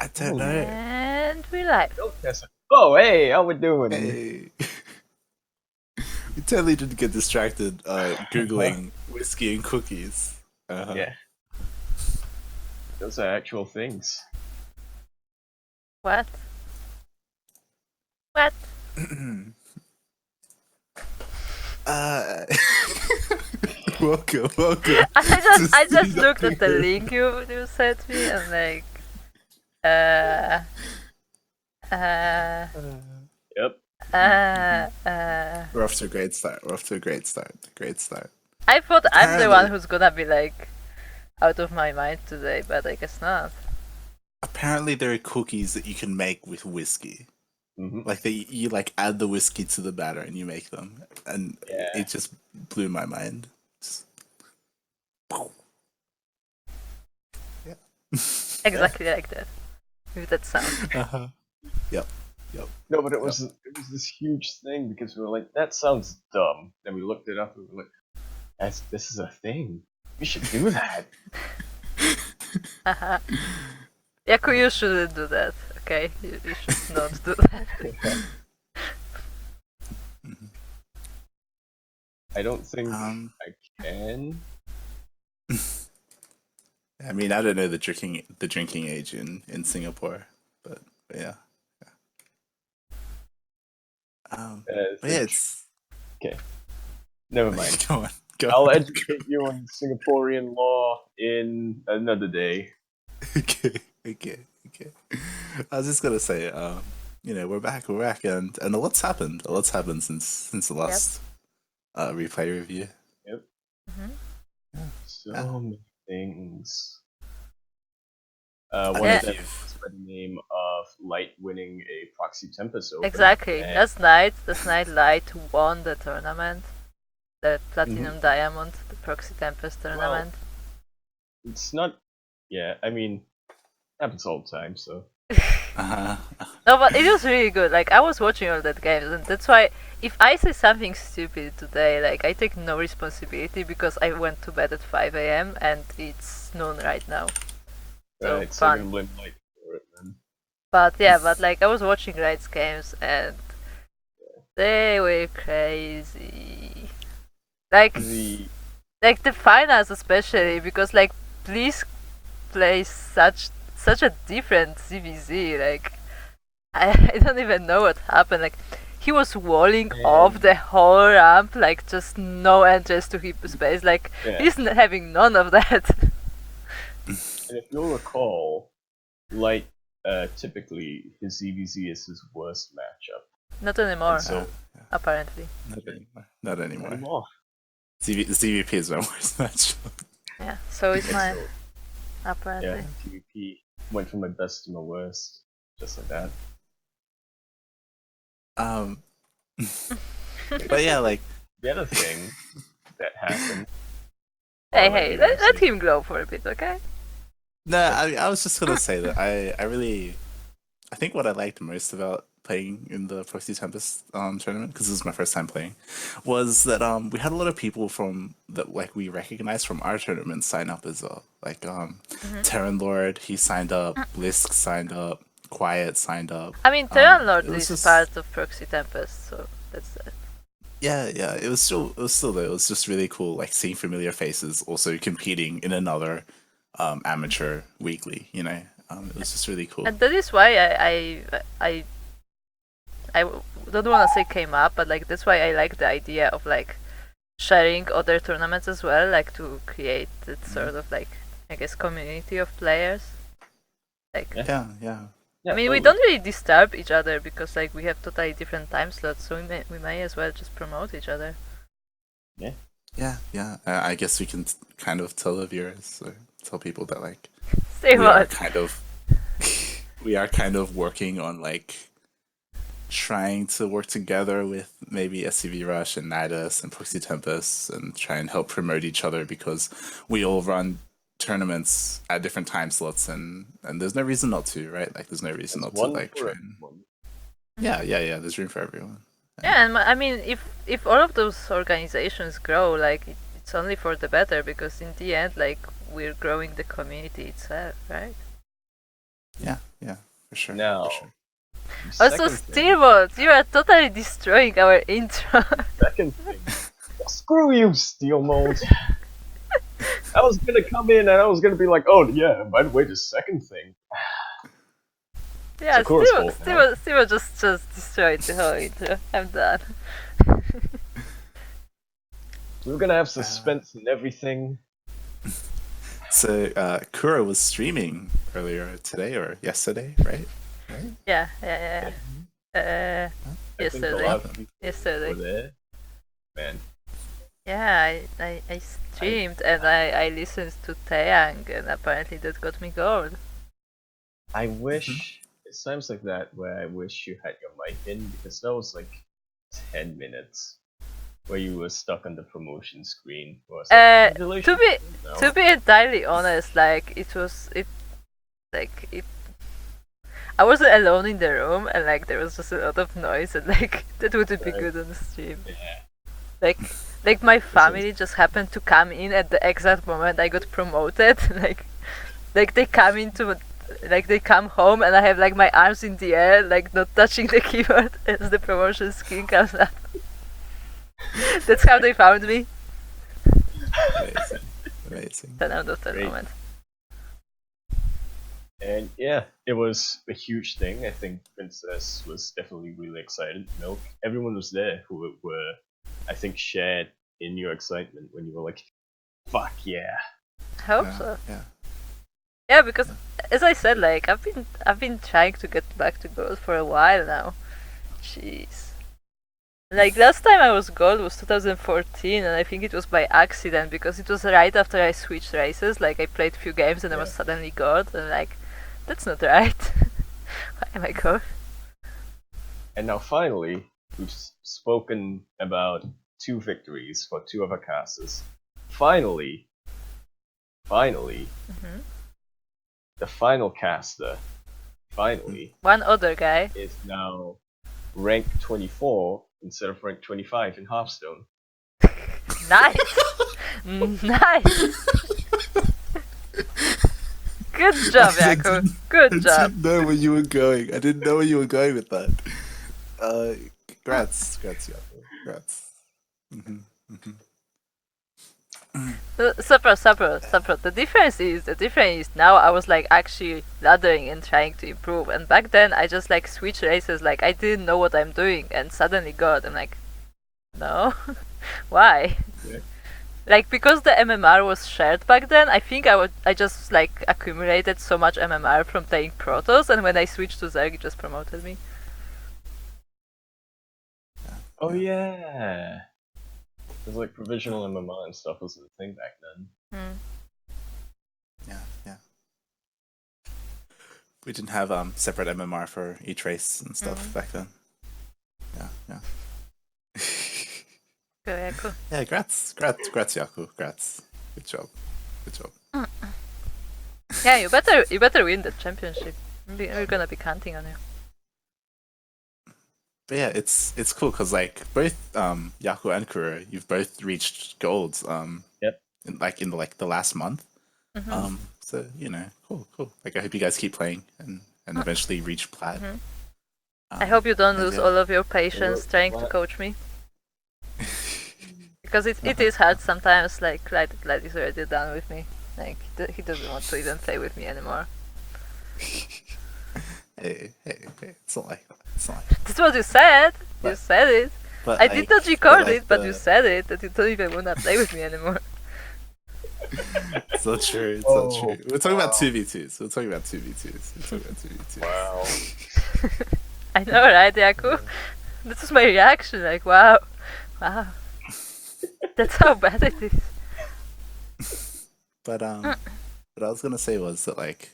I don't Ooh. know. And we're live. Oh, hey, how we doing? Hey. We totally didn't get distracted Googling whiskey and cookies. Yeah. Those are actual things. What? What? welcome. I just looked at the link you sent me and like Yep. We're off to a great start. Great start. I thought I'm the one Apparently- who's gonna be like out of my mind today, but I guess not. Apparently there are cookies that you can make with whiskey. Mhm. Like you like add the whiskey to the batter and you make them. And Yeah. it just blew my mind. Yeah. Exactly like that. With that sound. Yep. No, but it was this huge thing because we were like, that sounds dumb. Then we looked it up and we were like, this is a thing. We should do that. Yaku, you shouldn't do that. Okay, you should not do that. I don't think Um, I can. I mean, I don't know the drinking age in Singapore, but yeah. But yeah, it's Okay. Never mind. go on. I'll educate you on Singaporean law in another day. Okay. I was just gonna say, we're back, and a lot's happened. A lot's happened since the last replay review. Yep. Mm-hmm. So many things. I One mean, of them is by the name of Light winning a Proxy Tempest Open. Exactly. And Last night Light won the tournament. The Platinum Diamond, the Proxy Tempest tournament. it's not. Yeah, I mean, happens all the time. So No, but it was really good. Like, I was watching all that games, and that's why if I say something stupid today, like, I take no responsibility because I went to bed at 5 a.m. and it's noon right now. So it's fun. gonna blame Light for it, man. But yeah, like, I was watching Light's games and they were crazy. Like the finals especially, because like Blisk plays such a different CVZ. Like I don't even know what happened. Like he was walling off the whole ramp, like just no entrance to hip space. Like he's having none of that. And if you'll recall, Light typically his CVZ is his worst matchup. Not anymore. So apparently. Not anymore. CVP is my worst matchup. Yeah, so is mine. Apparently. Yeah, PvP went from my best to my worst, just like that. But yeah, like the other thing that happened. Hey, let him glow for a bit, okay? No, I was just gonna say that I think what I liked most about playing in the Proxy Tempest tournament, because this was my first time playing, was that we had a lot of people from that like we recognized from our tournament sign up as well. Like Terran Lord, he signed up, Blisk signed up, Quiet signed up. I mean, Terran Lord is part of Proxy Tempest, so that's it. Yeah, it was still there. It was just really cool, like seeing familiar faces also competing in another amateur weekly. You know, it was just really cool. And that is why I don't want to say came up, but like that's why I like the idea of like sharing other tournaments as well, like to create that sort of like I guess community of players. Like yeah. I mean, we don't really disturb each other because like we have totally different time slots, so we may as well just promote each other. Yeah. I guess we can kind of tell the viewers or tell people that like Say we what? we are kind of working on like trying to work together with maybe SCV Rush and Nidus and Proxy Tempest and try and help promote each other because we all run tournaments at different time slots and there's no reason not to, right? Like there's no reason not to like try and... Yeah, there's room for everyone. Yeah, and I mean if all of those organizations grow, like it's only for the better because in the end like we're growing the community itself, right? yeah, for sure. Now, For sure. the Also, second thing, Steamboat, you are totally destroying our intro. second thing. Screw you, Steel Mold. I was gonna come in and I was gonna be like, oh yeah, by the way, the second thing. Yeah, Sakura's fault now. Steamboat just destroyed the whole intro. I'm done. We were gonna have suspense and everything. So Kuro was streaming earlier today or yesterday, right? Right? Yeah. I think a Yesterday. lot of people were Yesterday. there. Man, Yeah, I streamed and I listened to Taeyang and apparently that got me gold. I wish it's times like that where I wish you had your mic in because that was like 10 minutes where you were stuck on the promotion screen. Where it's like, To be entirely honest, like I wasn't alone in the room and like there was just a lot of noise and like that wouldn't be Right. good on the stream. Yeah. Like my family just happened to come in at the exact moment I got promoted. like they come into like they come home and I have like my arms in the air, like not touching the keyboard as the promotion screen comes up. That's how they found me. Amazing. Then out of that Great. moment. And yeah, it was a huge thing. I think Princess was definitely really excited. Milk, everyone was there who were, I think, shared in your excitement when you were like, fuck yeah. I hope Yeah, so. yeah. Yeah, because as I said, like I've been trying to get back to gold for a while now. Jeez. Like last time I was gold was 2014, and I think it was by accident because it was right after I switched races. Like I played few games and I was Yeah. suddenly gold, and like that's not right. Why am I gold? And now finally, we've spoken about 2 victories for 2 of our casters. Finally, Mhm. the final caster, finally, One other guy. is now rank 24 instead of rank 25 in Hearthstone. Nice, nice. Good job, Yaku. I Good job. didn't know where you were going. I didn't know where you were going with that. Congrats, Yaku. Congrats. Separate. The difference is now I was like actually laddering and trying to improve, and back then I just like switched races, like I didn't know what I'm doing, and suddenly God, I'm like, no, why? Yeah. Like because the MMR was shared back then, I think I just like accumulated so much MMR from playing Protoss, and when I switched to Zerg, it just promoted me. Oh yeah. There's like provisional MMR and stuff was a thing back then. Yeah. We didn't have separate MMR for each race and stuff back then. Yeah. Yeah, cool. Yeah, congrats, Yaku. Congrats. Good job. Yeah, you better win the championship. We're gonna be counting on you. But yeah, it's cool because like both Yaku and Kuro, you've both reached golds. Yep. In the last month. Mhm. So cool. Like I hope you guys keep playing and eventually reach plat. I hope you don't and lose yeah. all of your patience trying to coach me. Because it is hard sometimes, like Clyde is already done with me. Like he doesn't want to even play with me anymore. Hey, it's not like that. That's what you said! You But- said it! But I did not record like it, but you said it, that you don't even wanna play with me anymore. It's not true. It's Oh, not true. We're talking about wow. 2v2s. Wow. I know, right, Yaku? This was my reaction, like, wow. That's how bad it is. But what I was gonna say was that like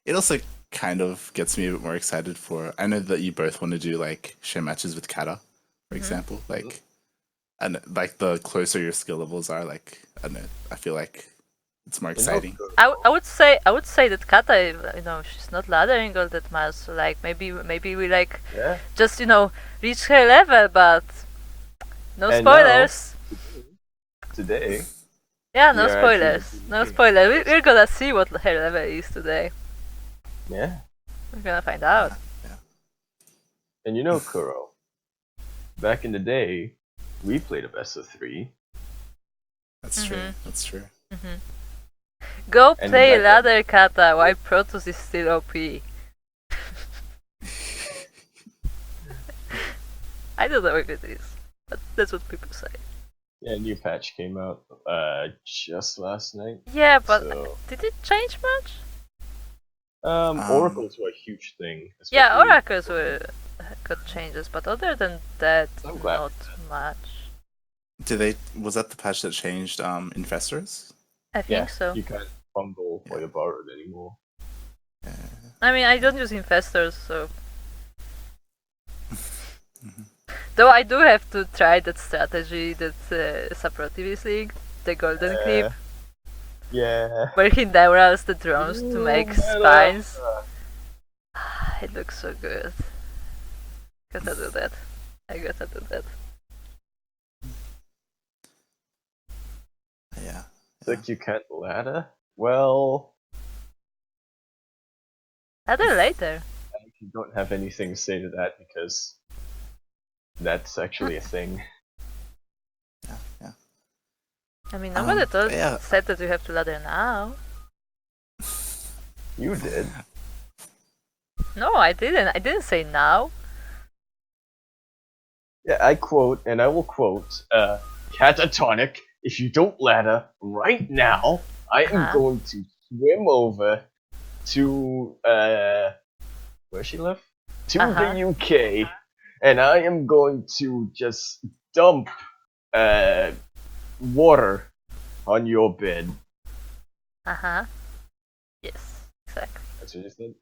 it also kind of gets me a bit more excited for. I know that you both want to do like share matches with Kata, for example. Like, and like the closer your skill levels are, like I don't know. I feel like it's more exciting. I would say that Kata, she's not laddering all that much. So like maybe we like Yeah. just reach her level, but no And spoilers. Today, Yeah, no we are spoilers. actually- No spoilers. We're gonna see what her level is today. yeah. We're gonna find out. Yeah. And you know, Kuro, back in the day, we played a best of 3. That's true. That's true. Go And play back then- ladder kata while Protoss is still OP. I don't know if it is, but that's what people say. Yeah, a new patch came out just last night. Yeah, but So, did it change much? oracles were a huge thing. Yeah, especially- oracles got changes, but other than that, I'm glad not for that. much. Was that the patch that changed investors? I think Yeah, so. you can't fumble or Yeah. you're borrowed anymore. I mean, I don't use investors, so. Though I do have to try that strategy that Suprotivist League, the golden clip, Yeah. where he devours the drones to make spines. It looks so good. Gotta do that. I gotta do that. Yeah. It's like you can't ladder? Well, Other later. I don't have anything to say to that because that's actually a thing. Yeah. I mean, nobody yeah. said that you have to ladder now. You did. No, I didn't. I didn't say now. Yeah, I quote, and I will quote, KatatoniK, if you don't ladder right now, I am going to swim over to, where she live? To the UK, and I am going to just dump, water on your bed. Yes, exactly. That's what you said?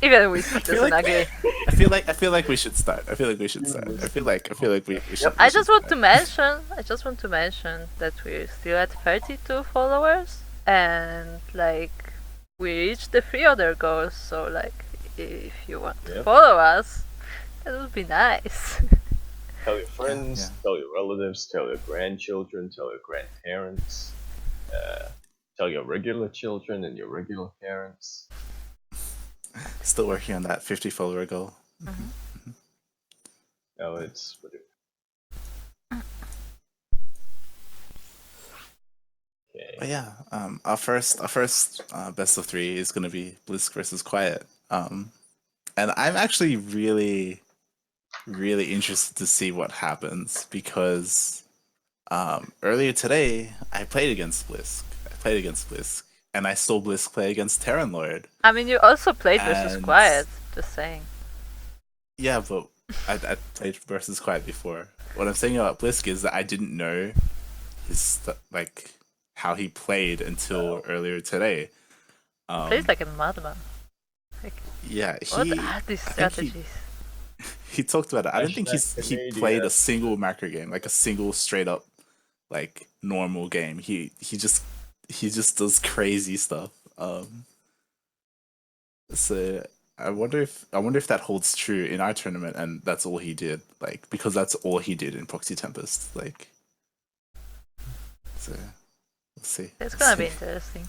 Even we doesn't agree. I feel like we should start. I feel like we should start. I feel like we should. I just want to mention that we're still at 32 followers, and like we reached the 3 other goals. So like, if you want to follow us, that would be nice. Tell your friends, tell your relatives, tell your grandchildren, tell your grandparents, tell your regular children and your regular parents. Still working on that 50 follower goal. No, it's okay. But yeah, our first best of 3 is gonna be Blisk versus Quiet. And I'm actually really interested to see what happens because earlier today I played against Blisk. And I saw Blisk play against Terran Lord. I mean, you also played versus Quiet. Just saying. Yeah, but I played versus Quiet before. What I'm saying about Blisk is that I didn't know his how he played until earlier today. Plays like a madman. Yeah, what are these strategies? He talked about it. I don't think he played a single macro game, like a single straight up like normal game. He just does crazy stuff. So I wonder if that holds true in our tournament, and that's all he did. Like because that's all he did in Proxy Tempest. Like, so we'll see. It's gonna be interesting.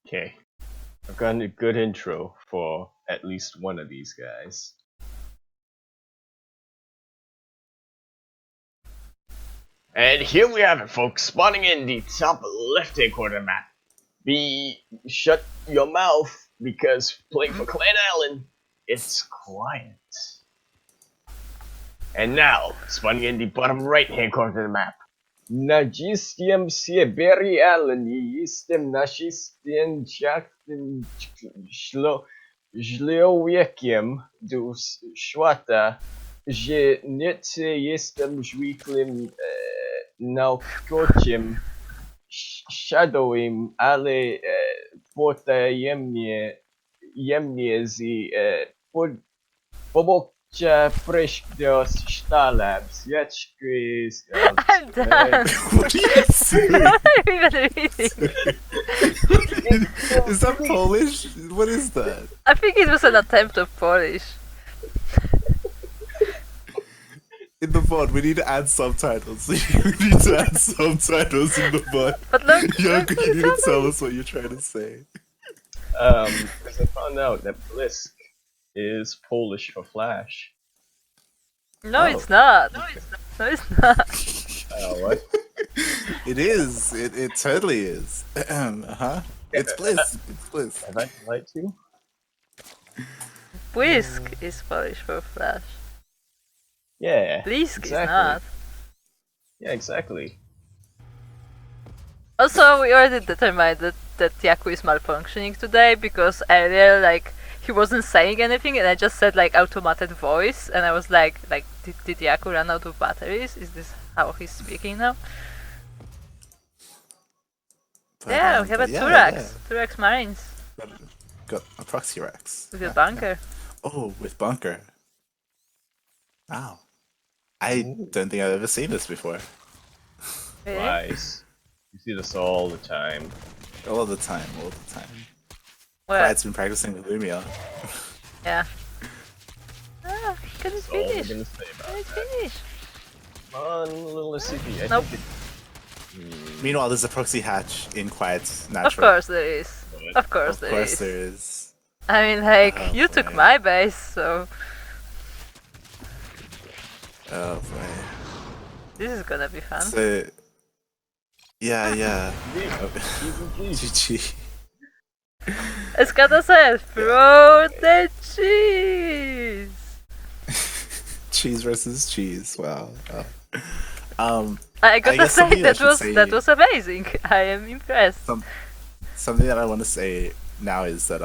Okay. I've got a good intro for at least one of these guys. And here we have it, folks, spawning in the top left-hand corner of the map. Shut your mouth, because playing for Clan Allen, it's quiet. And now, spawning in the bottom right-hand corner of the map. Najistiem Sieberi Allen, jestem naszystiem czarnym człowiekiem do świata, że nieco jestem zwykłym naukowcem, shadowem, ale potajemnie z Frischdos Stalabs, Yetschkis. I'm done. What are you saying? I'm not even reading. Is that Polish? What is that? I think it was an attempt of Polish. In the VOD, we need to add subtitles. We need to add subtitles in the VOD. But look, Yoko, look you need to what's tell happening. us what you're trying to say. Because I found out that Blisk is Polish for Flash. No, Oh. it's not. No, it's not. What? It is. It totally is. Uh-huh. It's Bliss. It's Bliss. Have I lied to you? Blisk is Polish for Flash. Yeah. Blisk exactly. is not. Yeah, exactly. Also, we already determined that Yaku is malfunctioning today because earlier, like, he wasn't saying anything and I just said, like, automated voice and I was like, did Yaku run out of batteries? Is this how he's speaking now? But, Yeah, we have a but Turax. Turax Marines Got a proxy Rex. with a bunker. Oh, with bunker. Wow. I don't think I've ever seen this before. Really? Nice. You see this all the time. All the time. Well, Brad's been practicing with Lumia. yeah. Ah, can it That's all we're finish? gonna say Can about it that. finish? Come on, little SCP. Nope. Meanwhile, there's a proxy hatch in Quiet's Of natural. course there is. Of course Of there course is. there is. I mean, like, Oh, you took boy. my base, so Oh boy. this is gonna be fun. So, yeah. GG. GG. As Kata said, throw the cheese! Cheese versus cheese. Wow. I gotta guess say, something I that should say- that was amazing. I am impressed. Something that I want to say now is that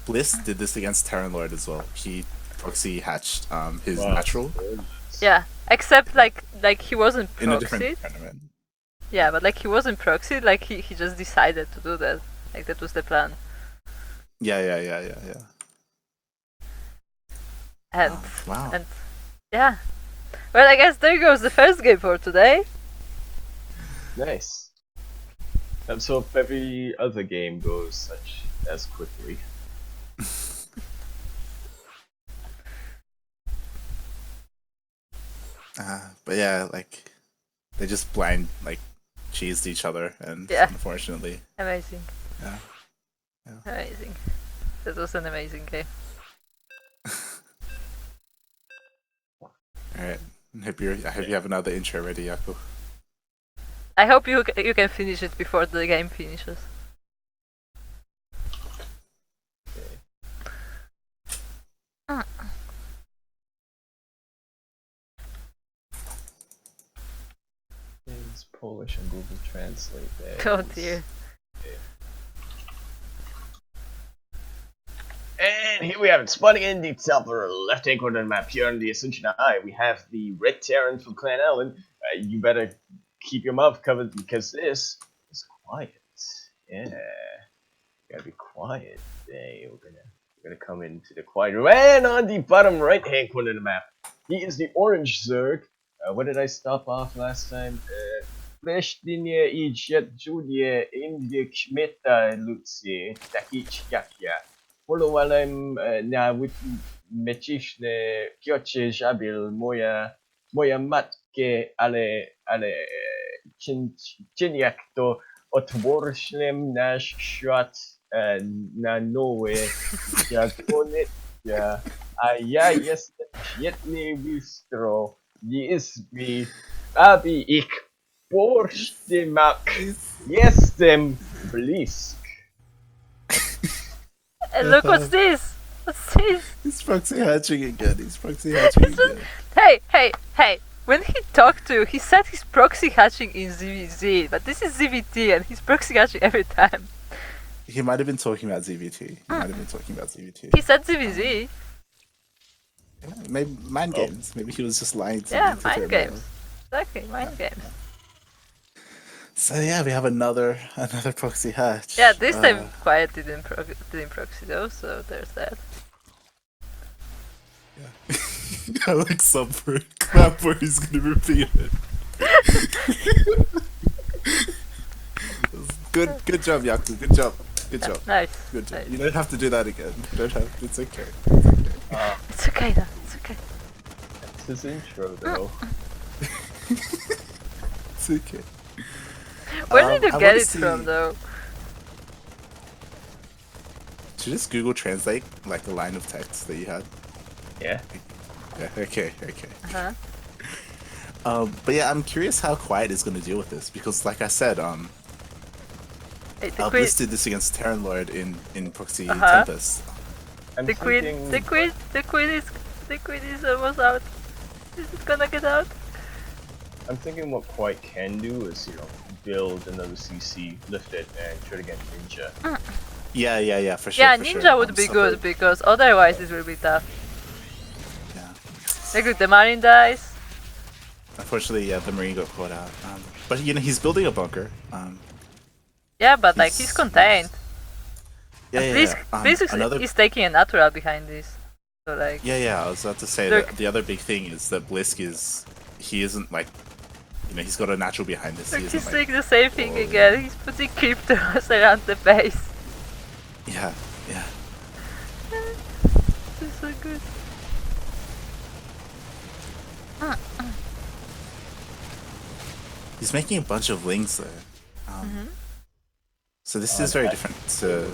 Bliss did this against Terran Lord as well. He proxy hatched his Wow. natural Yeah, except like he wasn't in a proxied. different tournament. Yeah, but like he wasn't proxied, like he just decided to do that. Like that was the plan. Yeah. And Wow. and yeah. Well, I guess there goes the first game for today. Nice. Let's hope every other game goes such as quickly. But yeah, like they just blind like cheesed each other, and Yeah. unfortunately, Amazing. Yeah. Amazing. That was an amazing game. all right. I hope you have another intro ready, Yaku. I hope you can finish it before the game finishes. It's Polish on Google Translate. There it Oh is. dear. And here we have it, spawning in the top left hand corner of the map here on the Ascension Eye. We have the Red Terran from Clan Allen. You better keep your mouth covered because this is quiet. Yeah, gotta be quiet. Today we're gonna come into the quiet room. And on the bottom right hand corner of the map, he is the Orange Zerg. Where did I stop off last time? Preštinje I Jetjudje Indik Meta Lucie Takic Yakia. Polowałem na meczyczne kiocie żabil moja matkę, ale cień jak to otworzyłem nasz świat na nowe zakonecia, a ja jestem świetny bistro, jest mi, aby ich posztymak, jestem Blisk. And look, what's this? What's this? He's proxy hatching again. Hey! When he talked to you, he said he's proxy hatching in ZVZ, but this is ZVT and he's proxy hatching every time. He might have been talking about ZVT. He said ZVZ. Maybe mind games. Maybe he was just lying to Yeah, to mind Terran games. Lord. Exactly, mind games. So yeah, we have another proxy hatch. Yeah, this time Quiet didn't proxy though, so there's that. I like sub for clap where he's gonna repeat it. Good job, Yaku. Good job. Good job. Nice. Good job. Nice. You don't have to do that again. You don't have. It's okay. It's okay though. It's okay. It's his intro though. It's okay. Where did you I get wanna it from see- though? Should you just Google Translate like a line of text that you had? Yeah. Yeah. Okay. Okay. Uh-huh. But yeah, I'm curious how Quiet is going to deal with this because, like I said, Hey, the queen, Blisk did this against Terran Lord in Proxy Uh-huh. Tempest. I'm the queen, thinking, the queen is almost out. Is it gonna get out? I'm thinking what Quite can do is, build another CC, lift it, and try to get Ninja. Yeah, for sure. Yeah, for Ninja sure. would be Separate- good because otherwise it will be tough. Yeah. Like if the Marine dies. Unfortunately, yeah, the Marine got caught out. But he's building a bunker. Yeah, but like he's contained. Yeah, And yeah. Blisk Another. is taking a natural behind this. So like. Yeah. I was about to say Look. that the other big thing is that Blisk he isn't like, he's got a natural behind this. He Look, isn't he's like, doing the same thing oh, again. He's putting cryptos around the base. Yeah. This is so good. He's making a bunch of lings there. So this is very different to.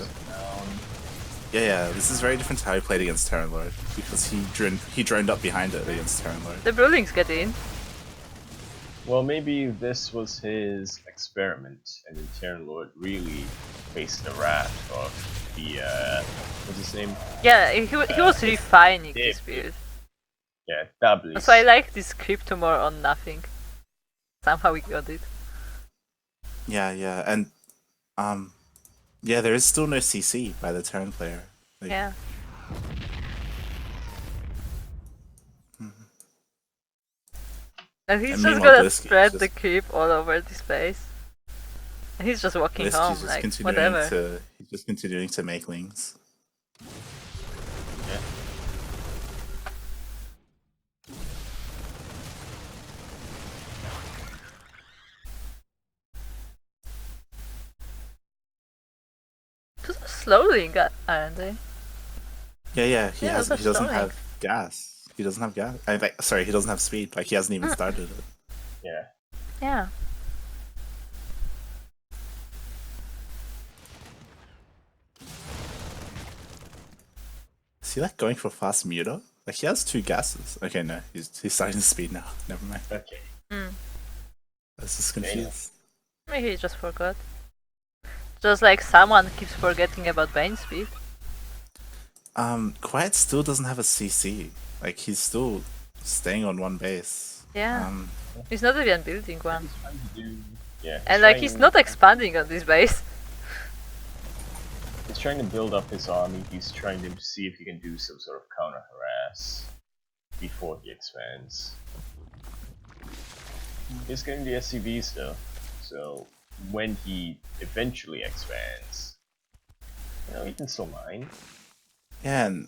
Yeah. This is very different to how he played against Terran Lord because he droned up behind it against Terran Lord. The Brewlings get in. Well, maybe this was his experiment, and then Terran Lord really faced the wrath of the, what's his name? Yeah, he was refining yeah. this build. Yeah, Dablis. So I like this crypto more on nothing. Somehow we got it. Yeah, and yeah, there is still no CC by the Terran player. Like, Yeah. And he's And just meanwhile, gonna Blisk is spread just- the creep all over this place. And he's just walking Blisk home, is just like continuing whatever. he's just continuing to make lings. Yeah. Just slowly, aren't they? Yeah, he Yeah, has. that's He doesn't stunning. have gas. He doesn't have gas. Sorry, he doesn't have speed. Like he hasn't even started it. Yeah. Yeah. Is he like going for fast muter? Like he has 2 gases. Okay, no, he's starting to speed now. Never mind. Okay. Mm. I was just confused. Maybe he just forgot. Just like someone keeps forgetting about Bane speed. Quiet still doesn't have a CC. Like he's still staying on one base. Yeah. He's not even building one. He's trying to do, yeah. And like he's not expanding on this base. He's trying to build up his army. He's trying to see if he can do some sort of counter harass before he expands. He's getting the SCVs though, so when he eventually expands, he can still mine. Yeah, and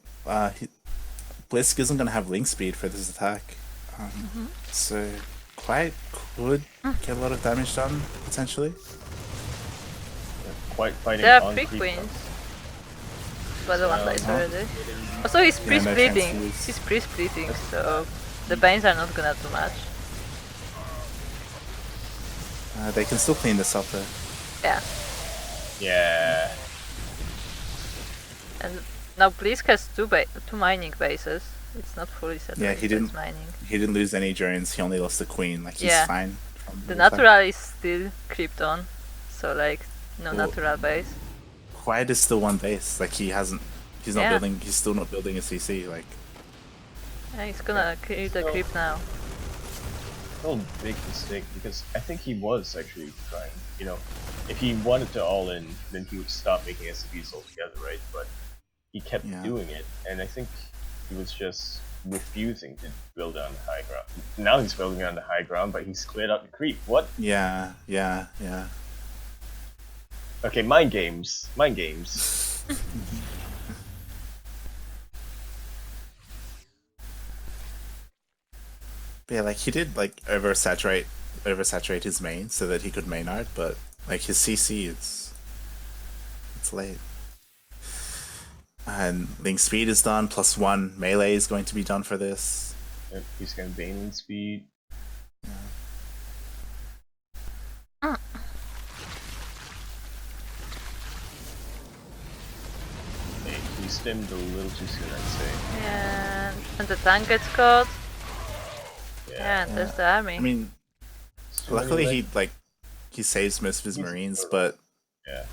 Blisk isn't gonna have link speed for this attack. So Quiet could get a lot of damage done potentially. Quite fighting There are on big creep. wins. But the one dies Uh-huh. already. Also he's Yeah, no pre-splitting. chance to lose. He's pre-splitting, so the Banes are not gonna do much. They can still clean this up though. Yeah. Yeah. And now Blisk has two mining bases. It's not fully set. Yeah, he so it's didn't- mining. He didn't lose any drones. He only lost the queen. Like he's Yeah. fine. from The attack. natural is still creeped on, so like no Well, natural base. Quiet is still one base. Like he hasn't. He's not Yeah. building. He's still not building a CC. Like Yeah, he's gonna kill the creep now. A big mistake because I think he was actually trying. If he wanted to all in, then he would stop making SCVs altogether, right? But he kept Yeah. doing it, and I think he was just refusing to build on the high ground. Now he's building on the high ground, but he's cleared out the creep. What? yeah. Okay, mind games. Mind games. But yeah, like he did like oversaturate his main so that he could main art, but like his CC, it's late. And Link speed is done. +1 melee is going to be done for this. Yep, he's got Baneling speed. He stemmed a little too soon, I'd say. Yeah, and the tank gets caught. Yeah, and there's the army. I mean, luckily he saves most of his marines, but yeah.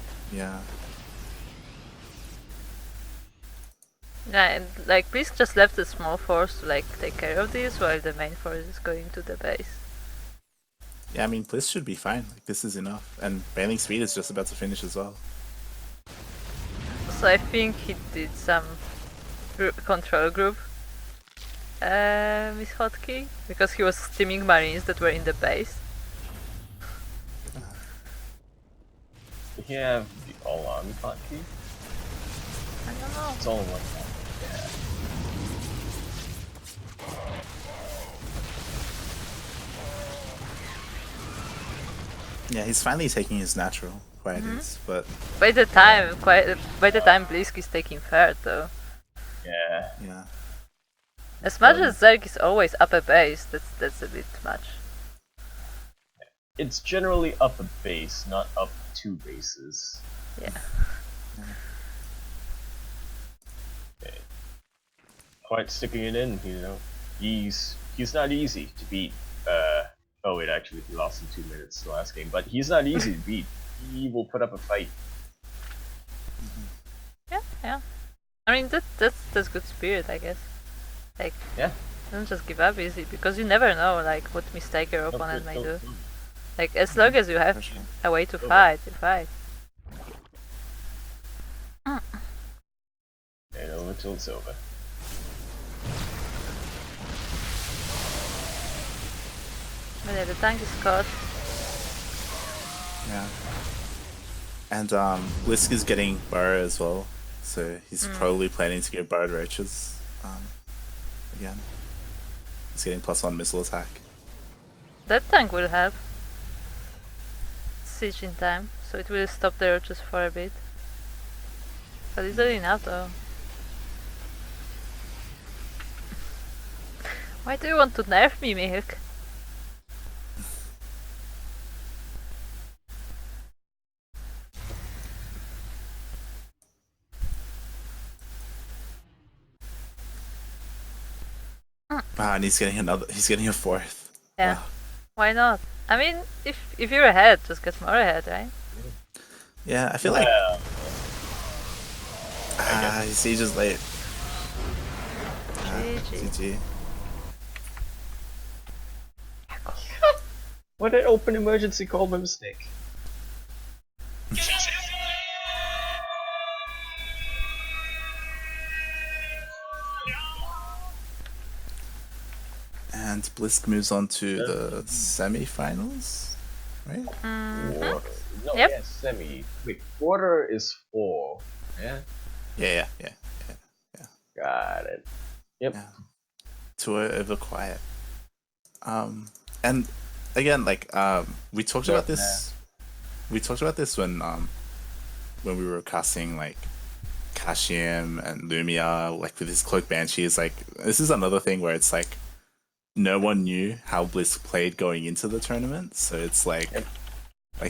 Yeah, and like Blisk just left a small force to like take care of this while the main force is going to the base. Yeah, I mean, Blisk should be fine. Like, this is enough. And Bailing Speed is just about to finish as well. So I think he did some control group with hotkey because he was steaming marines that were in the base. Did he have the all army hotkey? I don't know. It's all in one hotkey. Yeah, he's finally taking his natural qualities, but By the time Blisk is taking third though. Yeah. As much as Zerg is always up a base, that's a bit much. It's generally up a base, not up 2 bases. Yeah. Okay. Quite sticking it in, you know. He's not easy to beat. Oh wait, actually he lost in 2 minutes the last game, but he's not easy to beat. He will put up a fight. Yeah. I mean that's good spirit, I guess. Like don't just give up easy because you never know like what mistake your opponent may do. Like as long as you have a way to fight, you fight. And over till it's over. But yeah, the tank is caught. yeah. And Blisk is getting Burrow as well, so he's probably planning to go Burrowed Roaches again. He's getting +1 missile attack. That tank will help. Siege in time, so it will stop the roaches for a bit. But is that enough though? Why do you want to nerf me, Milk? And he's getting a fourth. Yeah. Wow. Why not? I mean, if you're ahead, just get more ahead, right? Yeah, I feel like his siege is late. GG. What an open emergency call by mistake. And Blisk moves on to the semi-finals, right? No, Yep. yeah, semi. Wait, quarter is 4. Yeah? Yeah. Got it. Yep. Yeah. Tour over quiet. And again, like we talked about this. We talked about this when we were casting like Kashim and Lumia, like with his Cloak Banshees. Like this is another thing where it's like no one knew how Blisk played going into the tournament, so it's like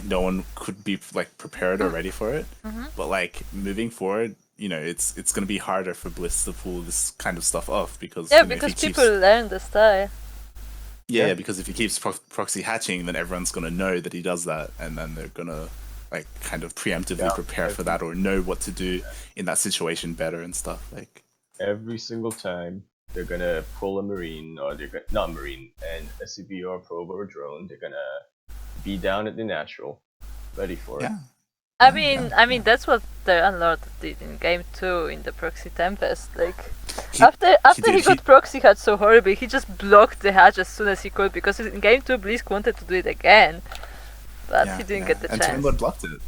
no one could be like prepared or ready for it. But like moving forward, you know, it's going to be harder for Blisk to pull this kind of stuff off because Yeah, you know, because if he people keeps, learn the style. yeah, because if he keeps proxy hatching, then everyone's going to know that he does that, and then they're going to like kind of preemptively prepare for that or know what to do in that situation better and stuff. Like every single time they're gonna pull a marine, or they're not marine, and a SCV or a probe or a drone, they're gonna be down at the natural, ready for it. I mean that's what the Unlord did in game 2 in the Proxy Tempest. Like after he got proxy hatch so horribly, he just blocked the hatch as soon as he could because in game 2 Blisk wanted to do it again, but he didn't get the and chance. Turnblad blocked it.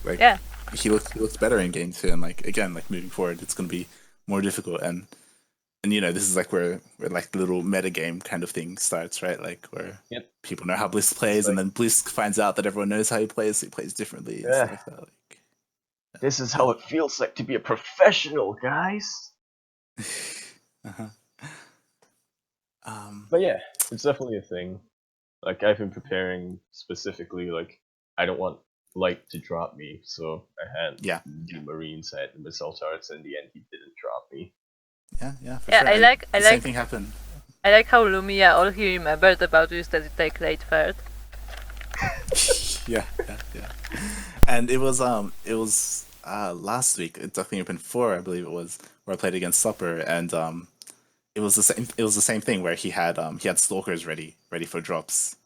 Like he looked better in game 2, and like again, like moving forward, it's going to be more difficult. And and this is like where like the little metagame kind of thing starts, right? Like where people know how Blisk plays, and then Blisk finds out that everyone knows how he plays, so he plays differently and stuff like that. Like, this is how it feels like to be a professional, guys. uh-huh. But yeah, it's definitely a thing. Like, I've been preparing specifically, like, I don't want Light to drop me, so I had the Marines, I had the missile turrets, in the end he didn't drop me. Yeah, for sure. The same thing happened. I like how Lumia, all he remembered about is that it take late third. yeah. And it was last week at Duckling Open 4, I believe it was, where I played against Supper, and it was the same thing where he had stalkers ready for drops,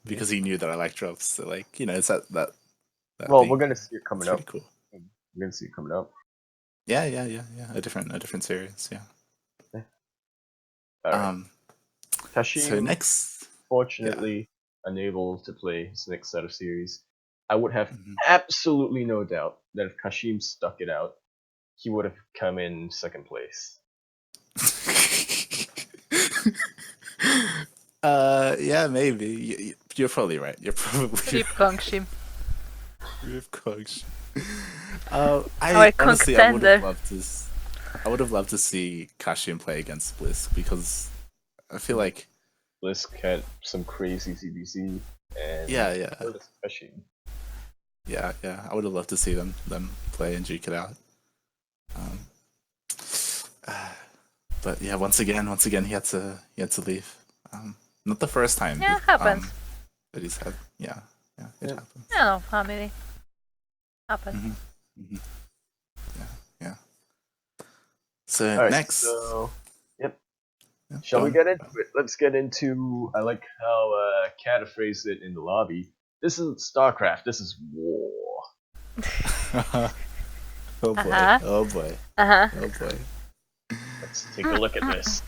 because he knew that I like drops. So like, it's that well, thing. We're gonna see it coming up. Pretty cool. We're gonna see it coming up. Yeah. A different series. Yeah. Alright. Kashim, so next, fortunately, unable to play his next set of series. I would have absolutely no doubt that if Kashim stuck it out, he would have come in second place. Yeah, maybe. You're probably right. You're probably Rip Kongshim. Rip Kongshim. I honestly, I would have loved to see Kashim play against Blisk, because I feel like Blisk had some crazy CBC, and Kashim. Yeah, I would have loved to see them play and duke it out. But yeah, once again, he had to leave. Not the first time. Yeah, it happens. That he's had. Yeah, it happens. Yeah, no, family. Happens. Yeah. So right, next. Shall we get into it? Let's get into. I like how Kat phrased it in the lobby. This isn't StarCraft. This is war. Oh boy! Oh boy! Oh boy! Let's take a look at this.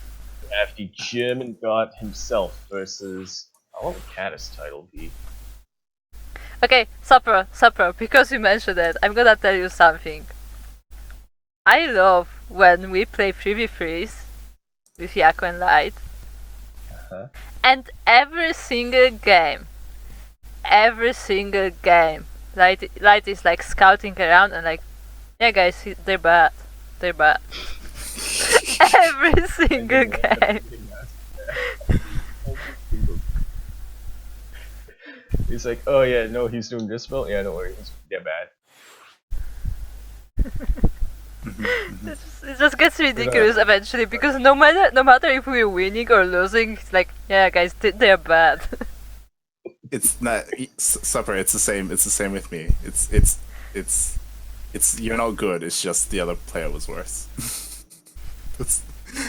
We have the German god himself versus. What would Kat's title be? Okay, Supper, because you mentioned it, I'm gonna tell you something. I love when we play 3v3s with Yaku and Light. And every single game, Light is like scouting around and like, yeah guys, they're bad. Every single game. He's like, oh yeah, no, he's doing this well. Yeah, don't worry, they're bad. It just gets ridiculous eventually, because no matter if we're winning or losing, it's like, yeah guys, they're bad. It's not Supper. It's the same. It's the same with me. It's you're not good. It's just the other player was worse.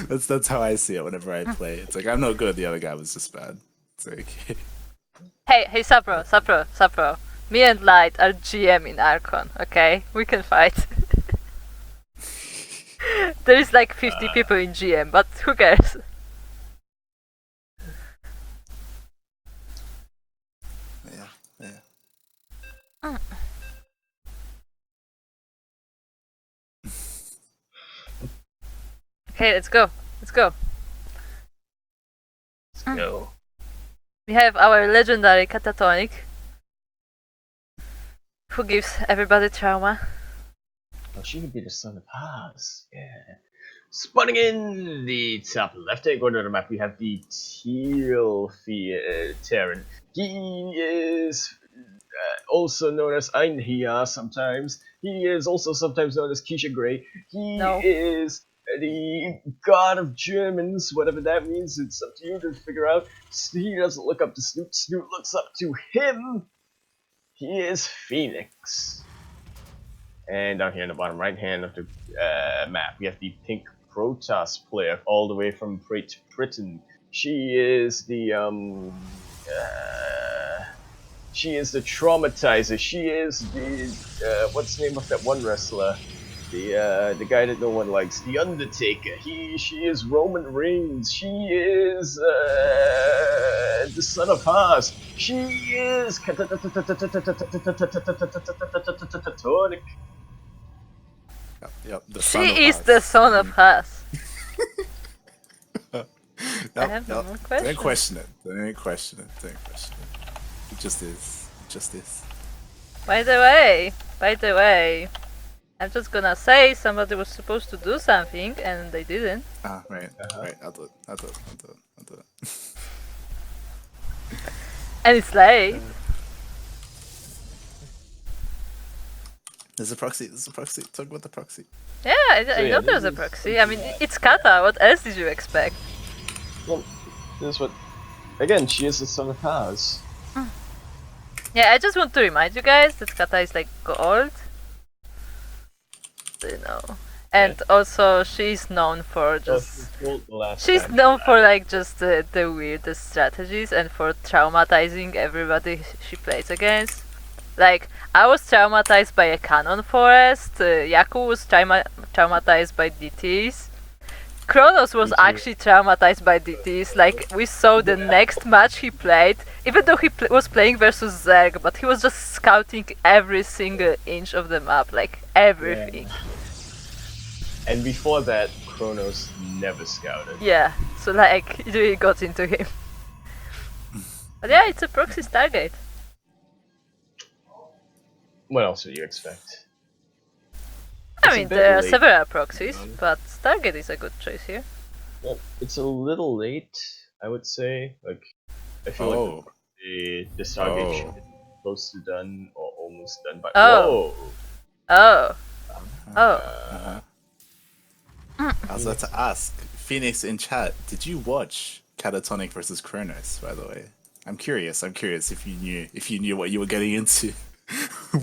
that's how I see it whenever I play. It's like, I'm not good. The other guy was just bad. It's like, hey, Sapro. Me and Light are GM in Archon. Okay, we can fight. There is like 50 people in GM, but who cares? Yeah. Okay, let's go. Let's go. We have our legendary KatatoniK, who gives everybody trauma. Oh, she could be the son of Haas. Yeah. Spawning in the top left-hand corner of the map, we have the Teal Terran. He is also known as Einhia sometimes. He is also sometimes known as Keisha Grey. He is the god of Germans, whatever that means. It's up to you to figure out. He doesn't look up to Snoot. Snoot looks up to him. He is Phoenix. And down here in the bottom right hand of the map, we have the pink Protoss player, all the way from Great Britain. She is the Traumatizer. She is the what's the name of that one wrestler? The guy that no one likes, the Undertaker. She is Roman Reigns. She is the son of Haas. She is KatatoniK. Yep, She is the son of Haas. I have no more questions. Don't question it. Don't question it. Don't question it. It just is. It just is. By the way, I'm just gonna say somebody was supposed to do something and they didn't. Ah, right. Right. I'll do it. I'll do it. I'll do it. I'll do it. And it's late. There's a proxy. There's a proxy. Talk about the proxy. Yeah, I So, know yeah, there's a this is proxy. I mean, something it's Kata. What else did you expect? Well, this is what. Again, she is the son of powers. Yeah, I just want to remind you guys that Kata is like gold. So, you know. And also, she's known for just. She's known for like just the weirdest strategies and for traumatizing everybody she plays against. Like, I was traumatized by a cannon forest, Yaku was traumatized by DTs. Kronos was actually traumatized by DTs. Like, we saw the next match he played, even though he was playing versus Zerg, but he was just scouting every single inch of the map, like everything. Yeah. And before that, Kronos never scouted. Yeah, so like, it really got into him. But yeah, it's a proxy Stargate. What else would you expect? I mean, there are several proxies, but Stargate is a good choice here. Well, it's a little late, I would say. Like, I feel like the Stargate should be close to done or almost done by. Oh. Whoa! Oh. I was about to ask Phoenix in chat. Did you watch KatatoniK versus Kronos? By the way, I'm curious. I'm curious if you knew what you were getting into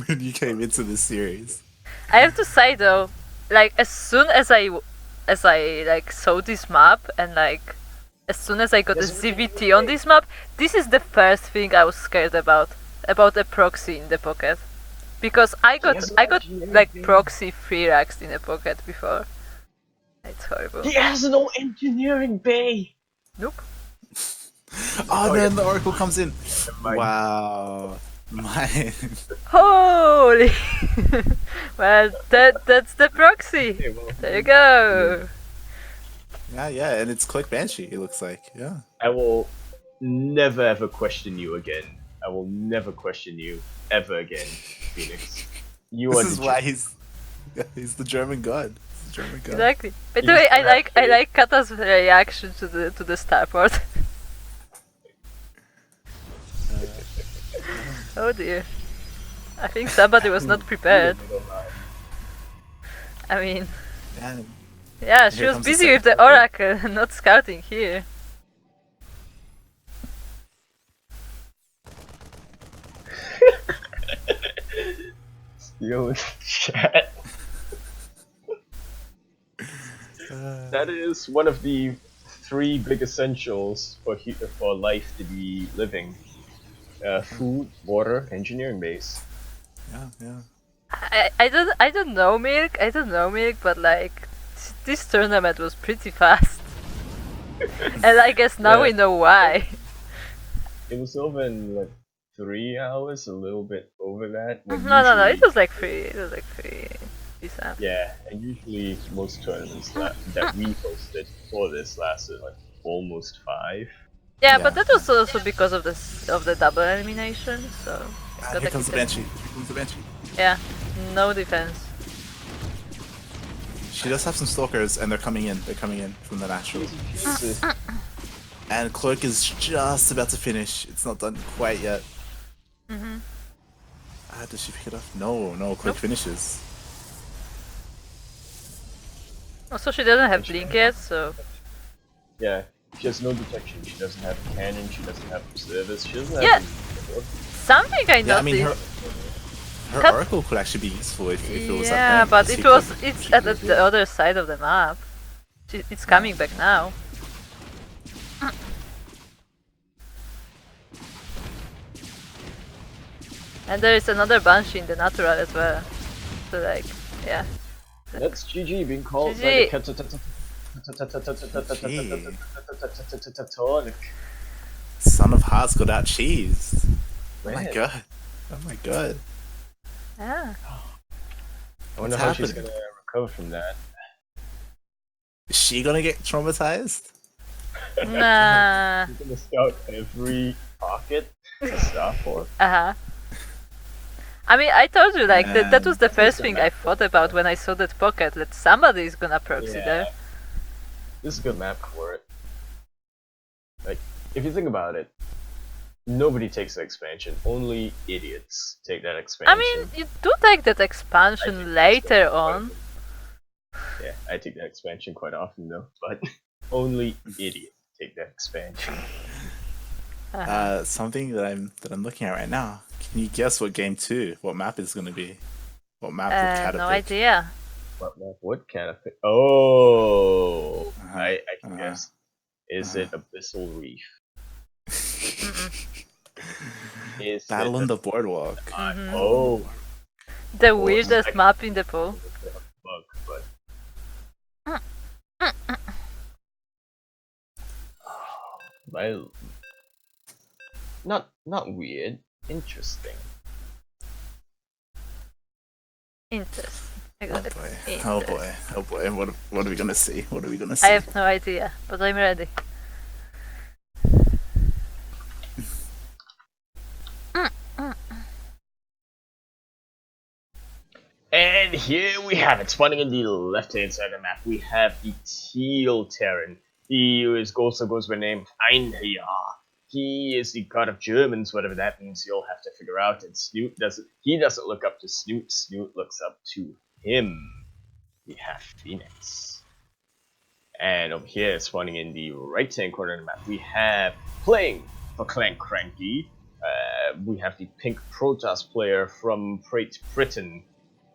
when you came into this series. I have to say though, like as soon as I like saw this map and like as soon as I got a ZVT on this map, this is the first thing I was scared about a proxy in the pocket, because I got like proxy 3 racks in the pocket before. It's horrible. He has no engineering bay. Nope. Oh, then the Oracle comes in. Wow. Mine. Holy! Well, that's the proxy. Okay, well, There you go. Yeah, and it's Click Banshee, it looks like. Yeah. I will never ever question you again. I will never question you ever again, Phoenix. You This are is why he's the German god. He's the German god. Exactly. By the way, I like Kata's reaction to the starport. Oh dear. I think somebody was not prepared. I mean, yeah, she was busy with the Oracle, not scouting here. Yo, chat. That is one of the 3 big essentials for life to be living. Food, water, engineering base. Yeah. I don't know Milk, but like this tournament was pretty fast. And I guess now we know why. It was over in like 3 hours, a little bit over that. No, it was like 3. Yeah, and usually most tournaments that we hosted for this lasted like almost 5. Yeah, but that was also because of the double elimination, so... Here comes the Banshee. Yeah, no defense. She does have some stalkers, and they're coming in from the natural. And Cloak is just about to finish. It's not done quite yet. Does she pick it up? No, Cloak finishes. Also, she doesn't have Blink yet, so... Yeah, she has no detection, she doesn't have cannon, she doesn't have service, she doesn't have... Something I noticed... Yeah, I mean, her Oracle could actually be useful if it was at Yeah, home, but it's at the other side of the map. It's coming back now. And there is another Banshee in the natural as well. So like, yeah. That's GG being called GG. by the KatatoniK. Son of Hearts got out cheesed. Oh Man. my god. Yeah. I wonder how she's gonna recover from that. Is she gonna get traumatized? Nah. You're gonna scout every pocket to Starport. Uh-huh. I mean, I told you, like, that was the That's first the thing I map thought for it, about though. when I saw that pocket, that somebody is gonna proxy Yeah, there. this is a good map for it. Like, if you think about it, nobody takes the expansion. Only idiots take that I expansion. mean, you do take that I expansion take that later expansion quite on. often. Yeah, I take that expansion quite often though, but only idiots take that expansion. Something that I'm looking at right now. Can you guess what game 2? What map is going to be? What map would Kata No pick? idea. What map would can I pick? Oh, Uh-huh, I can uh-huh, guess. Is it Abyssal Reef? Mm-mm. Is Battle it on the Boardwalk. Mhm. Battle on the Oh, Boardwalk. The well, weirdest I map in the pool. was a bit of a bug, but well, not weird, interesting. Interesting. Oh boy. Oh boy. Oh boy. What are we gonna see? What are we gonna I see? have no idea, but I'm ready. And here we have it, spawning in the left-hand side of the map. We have the Teal Terran. He also goes by the name of Einherjar. He is the god of Germans, whatever that means. You'll have to figure out. And Snoot doesn't. He doesn't look up to Snoot. Snoot looks up to him. We have Phoenix. And over here, spawning in the right-hand corner of the map, we have playing for CranKy. We have the pink Protoss player from Great Britain.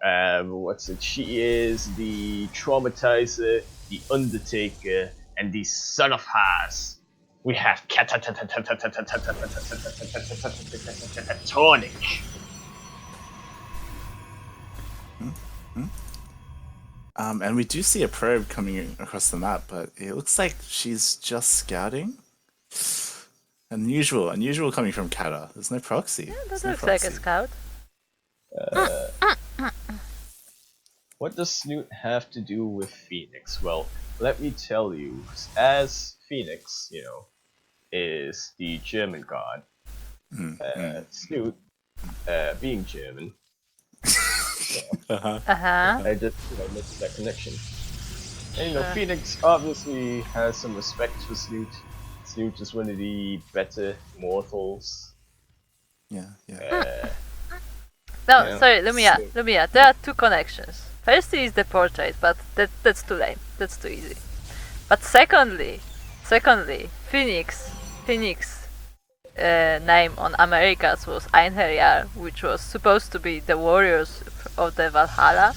What's it? She is the Traumatizer, the Undertaker, and the Son of Haas. We have KatatoniK. And we do see a probe coming across the map, but it looks like she's just scouting. Unusual coming from Kata. There's no proxy. That There's no looks like a proxy. scout. What does Snoot have to do with Phoenix? Well, let me tell you, as Phoenix, is the German god, Snoot, being German, Uh-huh. Uh-huh. I just made that connection. And Phoenix obviously has some respect for Snoot. Snoot is one of the better mortals. Yeah, yeah. No, Yeah. sorry, Lumia. So- Lumia, there are two connections. First is the portrait, but that's too lame. That's too easy. But secondly, Phoenix name on Americas was Einherjar, which was supposed to be the warriors of the Valhalla.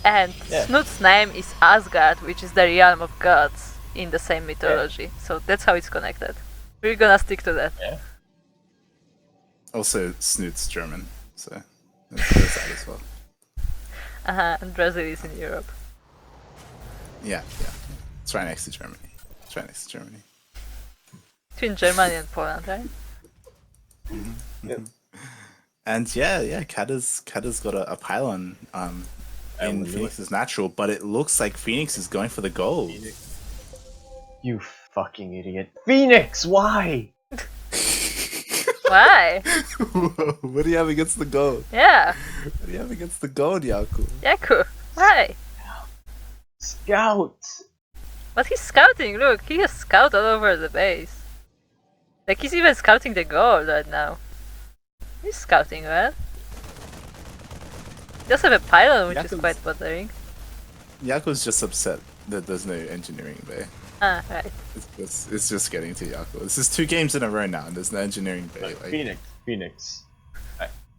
And Yeah. Snoot's name is Asgard, which is the realm of gods in the same mythology. So that's how it's connected. We're gonna stick to that. Yeah. Also, Snoot's German, so there's that as well. And Brazil is in Europe. Yeah, yeah. It's right next to Germany. It's right next to Germany. Between Germany and Poland, right? Yeah. And yeah, Kata's got a pylon in knew it. Phoenix's natural, but it looks like Phoenix is going for the gold. You fucking idiot. Phoenix, why? Why? What do you have against the gold? Yeah, What do you have against the gold, Yaku? Yaku. Why? Scout. But he's scouting, look, he has scout all over the base. Like he's even scouting the gold right now. He's scouting well. He does have a pylon, which is Yaku's- quite bothering. Yaku's just upset that there's no engineering bay. Ah, right. It's just getting to Yaku. This is 2 games in a row now, and there's no engineering bay. Like, Like, Phoenix.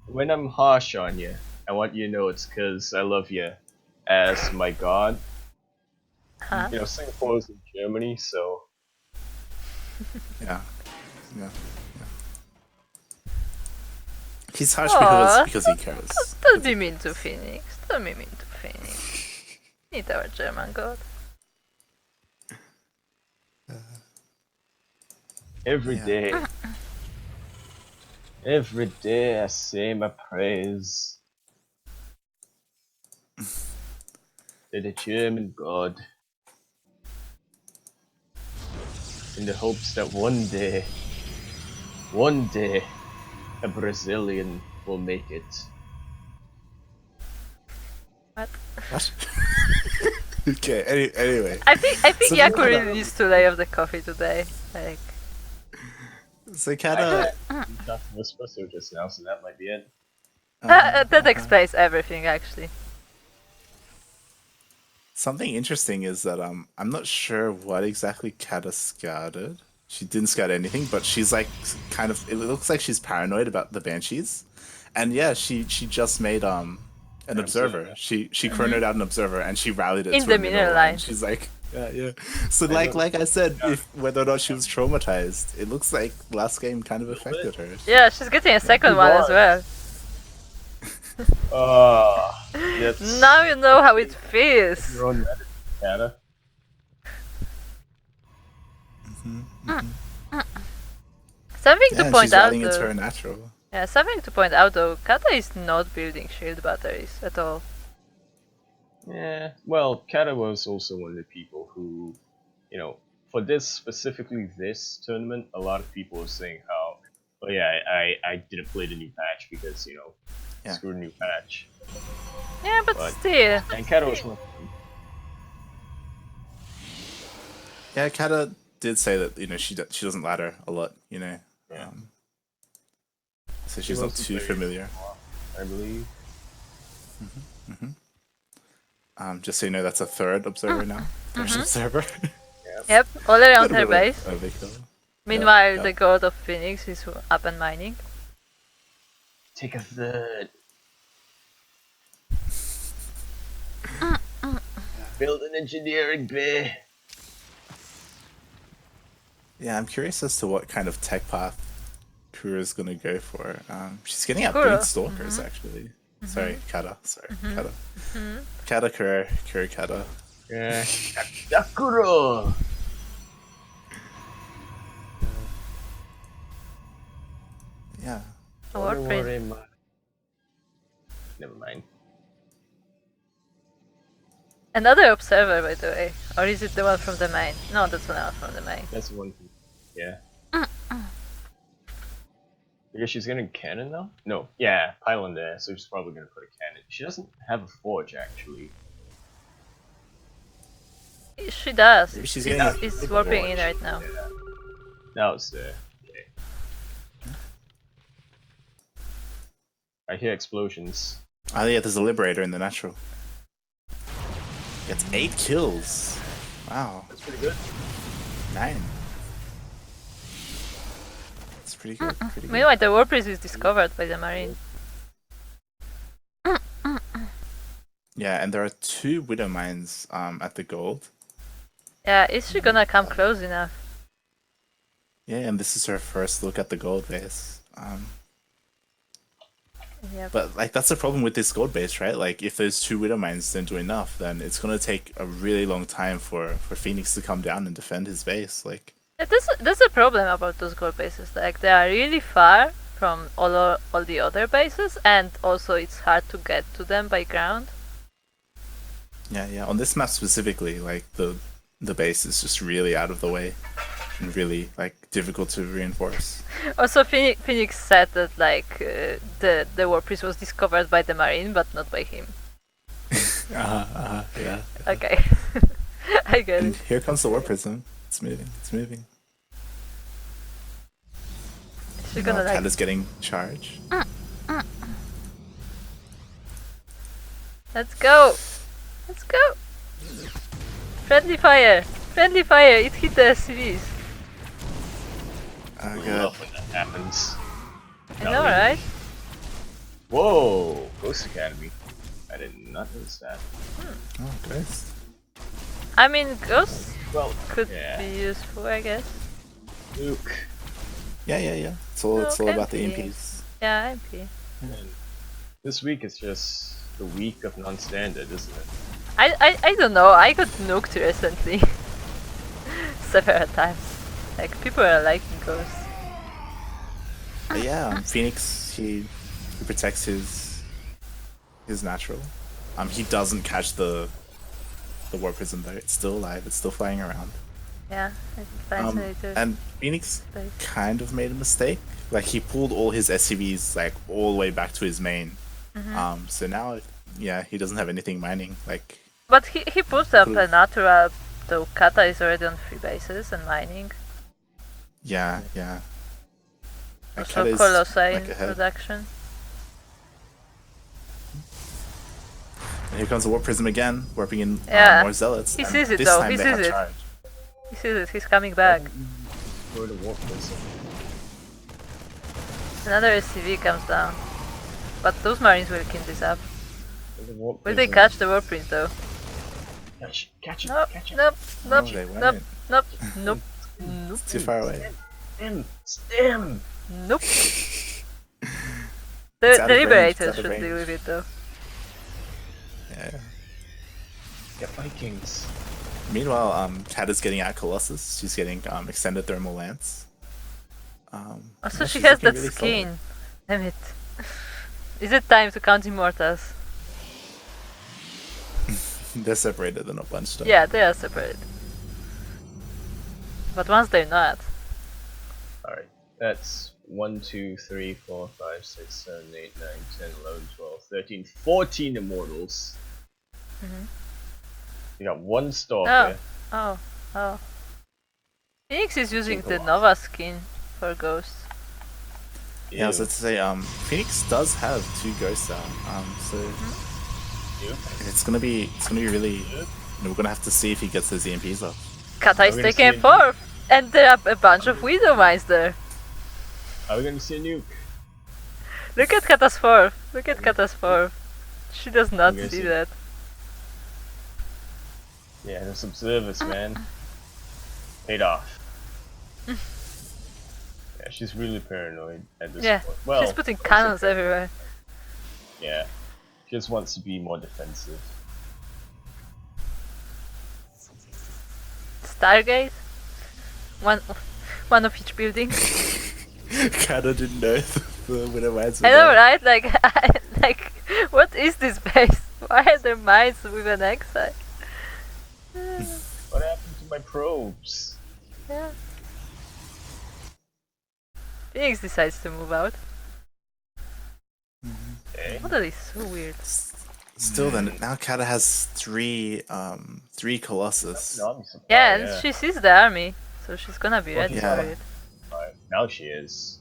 When I'm harsh on you, I want you to know it's because I love you as my god. Huh? Singapore is in Germany, so yeah. He's harsh Aw, because he cares. Don't be mean to Phoenix. Don't be mean to Phoenix. Need our German god. every Yeah. day I say my praise to the German god. in the hopes that one day, a Brazilian will make it. What? What? Okay. Anyway, I think So Yaku Kata- really needs to lay off the coffee today. Like, so Kata. You talked to espresso just now, so that might be it. that explains everything actually. Something interesting is that I'm not sure what exactly Kata scouted. She didn't scout anything, but she's like kind of. It looks like she's paranoid about the banshees, and yeah, she just made an observer. She chronoed out an observer and she rallied it In to the a mineral mineral line. line. She's like, yeah. So like I said, if whether or not she was traumatized, it looks like last game kind of affected her. Yeah, she's getting a second one as well. That's Now you know how it feels. your own medicine, Kata. Something Yeah, to and point she's out rallying into though. her natural. Yeah, something to point out though. Kata is not building shield batteries at all. Yeah, well, Kata was also one of the people who, for specifically this tournament, a lot of people were saying how, oh yeah, I didn't play the new patch because, Yeah. screw the new patch. Yeah, but But- still. And Kata was one of them. Yeah, Kata did say that she doesn't ladder a lot, Yeah. so She she's not mostly too plays familiar. I believe. Just so you know, that's a third observer now. First observer. Yep, all around Little her bit base. of overkill. Meanwhile, yeah. the god of Phoenix is up and mining. Take a third. Build an engineering bay. Yeah, I'm curious as to what kind of tech path Kura's gonna go for. She's getting out Kura. Blink Stalkers actually. Sorry, Kata. Sorry, Kata. Kata, Kura, Kata. Yeah. Yakuro! Yeah. Warframe. Never mind. Another observer, by the way. Or is it the one from the main? No, that's one from the main. That's one. Yeah. I guess she's getting cannon now? No. Yeah, pylon there, so she's probably gonna put a cannon. She doesn't have a forge, actually. She does. Maybe she's getting a It's warping in right now. Yeah. Now it's there. Okay. I hear explosions. Oh yeah, there's a Liberator in the natural. Gets 8 kills. Wow. That's pretty good. 9. That's pretty good. Pretty good. Meanwhile, the Warpriest is discovered by the Marine. Yeah, and there are 2 Widow Mines at the gold. Yeah, is she gonna come close enough? Yeah, and this is her first look at the gold base. Yep. But like that's the problem with this gold base, right? Like if those 2 Widow Mines don't do enough, then it's gonna take a really long time for Phoenix to come down and defend his base. Like Yeah, that's a problem about those gold bases. Like they are really far from all the other bases, and also it's hard to get to them by ground. yeah. On this map specifically, like the base is just really out of the way and really like difficult to reinforce. Also, Phoenix said that like the Warpriest was discovered by the Marine, but not by him. Yeah. Okay, I get And it. here comes the War Prism. It's moving. It's moving. She's gonna like. Kata's getting charged. Let's go! Let's go! Friendly fire! Friendly fire! It hit the SCVs. Oh I god. love when that happens. I know, right? Whoa! Ghost Academy. I did not notice that. Oh, nice. I mean, ghosts Well, could yeah. be useful, I guess. Luke. Yeah. It's all Okay. about the EMPs. Yeah, MP. And this week is just the week of non-standard, isn't it? I don't know, I got nuked recently. Several times. Like, people are liking ghosts. But yeah, Phoenix he protects his natural. He doesn't catch the War Prism though. It's still alive. It's still flying around. Yeah, it fascinated. And Phoenix Space. kind of made a mistake. Like he pulled all his SCVs like all the way back to his main. So now, yeah, he doesn't have anything mining. Like But he put up could've- a natural, though Kata is already on 3 bases and mining. yeah. Like, Also Kata is, Colossi like, in ahead. production. And here comes the Warp Prism again, warping in Yeah. more Zealots. He and sees it this though, time he they sees have it. charge. He sees it, he's coming back. Go to Warp Prism. Another SCV comes down. But those marines will clean this up. Go to Warp Will they Prism. catch the Warp Prince though? Catch it, Nope, catch it. nope, nope, they nope, won't. nope, nope, nope, Too far away. Stem! nope. It's The out of range, Liberators it's out of should deal range. with it though. Yeah. Get Vikings. Meanwhile, Kat is getting out Colossus. She's getting extended thermal lance. Also, yeah, she she's has looking that really skin. Damn it. Is it time to count Immortals? They're separated, they're not bunched up. Yeah, they are separated. But once they're not. Alright, that's 1, 2, 3, 4, 5, 6, 7, 8, 9, 10, 11, 12, 13, 14 Immortals. You got one Stalker. Oh. Phoenix is using Take a the loss. Nova skin for Ghosts. Yeah, I was about to say, Phoenix does have 2 ghosts out. So Ew. it's gonna be really. We're gonna have to see if he gets those EMPs off. Kata is Are we gonna taking see a 4th! And there are a bunch of Widow Mines there. Are we gonna see a nuke? Look at Kata's 4th. Look at Kata's 4th. She does not Okay, see so- that. Yeah, there's observers, man. Paid off. Yeah, she's really paranoid at this Yeah, point. Well, she's putting also cannons paranoid. everywhere. Yeah, she just wants to be more defensive. Stargate? One of each building. Kata didn't know the Widow Mines were I know, there. right? Like, what is this base? Why are there mines with an exile? What happened to my probes? Yeah. Phoenix decides to move out. Okay. Model is so weird. Still, then now Kata has 3 Colossus. Army supply, Yeah, and she sees the army, so she's gonna be ready yeah. for it. Alright, now she is.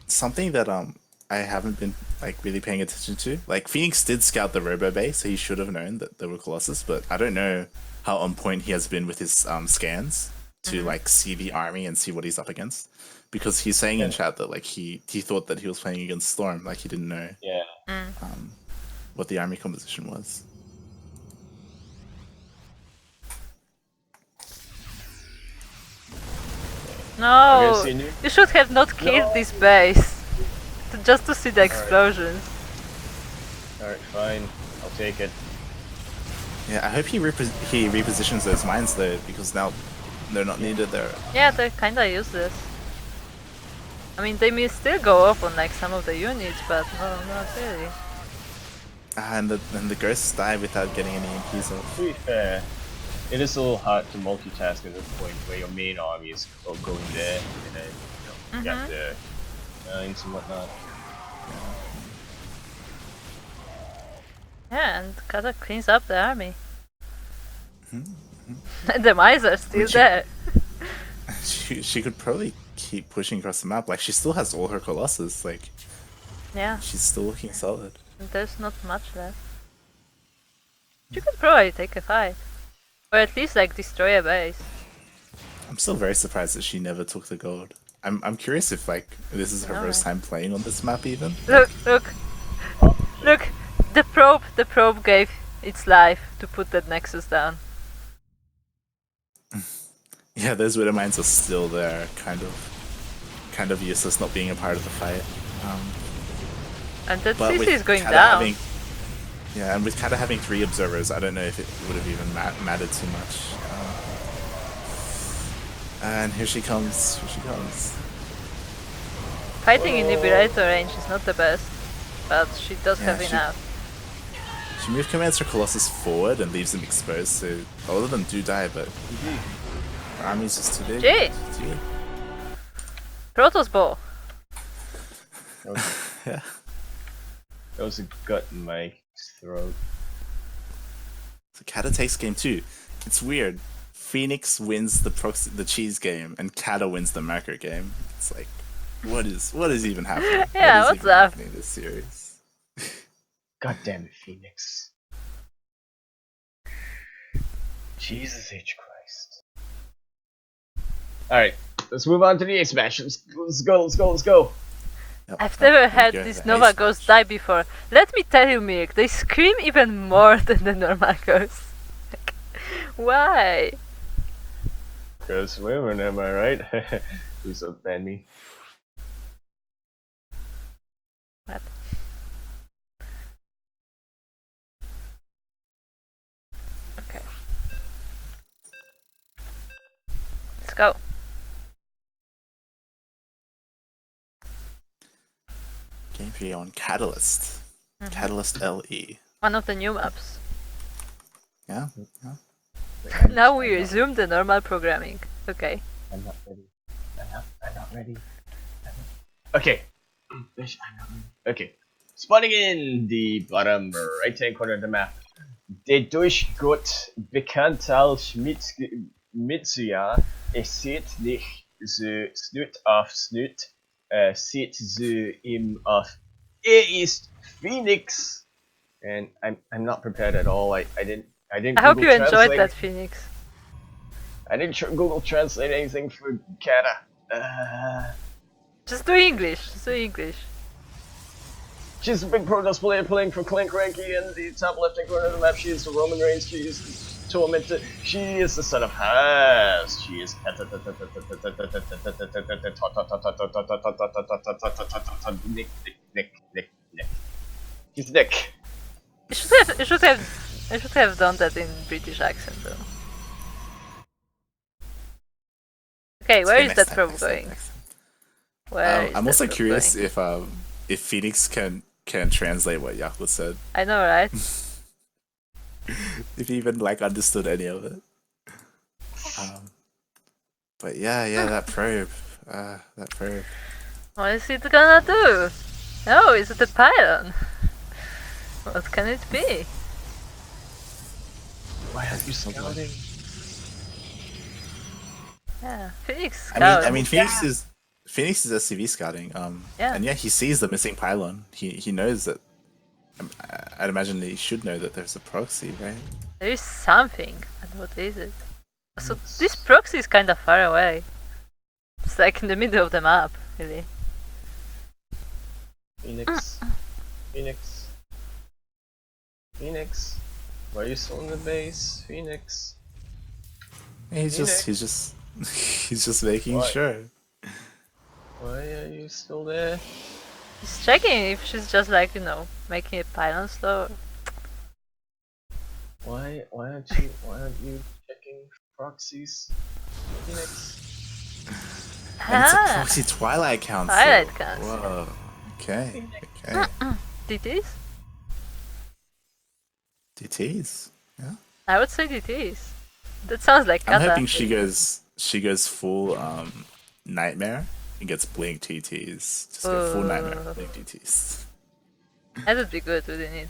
Something that I haven't been like really paying attention to. Like Phoenix did scout the Robo Bay, so he should have known that there were Colossus, but I don't know how on point he has been with his scans to like see the army and see what he's up against. Because he's saying in chat that like he thought that he was playing against Storm, like he didn't know Yeah. what the army composition was. We're No, gonna see a nuke. you should have not killed this base, just to see the explosions. Alright, fine. I'll take it. Yeah, I hope he repositions those mines though, because now they're not needed there. Yeah, they're kinda useless. I mean, they may still go off on like some of the units, but no, not really. And the ghosts die without getting any EMPs off. To be fair, it is a little hard to multitask at this point where your main army is all going there and then you got the mines and whatnot. Yeah, and Kata cleans up the army. And the mines are still Which- there. She could probably keep pushing across the map. Like she still has all her Colossus. Like Yeah, she's still looking solid. there's not much left. You could probably take a fight. Or at least like destroy a base. I'm still very surprised that she never took the gold. I'm curious if like this is her No, first right. time playing on this map even. Look! Look! The probe gave its life to put that nexus down. Yeah, those Widow Mines are still there, kind of useless not being a part of the fight. And that But CC with is going Kata down. and with Kata having 3 observers, I don't know if it would have even mattered too much. And here she comes. Here she comes. Fighting in Liberator range is not the best, but she does Yeah, have she- enough. She moved commands her Colossus forward and leaves them exposed, so a lot of them do die, but army's just too big. Gee. Too big. Protoss ball. That was, Yeah. that was a gut in my throat. It's a KatatoniK game too. It's weird. Phoenix wins the cheese game, and Kata wins the macro game. It's like, what is even happening? Yeah, what is what's even up? happening in this series? God damn it, Phoenix. Jesus H. Christ. Alright, let's move on to the ace match. Let's go. Yep, I've yep, never there had you go, this the Nova ace Ghost match. die before. Let me tell you, Mirk, they scream even more than the normal ghosts. Like, why? Because women, am I right? Please don't ban me. What? Okay. Let's go. Gameplay on Catalyst. Catalyst LE. One of the new maps. Yeah. Now we resume the normal programming. Okay. I'm not ready. I'm not ready. Okay. Fish, I'm not ready. Okay. Spawning in the bottom right hand corner of the map. Der Durchgott Bekanntal Mitsuya, seht nicht so Snoot auf Snoot, seht so ihm auf. Ist Phoenix! And I'm not prepared at all. I didn't I hope Google you enjoyed Translate. that, Phoenix. I didn't Google Translate anything for Kata. Just do English. Just do English. She's a big Protoss player playing for CranKy in the top left-hand corner of the map. She is the Roman Reigns. She is the Tormentor. She is the son of Has. She is Nick. He's Nick. I should have done that in British accent though. Okay, where is that probe going? Where is I'm that also probe curious going? if Phoenix can translate what Yaku said. I know, right? If he even like understood any of it. But yeah, that probe. What is it gonna do? Oh, is it a pylon? What can it be? Why are you scouting? Yeah, Phoenix I Scout. mean, Phoenix is SCV scouting. Yeah. And yeah, he sees the missing pylon. He knows that. I'd imagine that he should know that there's a proxy, right? There is something, but what is it? So this proxy is kind of far away. It's like in the middle of the map, really. Phoenix. Why are you still in the base? Phoenix. He's just making What? sure. Why are you still there? He's checking if she's just like, making a pylon slow. Why aren't you checking proxies? Phoenix. And it's a proxy Twilight Council. Twilight Council. Whoa. Okay. DTs? DTs. Yeah. I would say DTs. That sounds like I'm Kata. hoping she goes full nightmare and gets blink TTs. Just go full nightmare, blink TTs. That would be good, wouldn't it?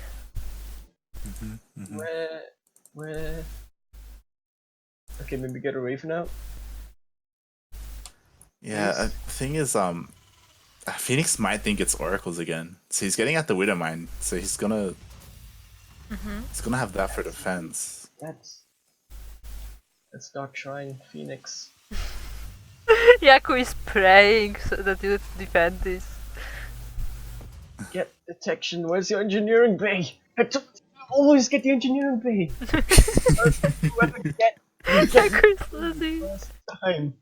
Where? Okay, maybe get a Raven out. Yeah, Please? the thing is, Phoenix might think it's oracles again, so he's getting at the Widow Mine. So he's gonna have that for defense. That's Dark Shrine Phoenix. Yaku is praying so that you defend this. Get detection. Where's your engineering bay? Always get the engineering bay. Yaku is losing. First time.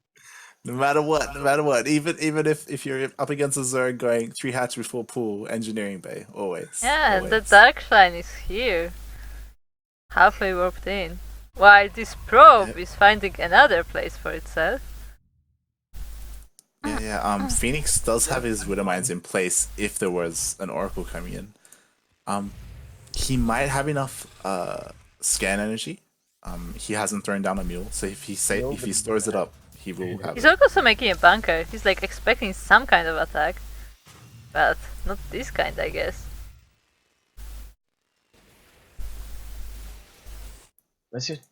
No matter what, even if you're up against a zone going 3 hatch before pool, engineering bay, always. Yeah, always. the Dark Shrine is here. Halfway warped in. While this probe is finding another place for itself. Yeah. Phoenix does have his Widow Mines in place if there was an Oracle coming in. He might have enough scan energy he hasn't thrown down a mule. So if he stores it up, he will have He's it. also making a bunker. He's like expecting some kind of attack. But not this kind, I guess. Let's just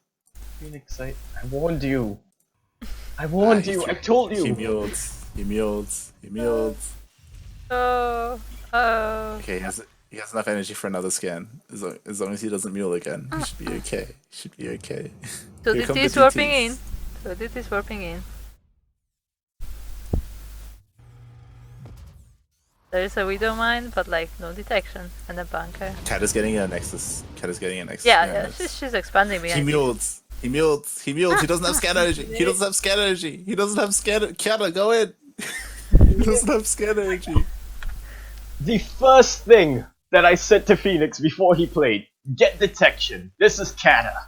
Phoenix, I warned you. I warned you. I told you. He muled. He muled. He muled. Oh, oh. Okay, he has enough energy for another scan. As long as he doesn't mule again, he should be okay. He should be okay. So Here come DT is the warping DTs. in. So DT is warping in. There is a widow mine, but like no detection and a bunker. Cat is getting a Nexus. Cat is getting a Nexus. Yeah, she's expanding He behind. muled. He muled. He muled. He doesn't have scan energy. He doesn't have scan energy. He doesn't have scan. Kata, go in. He doesn't have scan energy. The first thing that I said to Phoenix before he played, get detection. This is Kata.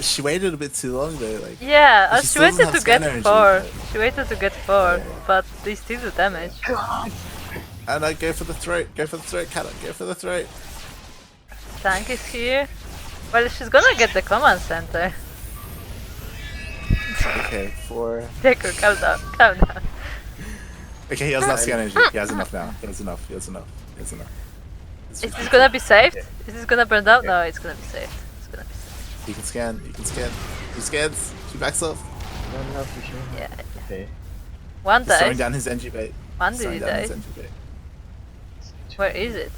She waited a bit too long though. Like Yeah, She she still doesn't waited have to scan get energy, 4. but- She waited to get 4, but they still do damage. and I go for the throat. Go for the throat, Kata. Go for the throat. Tank is here. Well, she's gonna get the command center. Okay, 4. Deku, calm down, calm down. Okay, he has enough scan energy. He has enough now. He has enough. He has enough. He has enough. Is this gonna be saved? Is this gonna burn down? No, it's gonna be saved. It's gonna be saved. He can scan. He can scan. He scans. She backs off. No, for sure. Yeah. Okay. One He's throwing died. down his NG bait. One He's did throwing he down die? his NG bait. Where is it?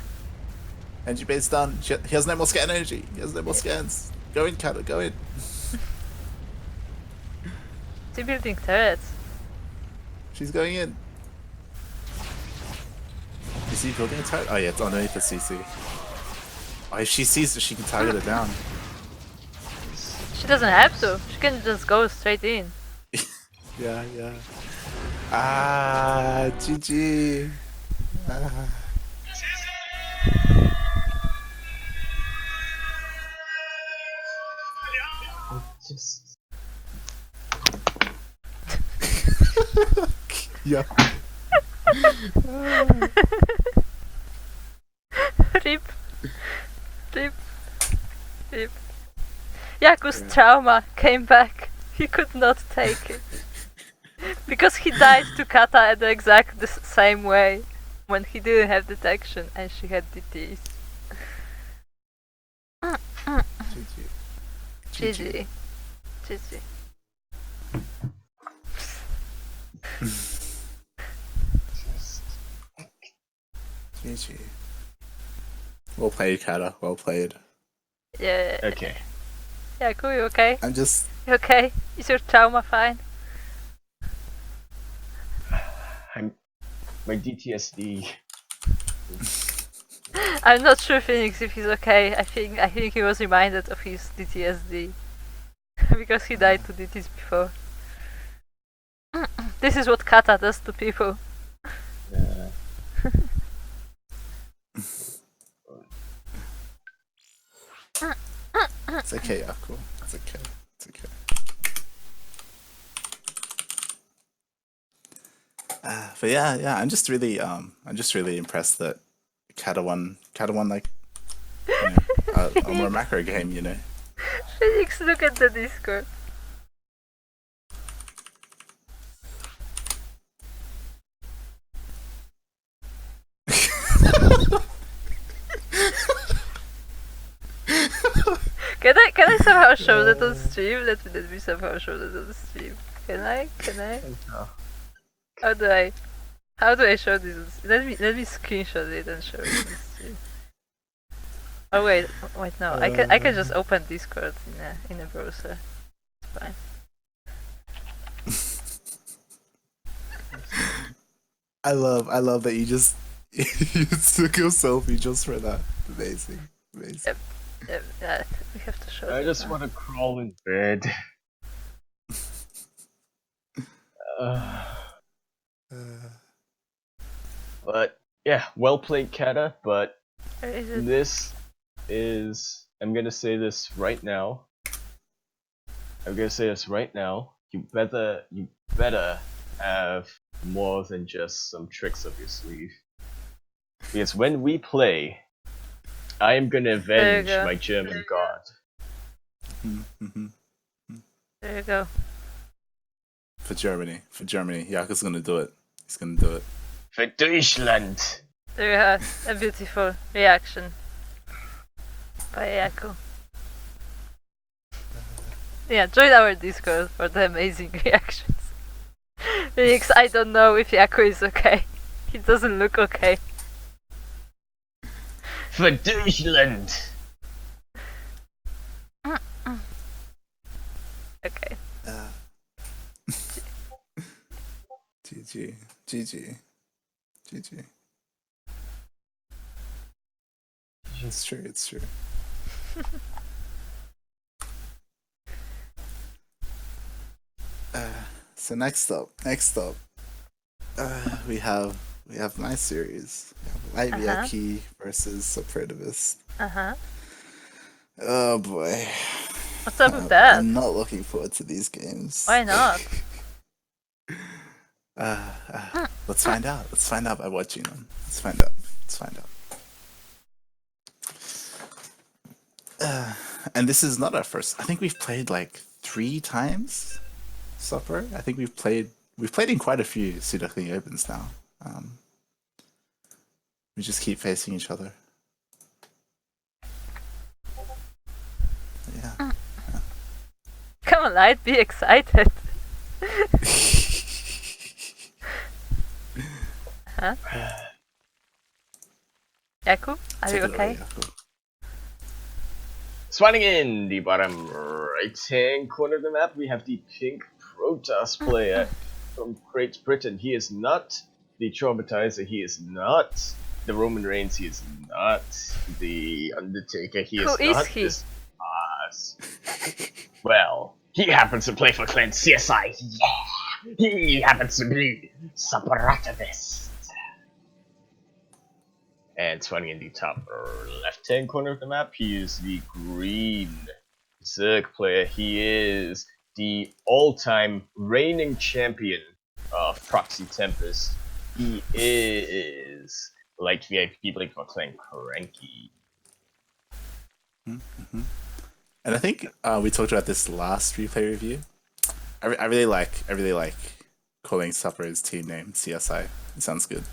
NG bait's done. He has no more scan energy. He has no more scans. Go in, Kata. Go in. Is he building turrets? She's going in. Is he building a turret? Oh yeah, it's underneath the CC. Oh, if she sees it, she can target it down. She doesn't have to. She can just go straight in. Yeah, yeah. Ah, GG. Ah. Just Yeah. Rip. Rip. Rip. Yaku's trauma came back. He could not take it. Because he died to Kata at the exact same way. When he didn't have detection and she had DTs. GG. GG. GG. GG. Well played, Kata. Well played. Yeah. okay. Yaku, you okay? I'm just. You okay? Is your trauma fine? My DTSD. I'm not sure, Phoenix, if he's okay. I think he was reminded of his DTSD because he died to DTs before. This is what Kata does to people. It's okay, Yaku. It's okay. It's okay. But yeah, I'm just really impressed that Kata won like a more macro game, you know. Phoenix, look at the Discord. Can I somehow show that on stream? Let me somehow show that on stream. Can I? How do I show this? Let me screenshot it and show it on stream. Oh wait, no. I can just open Discord in a browser. It's fine. I love that you just you took a selfie just for that. Amazing. Yeah, we have to show. I this just now. want to crawl in bed. But yeah, well played, Kata. But Where is it? this is. I'm gonna say this right now. You better have more than just some tricks up your sleeve. Because when we play, I am gonna avenge go. my German god. Mm-hmm. There you go. For Germany, Yaku's gonna do it. He's gonna do it. For Deutschland! There you have a beautiful reaction by Yaku. Yeah, join our Discord for the amazing reactions. Phoenix, I don't know if Yaku is okay. He doesn't look okay. For Deutschland! Okay. GG. It's true. So next up, we have my series. We have Live versus Suprotivist. Oh boy. What's up with that? I'm not looking forward to these games. Why not? Let's find out. Let's find out by watching them. Let's find out. And this is not our first. I think we've played like 3 times. Supper. I think we've played in quite a few Sea Duckling Opens now. We just keep facing each other. Yeah. Come on, Light, be excited. Huh? Yaku, are you okay? Spawning in the bottom right-hand corner of the map, we have the pink Protoss player from Great Britain. He is not the Traumatizer, he is not the Roman Reigns, he is not the Undertaker, he is not this boss. Well, he happens to play for Clan CSI, yeah! He happens to be Suprotivist. And spawning in the top left-hand corner of the map, he is the green Zerg player. He is the all-time reigning champion of Proxy Tempest. He is like VIP playing for Clan CranKy. Mm-hmm. And I think we talked about this last replay review. I really like calling Supper's team name CSI. It sounds good.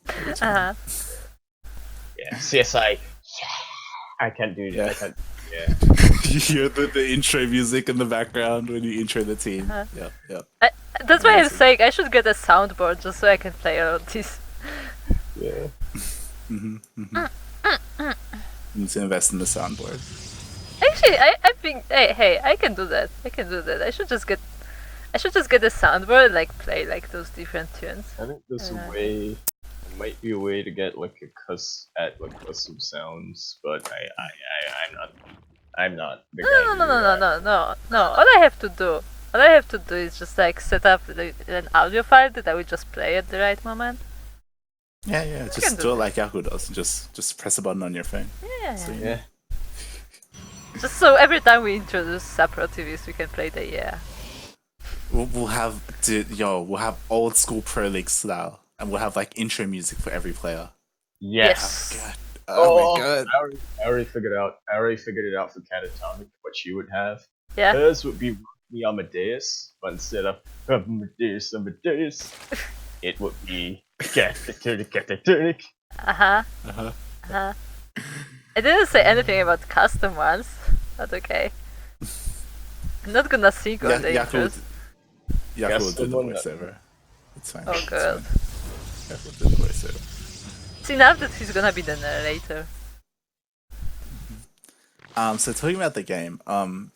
Uh-huh. Yeah, CSI. I can't do that. Yeah. I can't. Yeah. You hear the intro music in the background when you intro the team. Yep. That's why I'm saying I should get a soundboard just so I can play around this. Yeah. You need to invest in the soundboard. Actually, I think hey, I can do that. I should just get a soundboard and like play like those different tunes. I think there's a way. There might be a way to get like custom sounds, but I'm not the guy. No. All I have to do is just like set up an audio file that I will just play at the right moment. Yeah. Just do it like Yahoo does. Just press a button on your phone. Yeah. So, Yeah. Just so every time we introduce Suprotivist, we can play the We'll have old school Pro League style, and we'll have like intro music for every player. Yes. Oh, God. Oh my God. I already figured it out for KatatoniK what she would have. Yeah. Hers would be the Amadeus, but instead of Amadeus, it would be KatatoniK. I didn't say anything about custom ones, but okay. I'm not gonna sing on the intros. Yaku will do the voiceover. It's fine. Oh god. Yaku will do the voiceover. It's enough that he's gonna be the narrator. So talking about the game,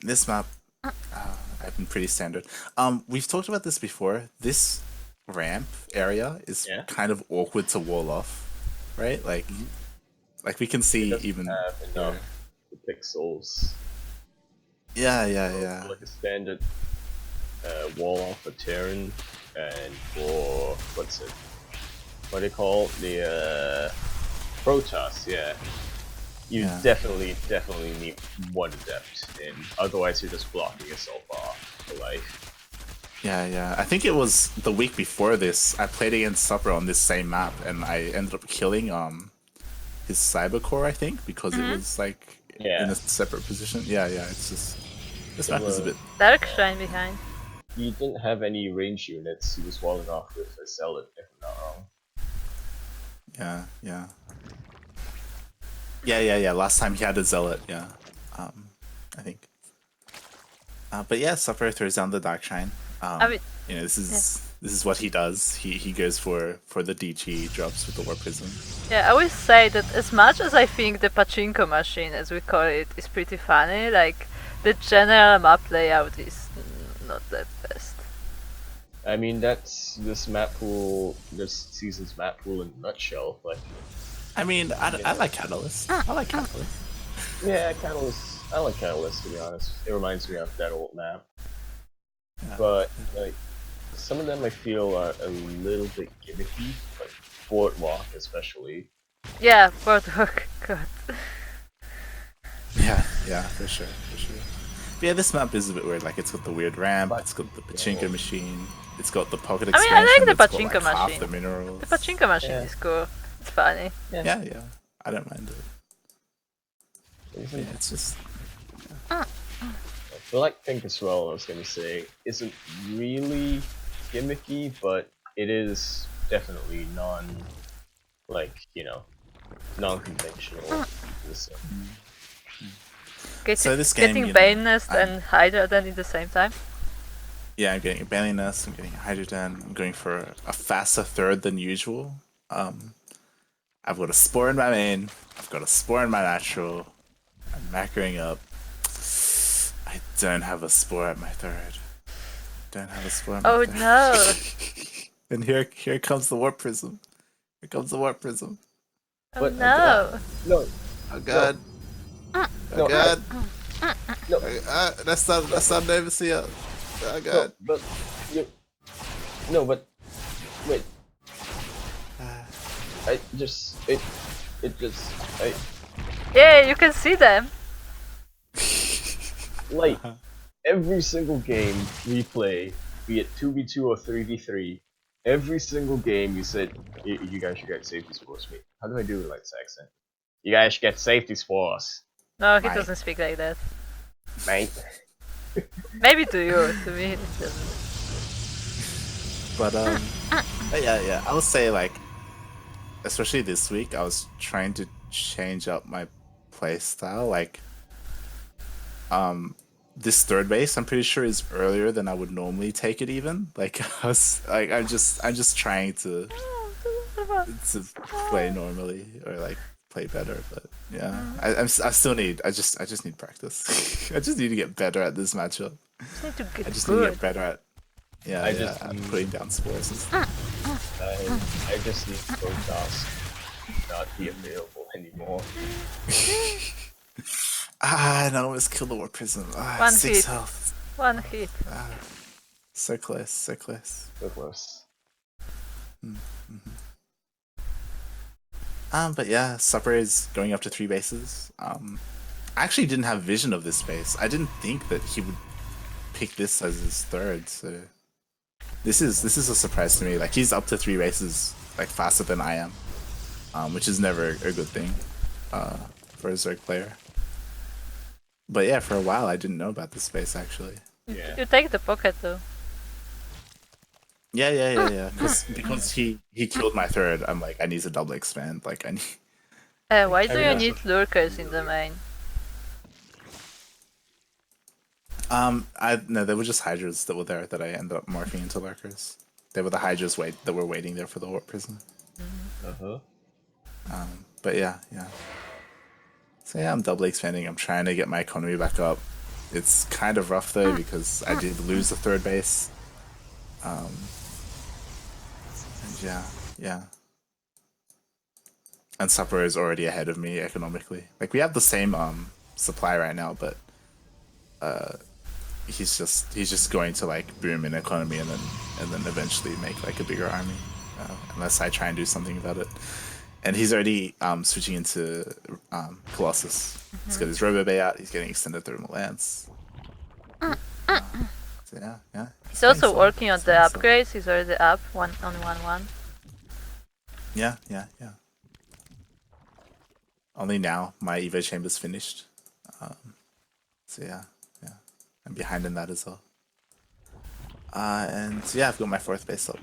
this map, I've been pretty standard. We've talked about this before. This ramp area is kind of awkward to wall off, right? Like we can see even have enough pixels. Yeah. Like a standard wall off for Terran and for what do you call the Protoss? Yeah. You definitely need one depth in, otherwise you're just blocking yourself off for life. Yeah. I think it was the week before this. I played against Supper on this same map, and I ended up killing his cyber core. I think because it was like in Yeah. a separate position. Yeah. It's just this It map is a was, bit. Dark Shrine behind. he didn't have any range units. He was walling off with a Zealot, if I'm not wrong. Yeah. Last time he had a zealot. Yeah. I think. But yeah, Supper throws down the Dark Shrine. I mean, You know, yeah. this is what he does. He goes for the DG drops with the War Prism. Yeah, I always say that as much as I think the pachinko machine, as we call it, is pretty funny, like, the general map layout is not that best. I mean, that's this map pool, this season's map pool in a nutshell. Like, I mean, I like Catalyst. I like Catalyst. yeah, Catalyst. I like Catalyst, to be honest. It reminds me of that old map. Yeah. But like, some of them I feel are a little bit gimmicky, like Boardwalk especially. Yeah, Boardwalk, God. Yeah, for sure. But yeah, this map is a bit weird. Like, it's got the weird ramp. But- It's got the pachinko machine. It's got the pocket I mean, expansion. I like the that's got, pachinko like, half machine. the minerals. The pachinko machine Yeah. is cool. It's funny. Yeah. I don't mind it. Isn't- Yeah, it's just The Black Pink as well, I was gonna say, isn't really gimmicky, but it is definitely non-conventional. So, So this game, getting you know, Bane Nest I'm- and Hydra then at the same time. yeah. I'm getting a Bailey Nest. I'm getting a Hydrogen. I'm going for a faster third than usual. I've got a Spore in my main. I've got a Spore in my natural. I'm macroing up. I don't have a Spore at my third. Don't have a Spore at my Oh third. no! And here comes the Warp Prism. Here comes the Warp Prism. Oh But- no! no, Oh god. no, Oh god. no, That's not Overseer. Oh no, god. but but wait. I Yeah, you can see them. like every single game we play, be it 2v2 or 3v3, every single game you said, you guys should get safety spores. Wait, how do I do it like this accent? You guys should get safety spores, No, he Right. doesn't speak like that. mate. Maybe to you, to me, it doesn't. But yeah. I would say, like, especially this week, I was trying to change up my play style. Like, this third base, I'm pretty sure is earlier than I would normally take it. Even like I was like, I'm just trying to play normally or like play better. But yeah, I still need. I just need practice. I just need to get better at this matchup. Just need to get I just need to good. get better at. Yeah, I yeah, just at need- putting down spores. And stuff. I just need Protoss not be available anymore. And I almost killed the War Prism. One 6 hit. health. One hit. So close, so close. So close. But yeah, Supper is going up to 3 bases. I actually didn't have vision of this base. I didn't think that he would pick this as his third. So this is a surprise to me. Like, he's up to 3 bases like faster than I am, which is never a good thing for a Zerg player. But yeah, for a while I didn't know about this base actually. Yeah. You take the pocket though. Yeah. Because he killed my third. I'm like, I need to double expand. Like, I need. Why do you mean, need lurkers in the main? No, they were just Hydras that were there that I ended up morphing into lurkers. They were the Hydras that were waiting there for the Warp Prism. But yeah. So yeah, I'm double expanding. I'm trying to get my economy back up. It's kind of rough though because I did lose the third base. And yeah. And Supper is already ahead of me economically. Like, we have the same supply right now, but he's just going to like boom in economy and then eventually make like a bigger army, unless I try and do something about it. And he's already switching into Colossus. He's got his Robo Bay out. He's getting extended thermal lance. So yeah. He's also playing some, working on the playing some. upgrades. He's already up 1-on-1-1. Yeah. Only now my Evo chamber's finished. So yeah. I'm behind in that as well. And yeah, I've got my 4th base up.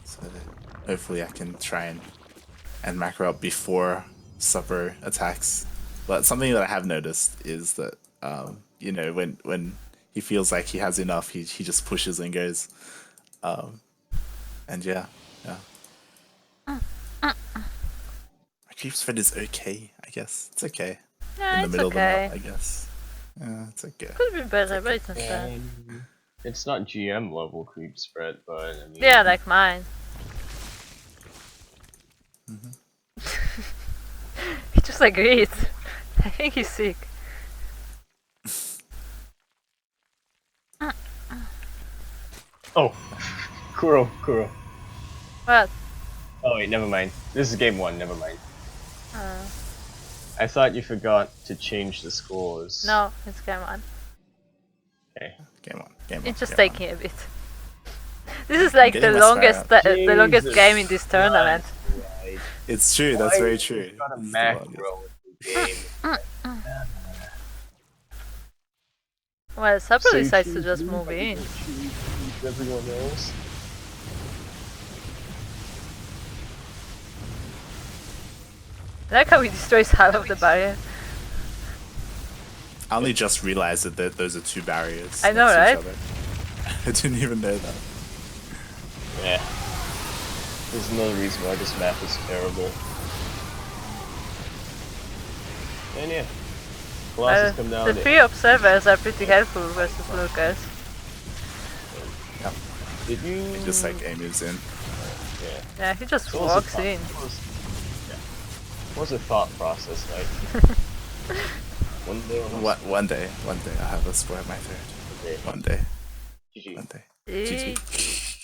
So hopefully I can try and macro up before Supper attacks. But something that I have noticed is that when he feels like he has enough, he just pushes and goes. And yeah. My creep spread is okay, I guess. It's okay. Yeah, In the it's middle okay. of the map, I guess. Yeah, it's okay. Could be better, but it's not Yeah, bad. it's not GM level creep spread, but I mean. Yeah, like mine. He just agreed. I think he's sick. Oh, Kuro. What? Oh wait, never mind. This is game 1. Never mind. Uh, I thought you forgot to change the scores. no, it's game on. Okay. Game on. It's just taking a bit. This is like the getting my longest, style. the longest Jesus game in this tournament. Right. It's true. That's very true. Got a It's the macro in the game. Well, Supper So you decides to choose just me, move but you in. don't choose everyone else. I like how he destroys half of the barrier. I only just realized that those are 2 barriers. I know, next to right? each other. I didn't even know that. Yeah. There's another reason why this map is terrible. And yeah. Colossus come down The there. 3 observers are pretty helpful versus Lucas. Yeah. Did you... Just like A moves in. Yeah. Yeah, he just What was the walks thought- in. What was the thought process like? One day or One day I'll have a score at my 3rd. One day. GG. Eh,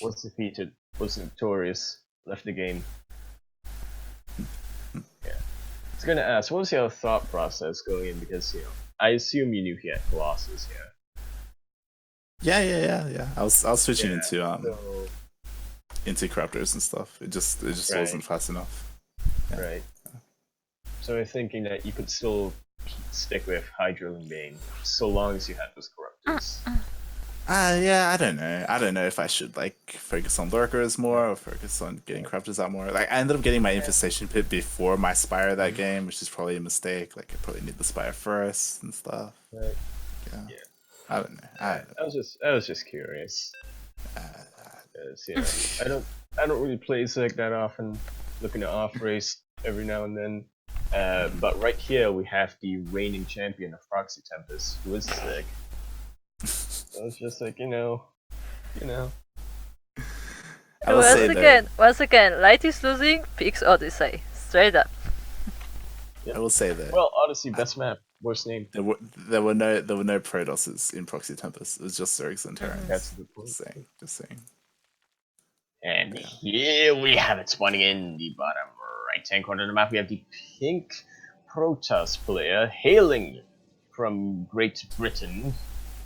Was defeated. Was victorious. Left the game. Yeah. I was gonna ask, what was your thought process going in? Because, I assume you knew he had Colossus here. Yeah. I was switching Yeah, into so, into corruptors and stuff. It just Right. wasn't fast enough. Yeah. right. So we're thinking that you could still stick with Hydro and Bane, so long as you had those corruptors. Yeah, I don't know. I don't know if I should like focus on lurkers more or focus on getting corruptors out more. Like I ended up getting my infestation pit before my spire that game, which is probably a mistake. Like I probably need the spire first and stuff. Right. Yeah. Yeah. I don't know. I was just curious. 'Cause, I don't really play Zerg that often. Looking at off race every now and then. But right here we have the reigning champion of Proxy Tempest, who is Zerg. So it's just like, I will say that. Once again, Light is losing, picks Odyssey. Straight up. I will say that. Well, Odyssey, best map, worst name. There were no Prodosses in Proxy Tempest. It was just Zergs and Terrans. That's the point. Just saying. And here we have it spawning in the bottom right hand corner of the map. We have the pink Protoss player hailing from Great Britain.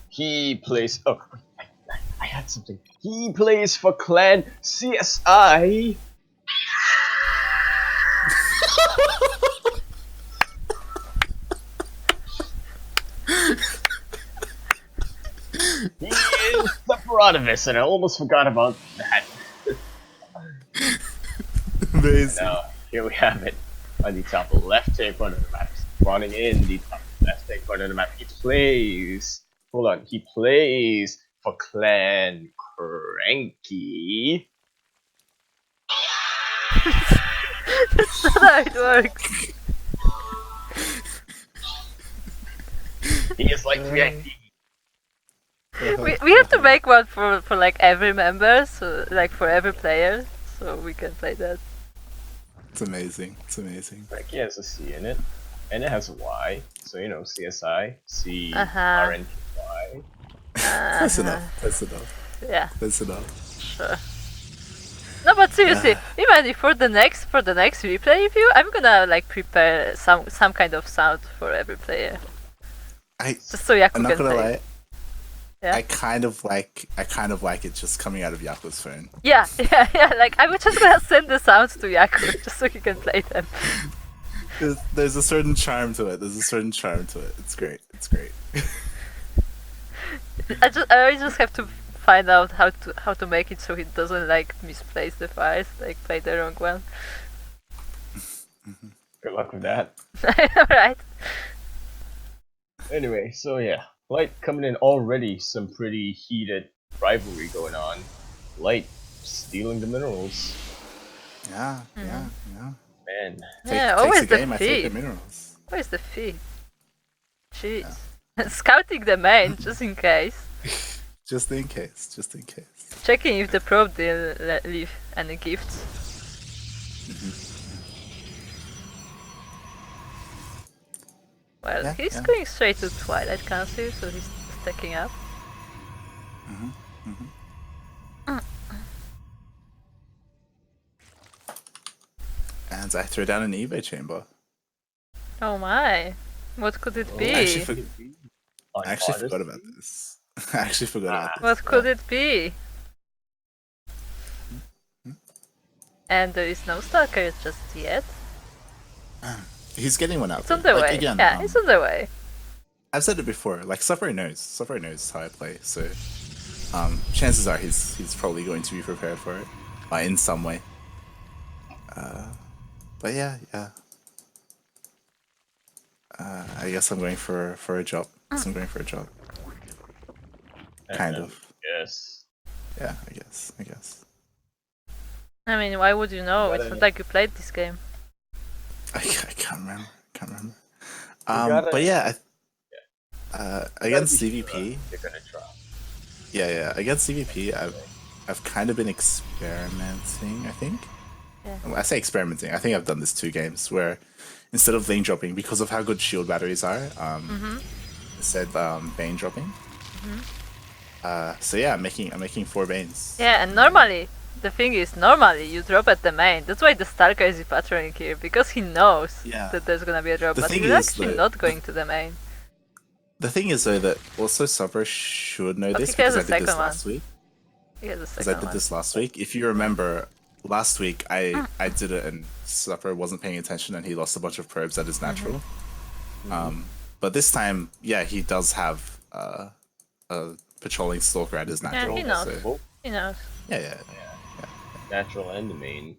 He plays. Oh, wait, I had something. He plays for Clan CSI. He is Suprotivist, and I almost forgot about that. Amazing. Now, here we have it on the top left hand corner of the map. Spawning in the top left hand corner of the map. He plays. Hold on. He plays for Clan CranKy. That's not how it works. He is like CranKy. We have to make one for like every member, so like for every player, so we can play that. It's amazing. CranKy has a C in it, and it has a Y. So CSI, C, Uh-huh. R, N, K, Y. That's enough. Yeah, That's enough. sure. No, but seriously, even if for the next replay review, I'm gonna like prepare some kind of sound for every player, I'm just so Yaku not can gonna play. lie. Yeah. I kind of like it just coming out of Yaku's phone. Yeah. Like I would just gonna send the sounds to Yaku just so he can play them. There's a certain charm to it. It's great. It's great. I just have to find out how to make it so he doesn't like misplace the files, like play the wrong one. Good luck with that. Right. Anyway, so yeah, Light coming in already. Some pretty heated rivalry going on. Light stealing the minerals. Yeah. Man, Yeah, Takes always the the game. I take the feed. minerals. Where's the feed? Jeez. Scouting the main, just in case. Just in case. Checking if the probe didn't leave any gifts. Well, Yeah, he's yeah. going straight to Twilight Council, so he's stacking up. And I threw down an eBay chamber. Oh my. What could it be? I actually forgot about this. I actually forgot about this. What could it be? And there is no stalker just yet. He's getting one out. It's on the way. Again, Yeah, it's on the way. I've said it before. Like Suffer knows how I play. So, chances are he's probably going to be prepared for it, in some way. But yeah. I guess I'm going for a job. Kind of. Yes. Yeah, I guess. I mean, why would you know? But It's not like you played this game. I can't remember. gotta- But yeah, against CVP, You're gonna try. yeah, against CVP, I've kind of been experimenting. I think. Yeah. Well, I say experimenting. I think I've done this 2 games where instead of lane dropping, because of how good shield batteries are, instead bane dropping. So yeah, I'm making 4 banes. Yeah, and normally, the thing is, you drop at the main. That's why the Starker is patrolling here, because he knows Yeah. that there's gonna be a drop, The but thing he's is actually that- not going to the main. The thing is though that also Supper should know But this he has because a I did this second last week. He has a Because I second did one. this last week. If you remember, last week I did it and Supper wasn't paying attention and he lost a bunch of probes. That is natural. But this time, yeah, he does have a patrolling stalker at his natural. he knows. So, He knows. yeah. Natural and the main.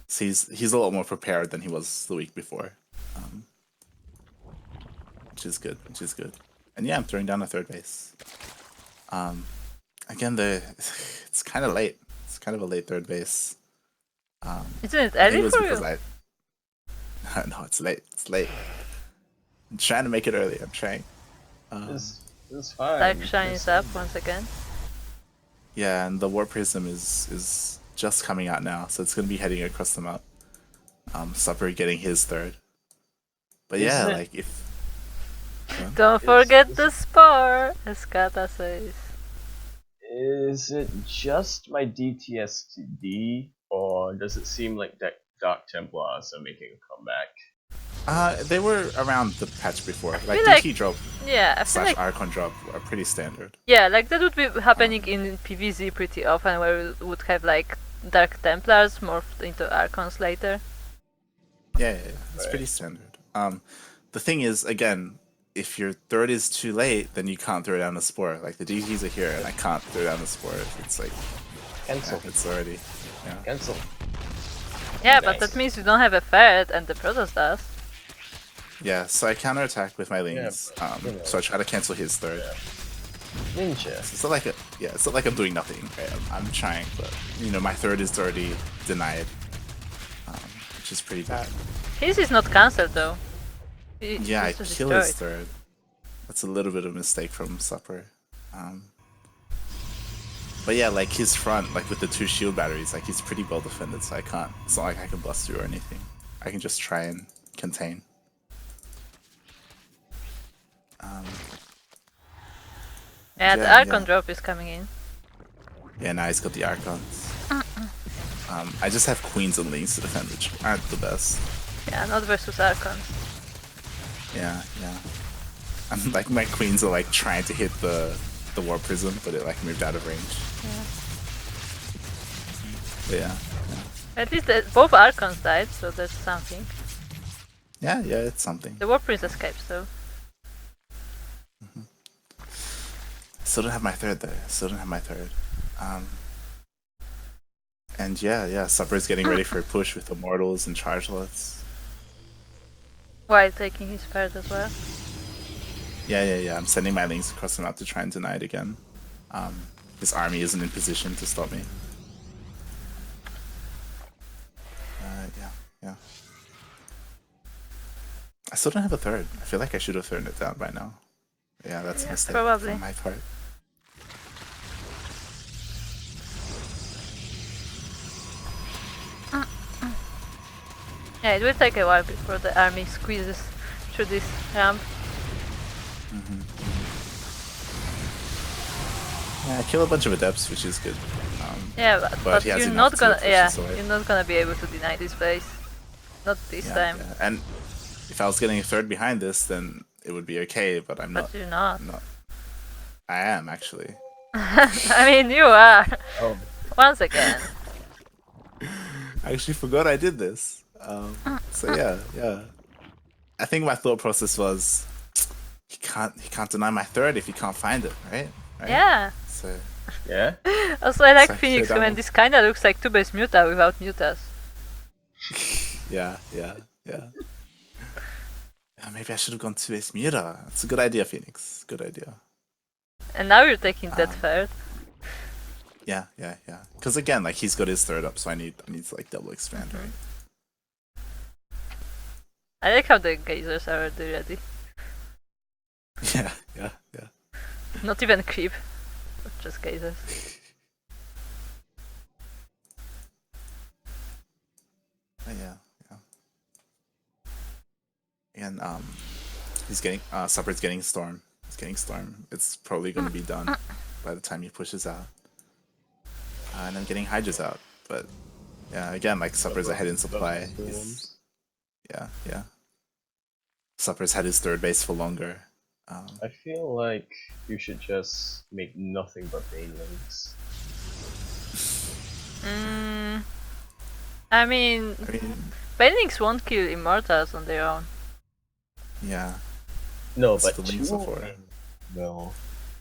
So he's a lot more prepared than he was the week before, which is good. And yeah, I'm throwing down a 3rd base. Again, it's kind of late. It's kind of a late 3rd base. Isn't it I think it early was for because you? no, it's late. I'm trying to make it early. I'm trying. It's fine. Dark Shine is up once again. Yeah, and the Warp Prism is just coming out now, so it's gonna be heading across the map. Supper getting his 3rd. But yeah, Isn't it- like if Don't forget the spore, as Kata says. Is it just my DTSTD, or does it seem like Dark Templars are making a comeback? they were around the patch before, like feel like- DT drop Yeah, I feel / like Archon drop are pretty standard. yeah, like that would be happening in PvZ pretty often, where we would have like Dark Templars morphed into Archons later. Yeah, it's pretty standard. The thing is, again, if your 3rd is too late, then you can't throw down a spore. Like the DTs are here, and I can't throw down a spore. It's like Cancel. it's already. Yeah. Cancel. Yeah, but Nice. that means you don't have a third, and the Protoss does. Yeah, so I counterattack with my lanes. So I try to cancel his 3rd. Ninja. It's not like I'm doing nothing. Right? I'm trying, but my 3rd is already denied, which is pretty bad. His is not cancelled though. Yeah, I He's just kill his destroyed. 3rd. That's a little bit of a mistake from Supper. But yeah, like his front, like with the 2 shield batteries, like he's pretty well defended, so it's not like I can bust through or anything. I can just try and contain. Yeah, the Yeah, Archon yeah. drop is coming in. Yeah, now he's got the Archons. I just have Queens and Lings to defend, which aren't the best. Yeah, not versus Archons. Yeah. And like my queens are like trying to hit the war prism, but it like moved out of range. Yeah. But yeah. At least both Archons died, so that's something. Yeah, it's something. The War Prince escaped, so. Still don't have my third though. And yeah, Supper's getting ready for a push with Immortals and Chargelots. While taking his part as well. Yeah. I'm sending my links across the map to try and deny it again. His army isn't in position to stop me. Yeah. I still don't have a third. I feel like I should have thrown it down by now. Yeah, that's a mistake probably. on my part. Yeah, it will take a while before the army squeezes through this ramp. Yeah, I kill a bunch of adepts, which is good. Yeah, but he has you're enough not to gonna. push Yeah, this away. you're not gonna be able to deny this base. Not this time. Yeah. And if I was getting a third behind this, then it would be okay. But I'm not. But you're not. I'm not. I am actually. I mean, you are. Oh, Once again. I actually forgot I did this. So yeah. I think my thought process was, he can't deny my third if he can't find it, right? Yeah. So yeah. Also, I like So I Phoenix showed when that this kinda looks like 2-base Muta without Mutas. yeah. Maybe I should have gone 2-base Mira. It's a good idea, Phoenix. Good idea. And now you're taking that third. Yeah. Because again, like he's got his third up, so I need to like double expand, right? I like how the gazers are already ready. Yeah. Not even creep. Just gazers. Yeah. And he's getting Supper's getting Storm. He's getting Storm. It's probably gonna be done by the time he pushes out. And I'm getting Hydra's out, but yeah, again, like Supper's ahead in supply. Yeah. Supper's had his third base for longer. I feel like you should just make nothing but banelings. I mean, Banelings won't kill Immortals on their own. Yeah. No, That's but the links two before. No.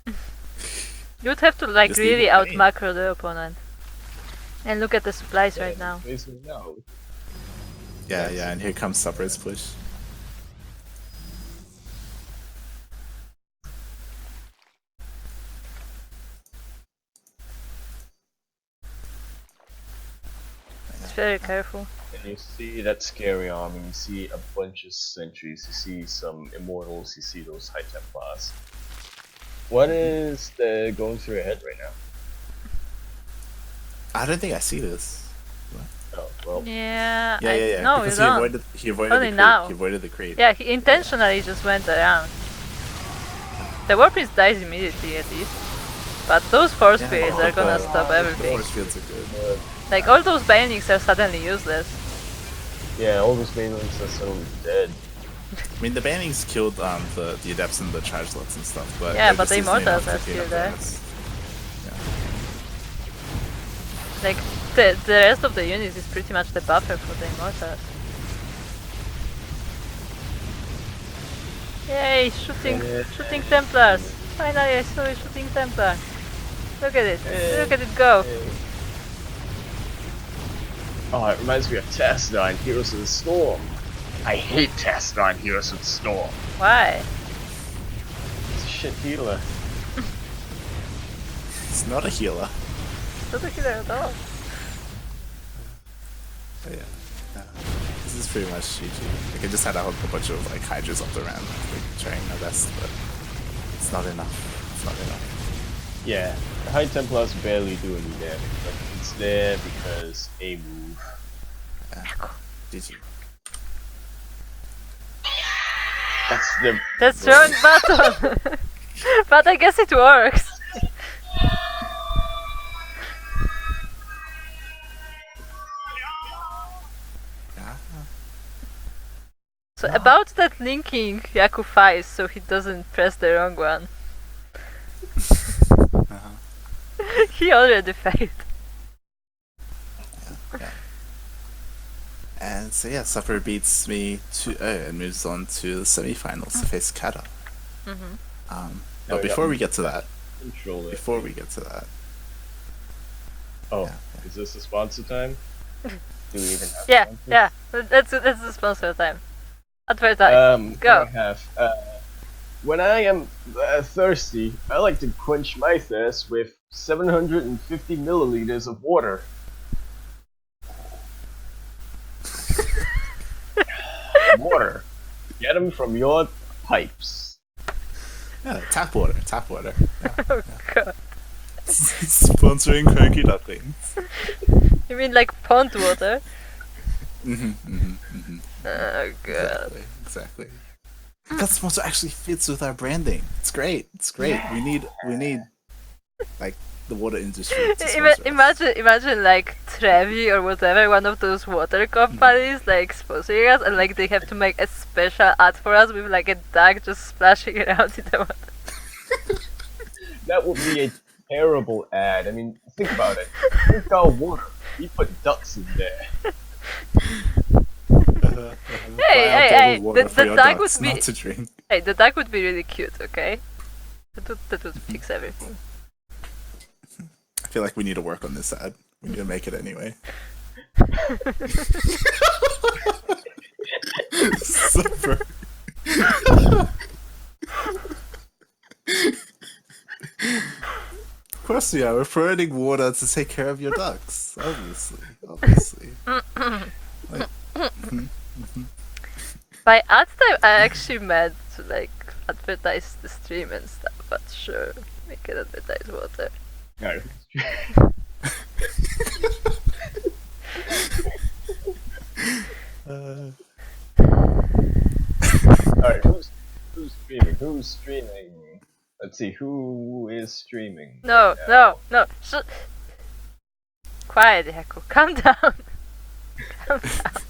You would have to like Just really leave it out plain. macro the opponent. And look at the supplies right now. Basically, no. Yeah, and here comes Supper's push. It's very careful. And you see that scary army, you see a bunch of sentries, you see some immortals, you see those high Templars. What is going through your head right now? I don't think I see this. Oh, well. Yeah. Yeah. No, because you don't. he avoided Only the creep. now. He avoided the creep. Yeah, he intentionally just went around. The War Prince dies immediately at least. But those force spirits are gonna stop everything. Force fields are good. Like all those Banelings are suddenly useless. Yeah, all those banelings are suddenly dead. I mean, the bannings killed the adepts and the chargelots and stuff, but Yeah, they're but just the easily enough Immortals to are clean still up there. mess. Like the rest of the units is pretty much the buffer for the Immortals. Yay, shooting Templars! Finally I saw a shooting Templar. Look at it go! Oh, it reminds me of Tastodon, Heroes of the Storm. I hate Tastodon, Heroes of the Storm. Why? It's a shit healer. It's not a healer. Not a killer at all. But yeah. This is pretty much GG. Like, I just had a whole bunch of like Hydras up the ramp, like, trying my best, but it's not enough. Yeah, the High Templars barely do any damage, but it's there because a move. GG. That's the That's wrong button! But I guess it works. Yeah. So about that linking Yaku 5 so he doesn't press the wrong one. He already failed. Yeah. And so yeah, Supper beats me 2-0 and moves on to the semifinals to face Kata. But before we get to that, Oh, yeah. is this a sponsor time? Do we even have Yeah, sponsors? yeah. That's the sponsor time. Advertise. Go. I have, when I am thirsty, I like to quench my thirst with 750 milliliters of water. Water. Get them from your pipes. Yeah, tap water. Yeah. Oh god. Sponsoring CranKy Ducklings. You mean like pond water? Oh god. Exactly. That sponsor actually fits with our branding. It's great. We need like the water industry to sponsor us. Imagine like Trevi or whatever, one of those water companies like sponsoring us, and like they have to make a special ad for us with like a duck just splashing around in the water. That would be a terrible ad. I mean, think about it. Drink our water. We put ducks in there. Hey, the duck would be. Not to drink. Hey, the duck would be really cute. Okay, that would fix everything. I feel like we need to work on this ad. We need to make it anyway. Super. Of course we are. We're providing water to take care of your ducks. Obviously. By ad time, I actually meant to like advertise the stream and stuff, but sure, we can advertise water. No. Alright, who's streaming? Who's streaming? Let's see, who is streaming? No. Quiet, Yaku. Calm down. Calm down.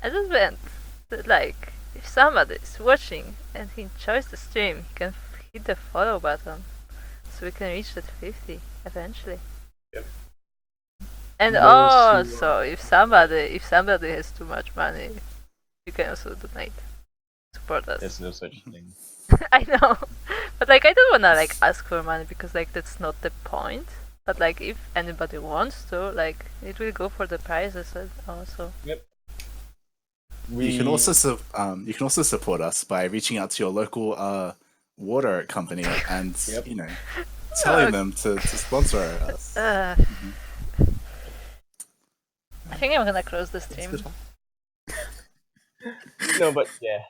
I just meant that, like, if somebody is watching and he enjoys the stream, he can hit the follow button so we can reach that 50 eventually. Yep. And also, if somebody has too much money, you can also donate. Support us. There's no such thing. I know, but like I don't wanna like ask for money because like that's not the point. But like if anybody wants to, like it will go for the prizes also. Yep. You can also support us by reaching out to your local water company and telling them to sponsor us. I think I'm gonna close the stream. No, but yeah.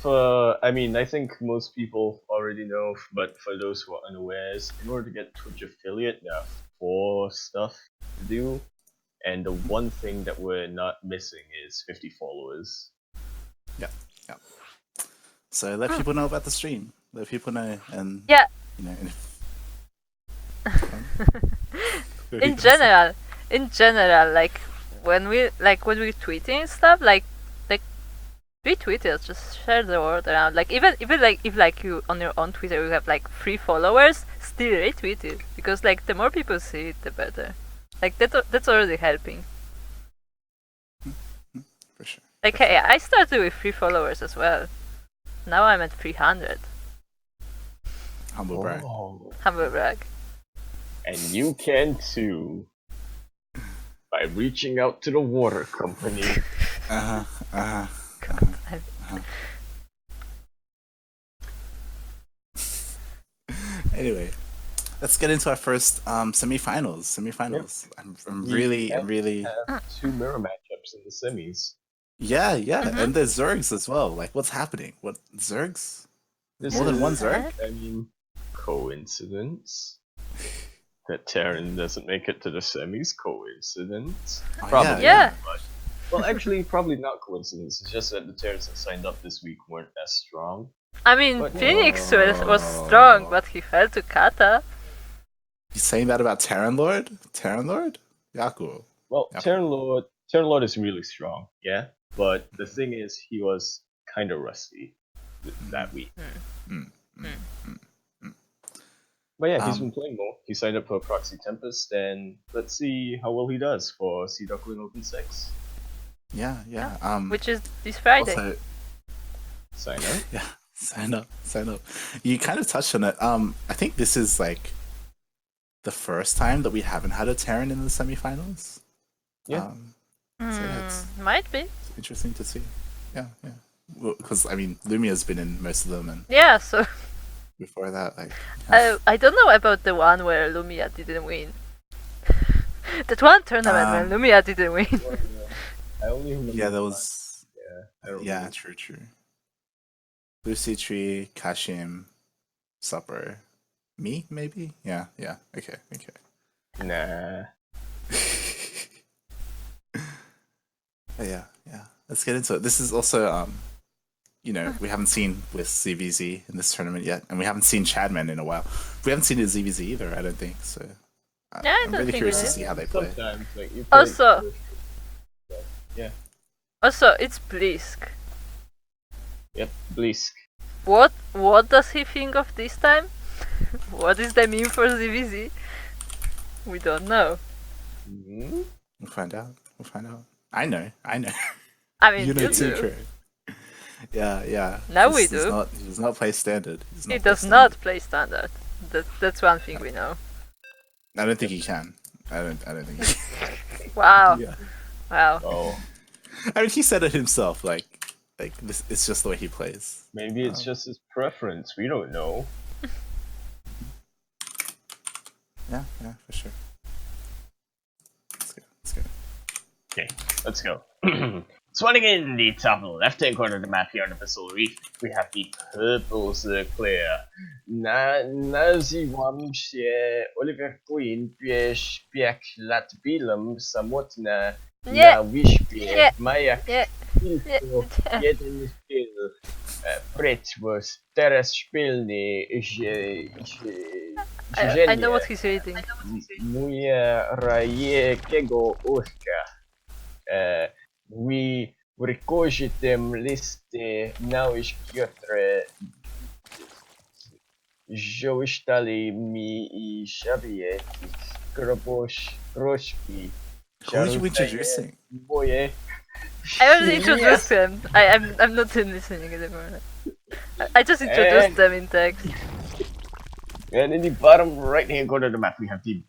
I think most people already know, but for those who are unawares, in order to get Twitch affiliate, there are 4 stuff to do, and the one thing that we're not missing is 50 followers. Yeah. So let people know about the stream. Let people know, and in general, like when we're tweeting and stuff, like retweet it, just share the word around. Like even like if like you on your own Twitter you have like 3 followers, still retweet it because like the more people see it, the better. Like that's already helping. For sure. Like hey, I started with 3 followers as well. Now I'm at 300. Humble brag. Humble brag. And you can too, by reaching out to the water company. Anyway, let's get into our first semifinals. Yep. I'm really have 2 mirror matchups in the semis. Yeah, and there's Zergs as well. Like, what's happening? What Zergs? There's more than one Zerg? I mean, coincidence that Terran doesn't make it to the semis. Coincidence? Probably. Yeah. Well, actually, probably not coincidence. It's just that the Terrans that signed up this week weren't as strong. I mean, Phoenix was strong, but he fell to Kata. You saying that about Terran Lord? Yaku. Well, Terran Lord is really strong, yeah? but the thing is, he was kind of rusty that week. But yeah, he's been playing more. He signed up for Proxy Tempest, and let's see how well he does for Sea Duckling Open 6. Yeah. Which is this Friday. Also, Sign up. yeah, sign up. You kind of touched on it. I think this is like the first time that we haven't had a Terran in the semifinals. Yeah. So yeah, it's Might be. interesting to see. Yeah. Because I mean, Lumia's been in most of them, and Yeah, so before that, like, I don't know about the one where Lumia didn't win. That one tournament when Lumia didn't win. I only remember. yeah, that was. I don't Yeah, remember. true. Lucy Tree, Kashim, Supper, me maybe. Yeah. Okay. Nah. Yeah. Let's get into it. This is also, we haven't seen with ZVZ in this tournament yet, and we haven't seen ChadMann in a while. We haven't seen his ZVZ either, I don't think. So Yeah, I I'm don't really think curious we to did. see how they play. Sometimes, like, you play Also- yeah. Also, it's Blisk. Yep. Blisk. What does he think of this time? What is the meme for ZVZ? We don't know. Mm-hmm. We'll find out. I know. I mean, You know you too, do. Craig. Yeah. Now we He does do. He does not play standard. He does not play standard. That's one thing we know. I don't think he can. I don't think he can. Wow. Yeah. Wow. Oh, I mean, he said it himself. Like this. It's just the way he plays. maybe it's just his preference. We don't know. Yeah, for sure. Let's go. Okay, let's go. Spawning in the top left-hand corner of the map here on the Abyssal Reef, we have the purple circle. Nazywam się Oliver Queen śpiech lat bilem samotna Nie. na wyspie Nie. Majak Nie. tylko jeden styl. Pret was teraz szpilny I know what he's reading. Moje rajekiego uszka. We wykorzytem listy nauś które żołstali mi I szabie groszki. Who are you introducing? Moje I already introduced him. I'm not listening anymore. I just introduced them in text. And in the bottom right hand corner of the map we have the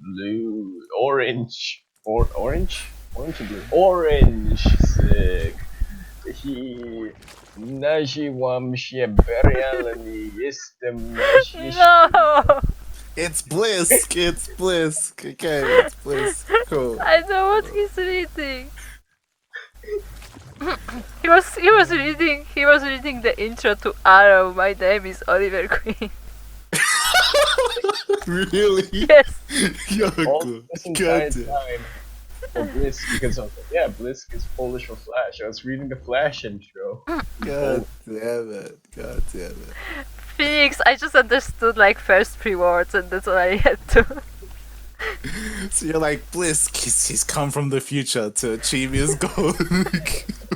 orange or blue? Orange sick. He naziłam się Berialani jestem No! It's Blisk. Okay, it's Blisk. Cool. I know what he's reading. He was reading the intro to Arrow. My name is Oliver Queen. Really? Yes. Yo, all good. this entire Good. time for Blisk because I was like, yeah, Blisk is Polish for Flash. I was reading the Flash intro. God damn it. Phoenix, I just understood like first 3 words and that's all I had to. So you're like, Blisk, he's come from the future to achieve his goal.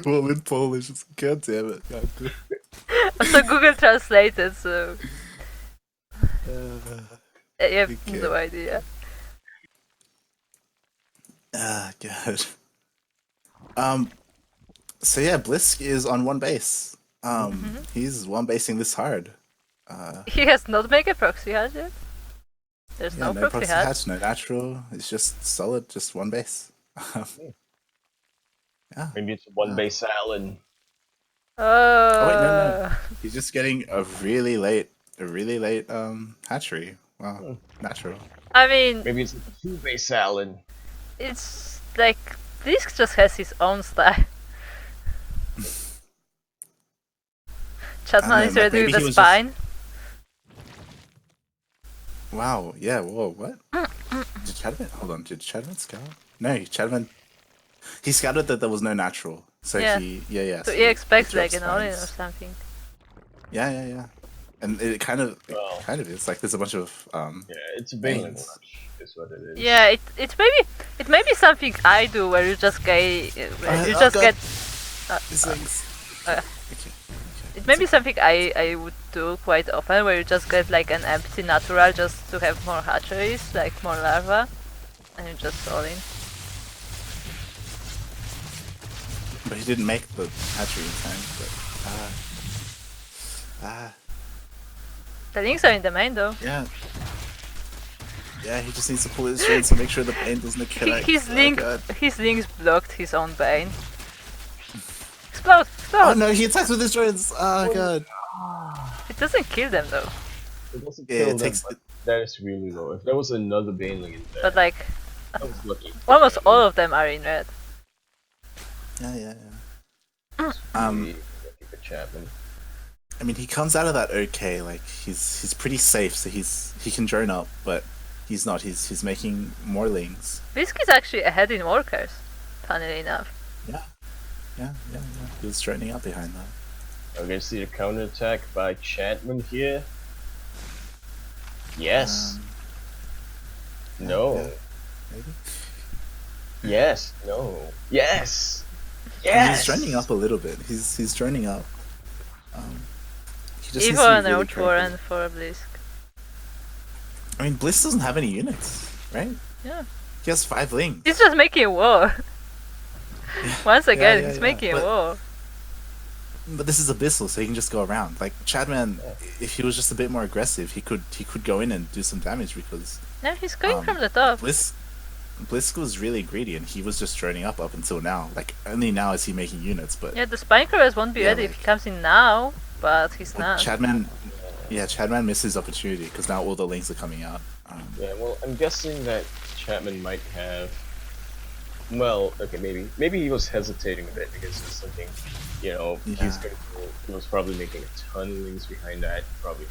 All in Polish. God damn it. God damn it. Also Google translated, so I have Okay. no idea. God. So yeah, Blisk is on one base. He's one basing this hard. He has not made a proxy hatch yet. There's Yeah, no no proxy proxy hatch. hatch, no natural. It's just solid, just one base. Yeah. Maybe it's one base Allen. no. He's just getting a really late hatchery. Wow, natural. I mean, Maybe it's a two base Allen. it's like Blisk just has his own style. ChadMann is know, ready maybe with he the was spine. Wow. Yeah. Whoa. What? Did ChadMann? Hold on. Did ChadMann scout? No. ChadMann. He scouted that there was no natural. So Yeah. Yeah. So he expects dropped like an all-in or spines. something. Yeah. And it kind of Well. is like there's a bunch of Yeah, it's a big Veins. rush, is what it is. Yeah, it may be something I do where you just get These things. uh, Okay. It may be something I would do quite often, where you just get like an empty natural just to have more hatcheries, like more larvae, and you just all in. But he didn't make the hatchery in time. But The links are in the main though. yeah. Yeah, he just needs to pull his strings to make sure the bane doesn't connect. His links blocked his own bane. Explode! Explode! Oh no, he attacks with his strings. Oh god. It doesn't kill them though. It doesn't Yeah, kill it them, takes. but that is really low. If there was another Baneling in there, But like, I was lucky. almost all of them are in red. Yeah. Really lucky for ChadMann. I mean, he comes out of that okay. Like he's pretty safe, so he can drone up, but he's not. He's making more lings. Blisk is actually ahead in workers, funnily enough. Yeah. He was droning up behind that. I'm gonna see the counterattack by ChadMann here. Yes. No. Yeah, maybe. Yes. No. Yes. And Yes. he's droning up a little bit. He's droning up. He just needs Evo to and be really Roach Warren careful. for Blisk. I mean, Bliss doesn't have any units, right? Yeah. He has 5 lings. He's just making a war. Once again, yeah, he's yeah, making but- a war. But this is Abyssal, so he can just go around. Like ChadMann, if he was just a bit more aggressive, he could go in and do some damage because No, he's going Um, from the top. Blisk was really greedy and he was just droning up until now. Like only now is he making units, but Yeah, the Spine Carriers won't be Yeah, ready if he comes in now, but he's not. ChadMann missed his opportunity because now all the links are coming out. Yeah. Well, I'm guessing that ChadMann might have. Well, okay, maybe he was hesitating a bit because he's thinking, you know, Yeah. he was probably making a ton of links behind that. Probably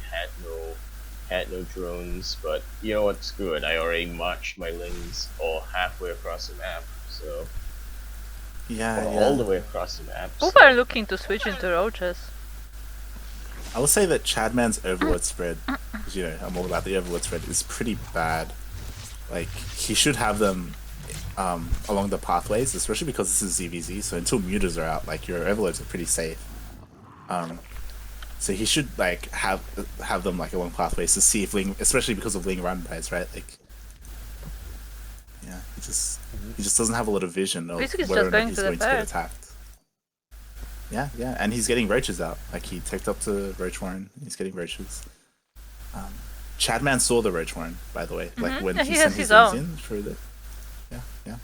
had no drones, but you know what's good? I already marched my links all halfway across the map, so all the way across the map. Both so- are looking to switch into roaches. I would say that ChadMann's overload spread, because you know I'm all about the overload spread, is pretty bad. Like he should have them along the pathways, especially because this is ZVZ. So until mutas are out, like your overloads are pretty safe. So he should like have them like along pathways to see if ling, especially because of ling run bys, right? Like, yeah, he just doesn't have a lot of vision of Basically, he's whether or just not going he's to the going to get bird. attacked. Yeah, and he's getting roaches out. Like he taked up to Roach Warren. He's getting roaches. ChadMann saw the Roach Warren, by the way. Like when Yeah, he he sent has his his things own. in for the. Yeah.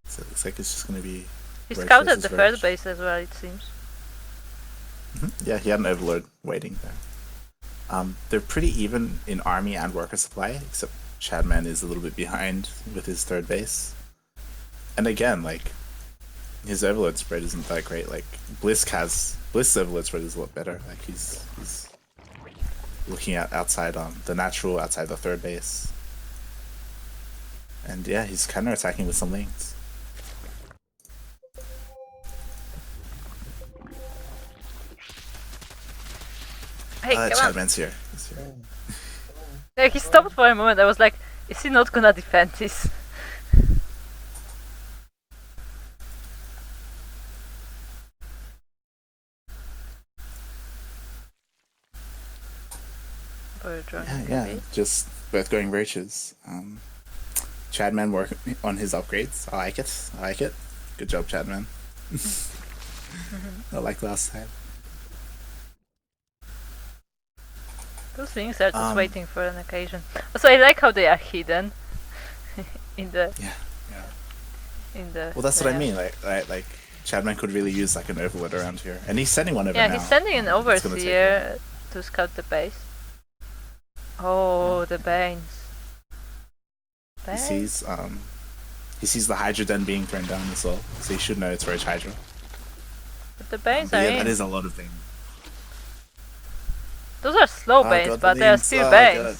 So it looks like it's just gonna be. He Roach scouted versus the third Roach. base as well, it seems. Yeah, he had an overload waiting there. They're pretty even in army and worker supply, except ChadMann is a little bit behind with his third base. And again, like his overload spread isn't that great. Like Blisk's overload spread is a lot better. Like he's looking at outside the natural outside the third base. And yeah, he's counter attacking with some links. Hey, come on. ChadMann's here. He's here. Yeah, he stopped for a moment. I was like, is he not gonna defend this? Or drone Yeah, maybe. just both going roaches. ChadMann working on his upgrades. I like it. Good job, ChadMann. Not like last time. Those things are just Um, waiting for an occasion. Also, I like how they are hidden in the Yeah. in the. Well, that's what I layout. mean. Like ChadMann could really use like an overload around here, and he's sending one over Yeah, now. he's sending an It's gonna take overseer to scout the base. Oh, the Banes. He sees the Hydra den being thrown down as well, so he should know it's Roach Hydra. But the Banes But are yeah, in. that is a lot of things. Those are slow Oh, Banes, God, but the they are links. still Oh, Banes. God.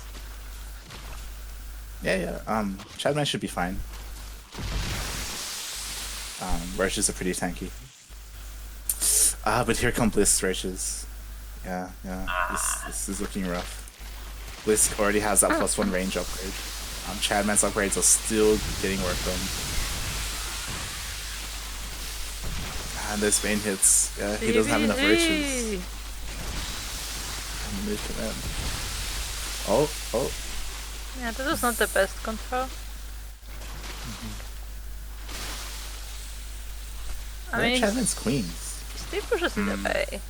Yeah. ChadMann should be fine. Roaches are pretty tanky. But here come Blisk roaches. Yeah. This is looking rough. Blisk already has that +1 range upgrade. ChadMann's upgrades are still getting worked on. And those main hits. Yeah, he doesn't have enough roaches. CBG. And move him in. Oh, oh. Yeah, this was not the best control. I mean, ChadMann's queens. he still pushes it away.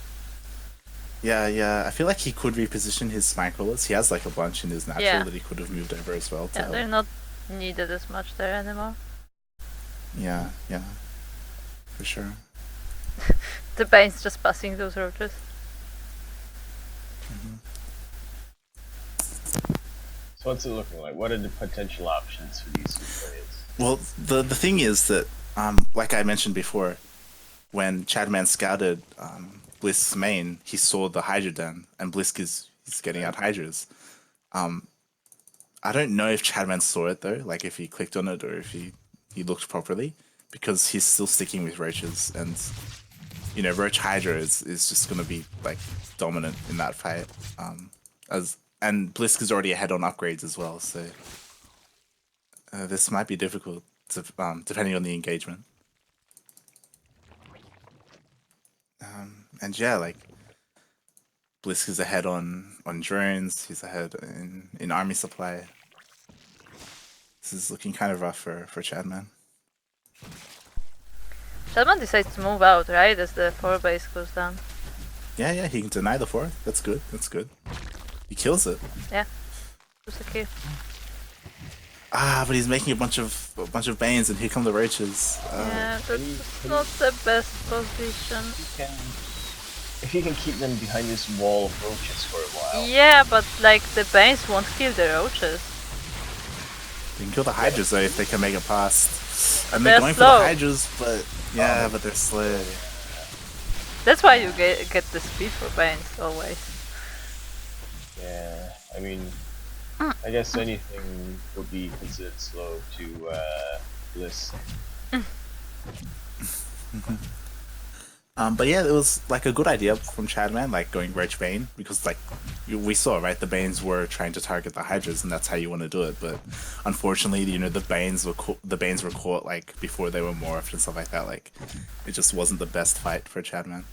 Yeah. I feel like he could reposition his spike rollers. He has like a bunch in his natural Yeah. that he could have moved over as well to Yeah, help. they're not needed as much there anymore. Yeah. For sure. The Bane's just passing those roaches. So what's it looking like? What are the potential options for these two players? Well, the thing is that, like I mentioned before, when ChadMann scouted Blisk's main, he saw the Hydra den, and Blisk is getting out Hydras. I don't know if ChadMann saw it though, like if he clicked on it or if he looked properly, because he's still sticking with roaches, and you know, Roach Hydra is just gonna be like dominant in that fight. And Blisk is already ahead on upgrades as well, so this might be difficult to, depending on the engagement. And yeah, like Blisk is ahead on drones. He's ahead in army supply. This is looking kind of rough for ChadMann. ChadMann decides to move out, right? As the 4 base goes down. Yeah, he can deny the 4. That's good. He kills it. Yeah. Just a kill. But he's making a bunch of banes, and here come the roaches. Yeah, that's not the best position. If he can keep them behind this wall of roaches for a while. Yeah, but like the Banes won't kill the roaches. They can kill the Hydras though if they can make it past. And They're they're going slow. for the Hydras, but yeah, but they're slow. That's why you get the speed for Banes always. Yeah, I mean, I guess anything would be considered slow to Blisk. But yeah, it was like a good idea from ChadMann, like going Roach Bane, because like we saw, right, the Banes were trying to target the Hydras, and that's how you want to do it. But unfortunately, you know, the Banes were caught like before they were morphed and stuff like that. Like it just wasn't the best fight for ChadMann.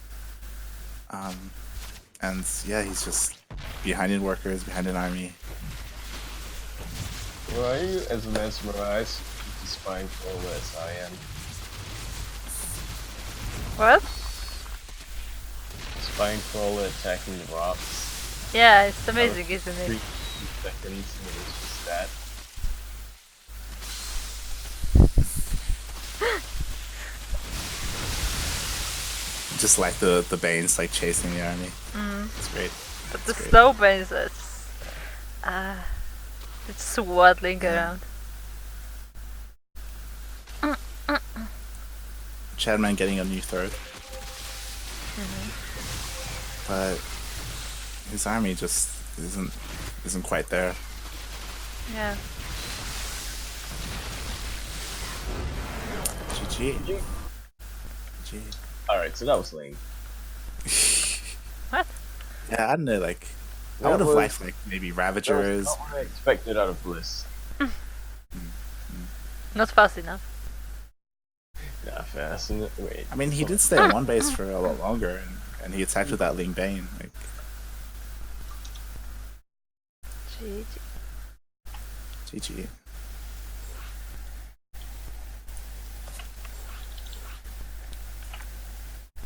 And yeah, he's just behind in workers, behind an army. Were you as mesmerized with the spine crawler as I am? What? Spine crawler attacking the rocks. Yeah, it's amazing, isn't it? 3 seconds and it was just that. Just like the Banes like chasing the army. It's great. But the It's great. slow Banes, it's swaddling around. ChadMann getting a new third. But his army just isn't quite there. Yeah. GG. GG. Alright, so that was lame. What? Yeah, I don't know, like I That would have was- liked like maybe Ravagers. That was not what I expected out of Blisk. Not fast enough. Nah, fast. Wait. I mean, he did stay on one base for a lot longer, and he attacked with that Ling Bane. Like, GG. GG.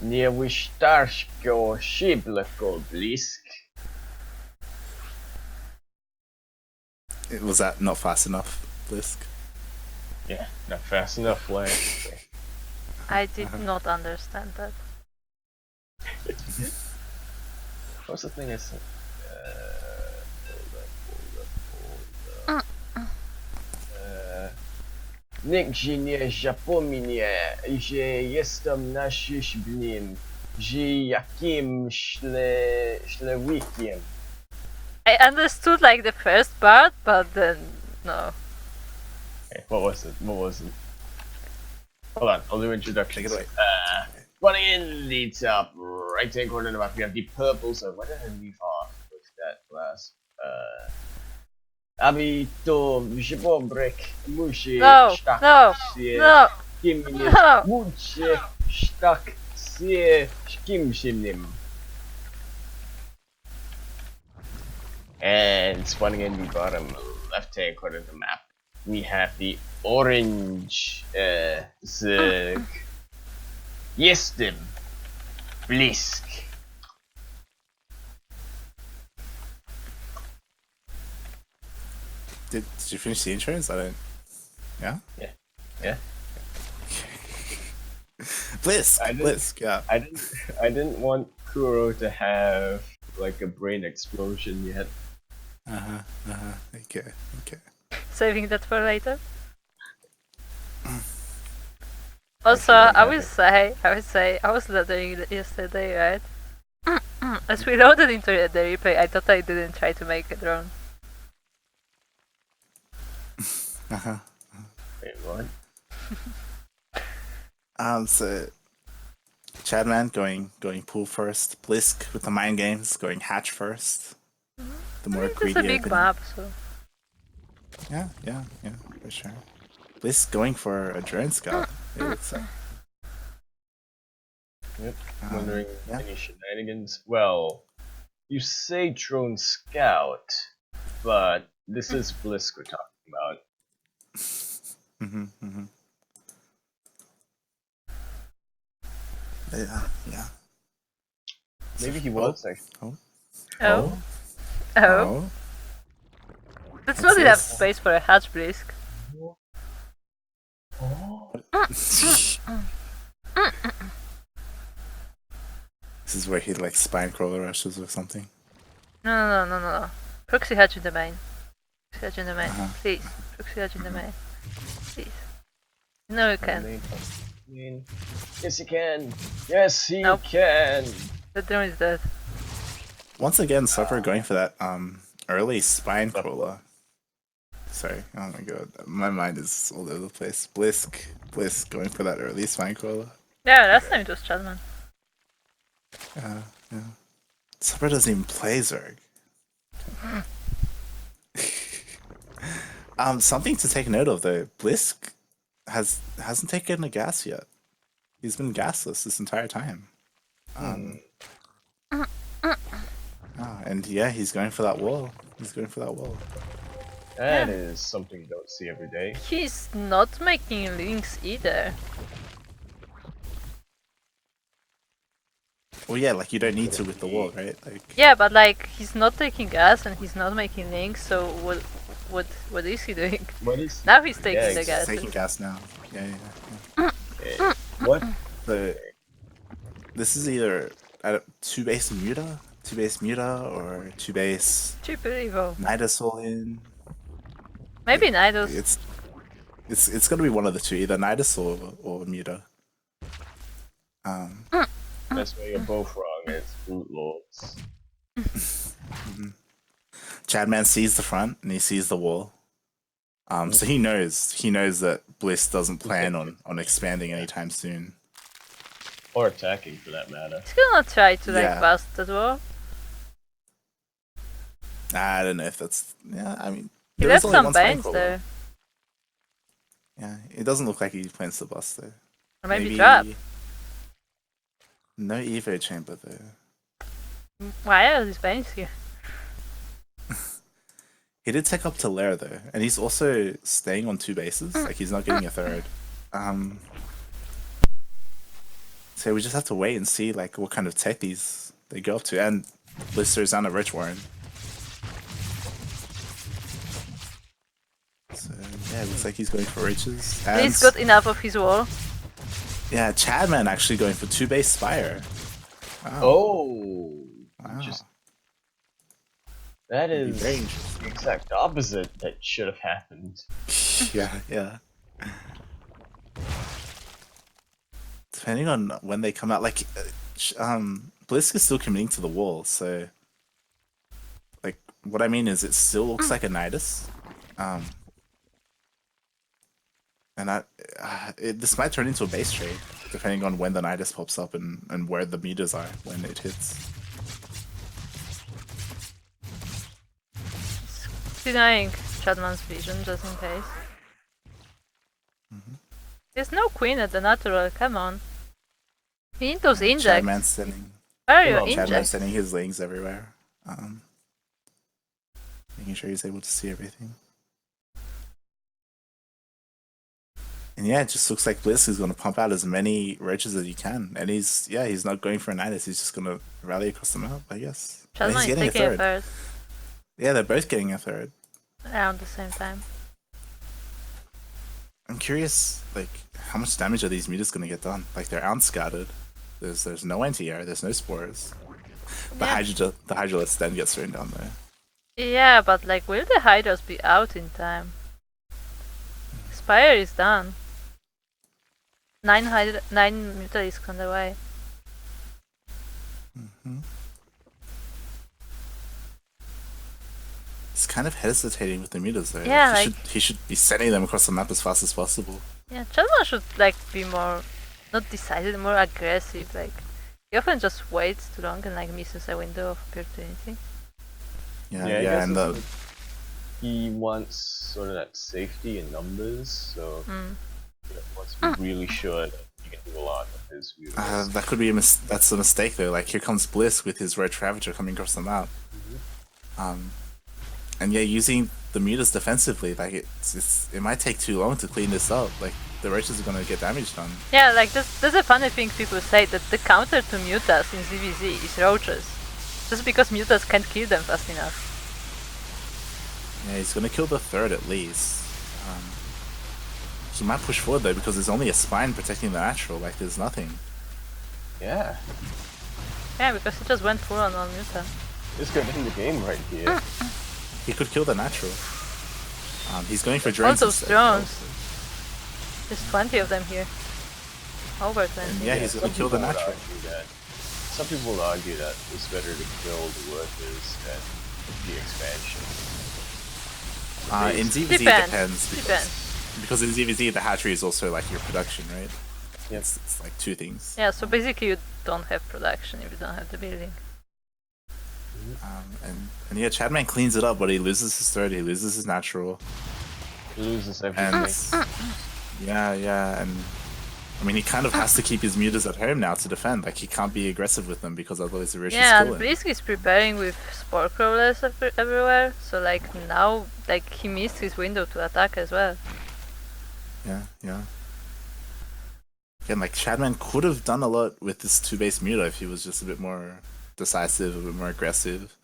Nie wystarczą szybko Blisk. Was that not fast enough, Blisk? Yeah, not fast enough, like. I did not understand that. What's the thing I said? Nigdzie nie zapomnę, że jestem naszym że jakimś ślewikiem. I understood like the first part, but then no. Okay, what was it? Hold on, I'll do introduction. Take it away. Running in the top right hand corner of the map, we have the purple, so why did I leave off with that class? Aby to żebrek musi No, tak no, się no, kimnie no. musi tak See Shimshimnim. And spawning in the bottom left-hand corner of the map, we have the orange Zerg. Jestem. Blisk. Did you finish the intros? I don't. Yeah. Yeah. Blisk. Blisk. Yeah. I didn't want Kuro to have like a brain explosion yet. Okay. Saving that for later. Also, I would say, I was lettering it yesterday, right? As we loaded into the replay, I thought I didn't try to make a drone. Wait, what? So ChadMann going pool first. Blisk with the mind games going hatch first. The more It's greedy a big opening. map, so. Yeah, for sure. Blisk going for a drone scout. It looks like. Yep. Wondering yeah. any shenanigans? Well, you say drone scout, but this is Blisk we're talking about. Yeah. Maybe he was actually. Oh. That's not enough space for a hatch, Blisk. This is where he like spine crawler rushes or something. No. Proxy hatch in the main. Proxy hatch in the main, please. Proxy hatch in the main, please. No, you can. Yes, he can. Yes, he Nope. can. The drone is dead. Once again, Supper going for that early spine crawler. Sorry, oh my god, my mind is all over the place. Blisk going for that early spine crawler. Yeah, last time it was ChadMann. Yeah. Supper doesn't even play Zerg. Something to take note of though. Blisk hasn't taken a gas yet. He's been gasless this entire time. And yeah, he's going for that wall. That is something you don't see every day. He's not making links either. Well, yeah, like you don't need to with the wall, right? Like. Yeah, but like he's not taking gas and he's not making links. So what is he doing? Now he's taking the gas. He's taking gas now. Yeah. Okay. What? So this is either two base muta, or two base Super Evo. Nidus all in. Maybe Nidus. It's gonna be one of the two, either Nidus or muta. That's where you're both wrong. It's Boot Lords. ChadMann sees the front and he sees the wall. So he knows that Bliss doesn't plan on expanding anytime soon. Or attacking, for that matter. He's gonna try to like bust as well. I don't know if that's. Yeah, I mean. He left some bands there. Yeah, it doesn't look like he plans to bust though. Or maybe trap. No Evo chamber though. Why are these bands here? He did take up to Lair though, and he's also staying on two bases. Like he's not getting a third. So we just have to wait and see like what kind of tech they go up to, and Blisters and a Rich Warren. So yeah, it looks like he's going for riches. And He's got enough of his wall. yeah, ChadMann actually going for two base Spire. Wow. Oh, wow. That is very the exact opposite that should have happened. Yeah. Depending on when they come out, like, Blisk is still committing to the wall, so, like, what I mean is it still looks like a Nidus, and this might turn into a base trade, depending on when the Nidus pops up and where the meters are when it hits. Denying ChadMann's vision just in case. There's no queen at the natural, come on. We need those ChadMan's injects. sending. Where are your Come on, ChadMan's injects? sending his links everywhere. Making sure he's able to see everything. And yeah, it just looks like Blisk is going to pump out as many roaches as he can. And he's not going for an Nidus. He's just going to rally across the map, I guess. He's ChadMann is getting taking a third. Yeah, they're both getting a third. Around the same time. I'm curious, like, how much damage are these mutas going to get done? Like, they're unscattered. There's no anti-air. There's no spores. The Hydralith then gets thrown down there. Yeah, but like, will the Hydras be out in time? Spire is done. 9 Mutalisks on the way. He's kind of hesitating with the mutas though. Yeah, he should be sending them across the map as fast as possible. Yeah, ChadMann should like be more, not decided, more aggressive. Like, he often just waits too long and like misses a window of opportunity. Yeah, and he wants sort of that safety in numbers, so he wants to be really sure that he can do a lot of his views. that could be that's a mistake though. Like, here comes Blisk with his Roach Ravager coming across the map. And yeah, using the mutas defensively, like it might take too long to clean this up. Like, the roaches are gonna get damage done. Yeah, like that's a funny thing people say, that the counter to mutas in ZVZ is roaches. Just because mutas can't kill them fast enough. Yeah, he's gonna kill the third at least. He might push forward though, because there's only a spine protecting the natural. Like, there's nothing. Yeah. Yeah, because he just went full on muta. This could end the game right here. He could kill the natural. He's going for drones. All those drones. There's 20 of them here. Over 20. And yeah, he's gonna kill the natural. Some people would argue that it's better to kill the workers than the expansion. In ZVZ it depends. Because in ZVZ the hatchery is also like your production, right? Yep. It's like two things. Yeah, so basically you don't have production if you don't have the building. And yeah, ChadMann cleans it up, but he loses his third, he loses his natural. He loses everything. And yeah, and I mean, he kind of has to keep his mutas at home now to defend. Like, he can't be aggressive with them because otherwise the roaches kill him. Blisk is preparing with spore crawlers everywhere, so like now, like, he missed his window to attack as well. Yeah. Again, like, ChadMann could have done a lot with this 2-base muta if he was just a bit more decisive, a bit more aggressive.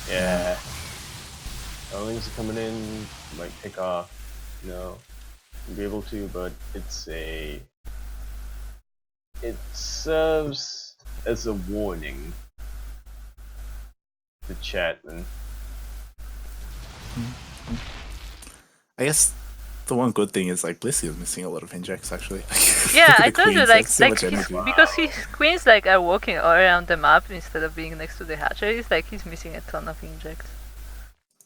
Yeah. Ducklings are coming in, might pick off, be able to, but it serves as a warning to ChadMann. I guess the one good thing is, like, Blisk is missing a lot of injects actually. Yeah, I told you, like so much because his queens like are walking all around the map instead of being next to the hatcheries, like he's missing a ton of injects.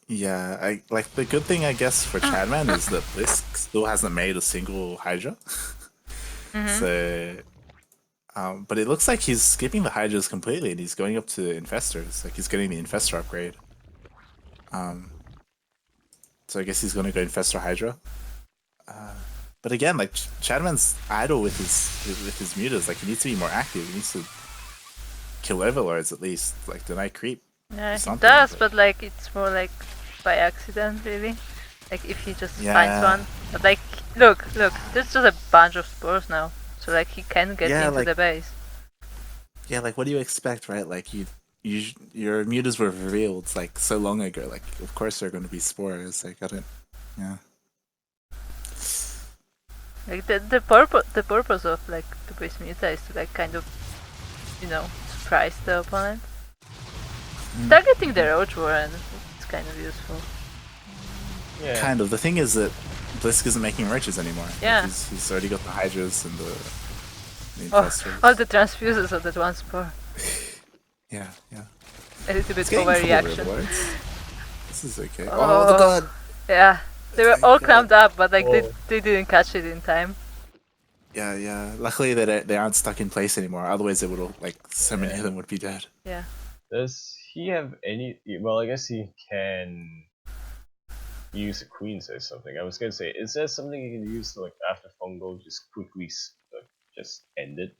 Yeah, the good thing, I guess, for ChadMann is that Blisk still hasn't made a single Hydra. So, but it looks like he's skipping the Hydras completely and he's going up to Infestors. Like, he's getting the Infestor upgrade. So I guess he's going to go Infestor Hydra. But again, like, ChadMann's idle with his mutas. Like, he needs to be more active. He needs to kill Overlords at least, like deny creep. Yeah, he does, but like it's more like by accident, really. Like if he just finds one. But like, look, there's just a bunch of spores now, so like he can get into the base. Yeah, like, what do you expect, right? Like, your mutas were revealed like so long ago. Like, of course they're going to be spores. Like, yeah. Like the purpose of like the base muta is to like kind of, surprise the opponent. Targeting the Roach Warren is kind of useful. Yeah. Kind of. The thing is that Blisk isn't making roaches anymore. Yeah. Like, he's already got the Hydras and the all the transfuses of that one spore. Yeah. A little bit overreaction. This is okay. Oh the god! Yeah, they were all clamped up, but like they didn't catch it in time. Yeah. Luckily they aren't stuck in place anymore. Otherwise, it would like so many of them would be dead. Yeah. Does he have any? Well, I guess he can use a queen says something. I was gonna say, is there something you can use to, like, after fungal, just quickly just end it?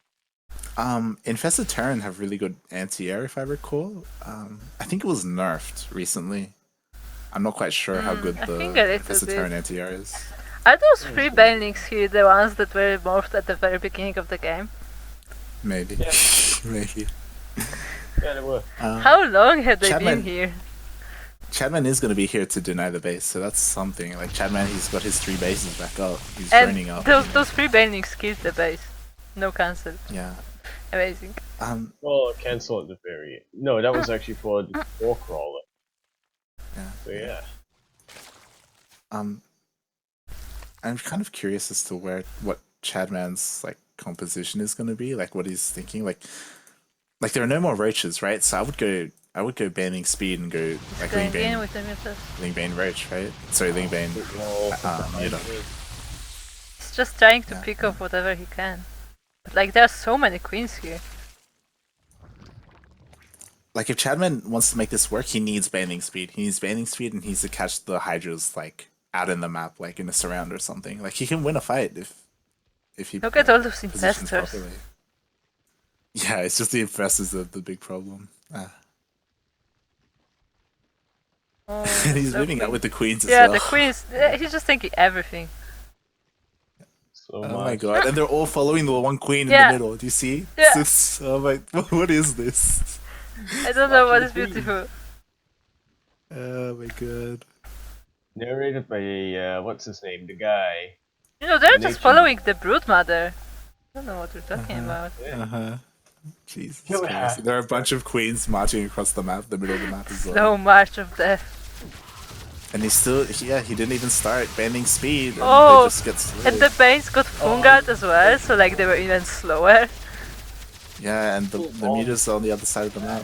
Infested Terran have really good anti-air, if I recall. I think it was nerfed recently. I'm not quite sure how good I think the a little Infested bit. Terran anti-air is. Are those free Banelings here the ones that were morphed at the very beginning of the game? Maybe. Yeah. Maybe. Yeah, they were. How long have they been ChadMann- here? ChadMann is going to be here to deny the base, so that's something. Like, ChadMann, he's got his 3 bases back up. He's joining And up. those free Banelings killed the base. No cancel. Yeah. Amazing. Well, cancel at the very. No, that was actually for the 4 crawler. Yeah. So yeah. I'm kind of curious as to what ChadMann's like composition is going to be, like what he's thinking. Like there are no more roaches, right? So I would go banning speed and go like Going Ling Bane, in with the mutas. Ling Bane roach, right? Sorry, Ling Bane. Muta. He's just trying to Yeah. pick up whatever he can. But like there are so many queens here. Like if ChadMann wants to make this work, he needs banning speed. He needs banning speed, and he needs to catch the hydras like out in the map, like in a surround or something. Like he can win a fight if he Look at all those positions investors. properly. Yeah, it's just the investors the big problem. Oh, And he's so moving out queen. with the queens as Yeah, well. the queens. He's just taking everything. So Oh much. my god! And they're all following the one queen Yeah. in the middle. Do you see? Yeah. It's just, oh my! What is this? I don't know what Watching is the queen. beautiful. Oh my god! Narrated by what's his name? The guy. You know, they're The just nature- following the brood mother. I don't know what we're talking about. Uh huh. Jesus Kill Christ! her. There are a bunch of queens marching across the map, the middle of the map as well. Slow march of death. And he still, he didn't even start banning speed. And Oh, they just get slowed. And the Banes got Fungard as well, so like they were even slower. Yeah, and the mutas are on the other side of the map.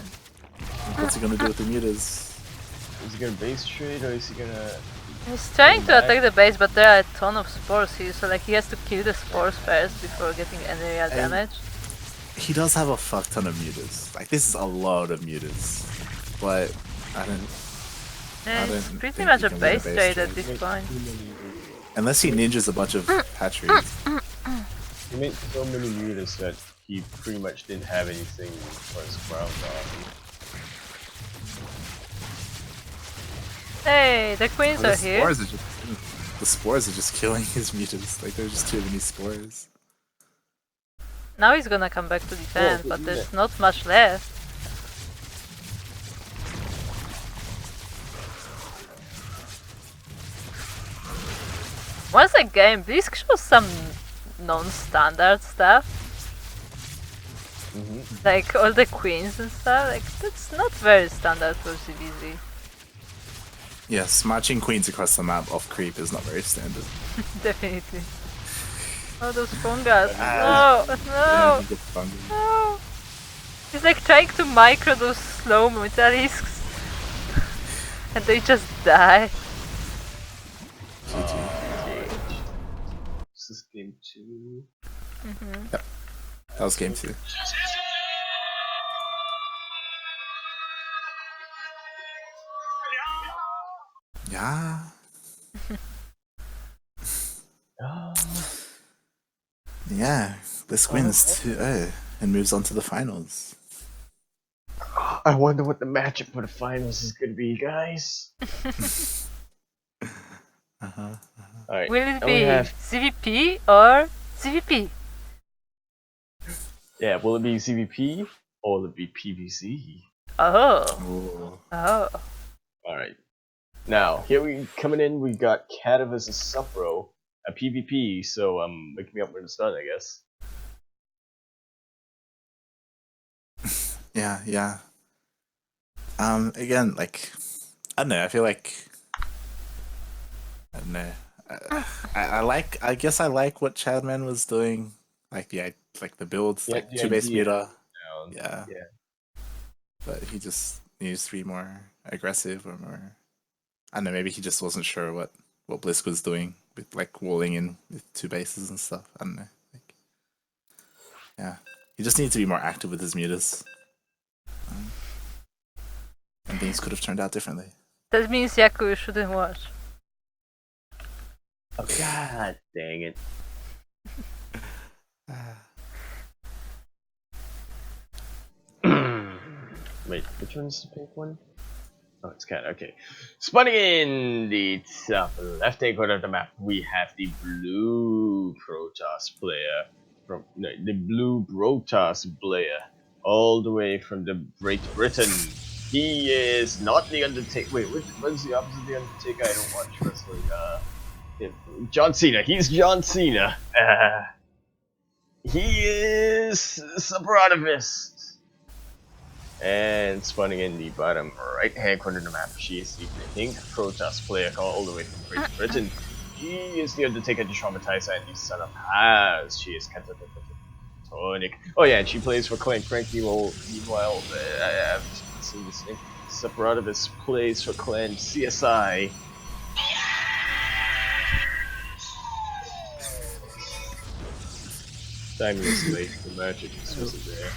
What's he gonna do with the mutas? Is he gonna base trade or is he gonna? He's trying to attack the base, but there are a ton of spores here, so like he has to kill the spores first before getting any real damage. He does have a fuck ton of mutas. Like this is a lot of mutas, but I don't. Yeah, don't it's pretty think much he a can win a base base trade trade. at this point. Unless he ninjas a bunch of hatcheries. He made so many mutas that he pretty much didn't have anything for his ground army. Hey, the queens Well, are here. the spores are just killing his mutas. Like there's just too many spores. Now he's gonna come back to defend, Oh, but yeah. there's not much left. Once again, Blisk shows some non-standard stuff. Like all the queens and stuff. Like that's not very standard for CBZ. Yes, marching queens across the map off creep is not very standard. Definitely. Oh, those fungus. Ah. No, Yeah, no, you get fungi. no. He's like trying to micro those slow mutalisks. And they just die. GG. This is game 2. That was game 2. Yeah. Yeah. Blisk wins 2-0 and moves on to the finals. I wonder what the matchup for the finals is gonna be, guys. Alright. Will it now we be have- CVP or CVP? Yeah, will it be CVP or will it be PVC? Oh, Ooh. oh. Alright. Now, here we coming in, we got Kata vs Supro, a PvP, so wake me up when it's done, I guess. Yeah, yeah. Again, like, I don't know, I feel like, I don't know. I guess I like what ChadMann was doing. Like, like the builds, Yeah, like the 2 base idea. meter. Now, Yeah. But he just needs to be more aggressive or more. I don't know, maybe he just wasn't sure what Blisk was doing with like walling in with 2 bases and stuff. I don't know. Like, yeah. He just needs to be more active with his mutas. And things could have turned out differently. That means Yaku shouldn't watch. Oh god dang it. Wait, which one's the pink one? Oh, it's cat. Okay. Spawning in the top left-hand corner of the map, we have the blue Protoss player the blue Protoss player, all the way from the Great Britain. He is not the Undertaker. Wait, what's the opposite of the Undertaker? I don't watch wrestling. John Cena. He's John Cena. He is Suprotivist. And spawning in the bottom right hand corner of the map, she is the pink Protoss player all the way from Great Britain. She is the Undertaker, the Traumatizer, and the Son of Haz. She is KatatoniK. Oh yeah, and she plays for CranKy. Meanwhile, I've seen this thing. Suprotivist plays for Clan CSI. Timelessly, the magic is wasn't there.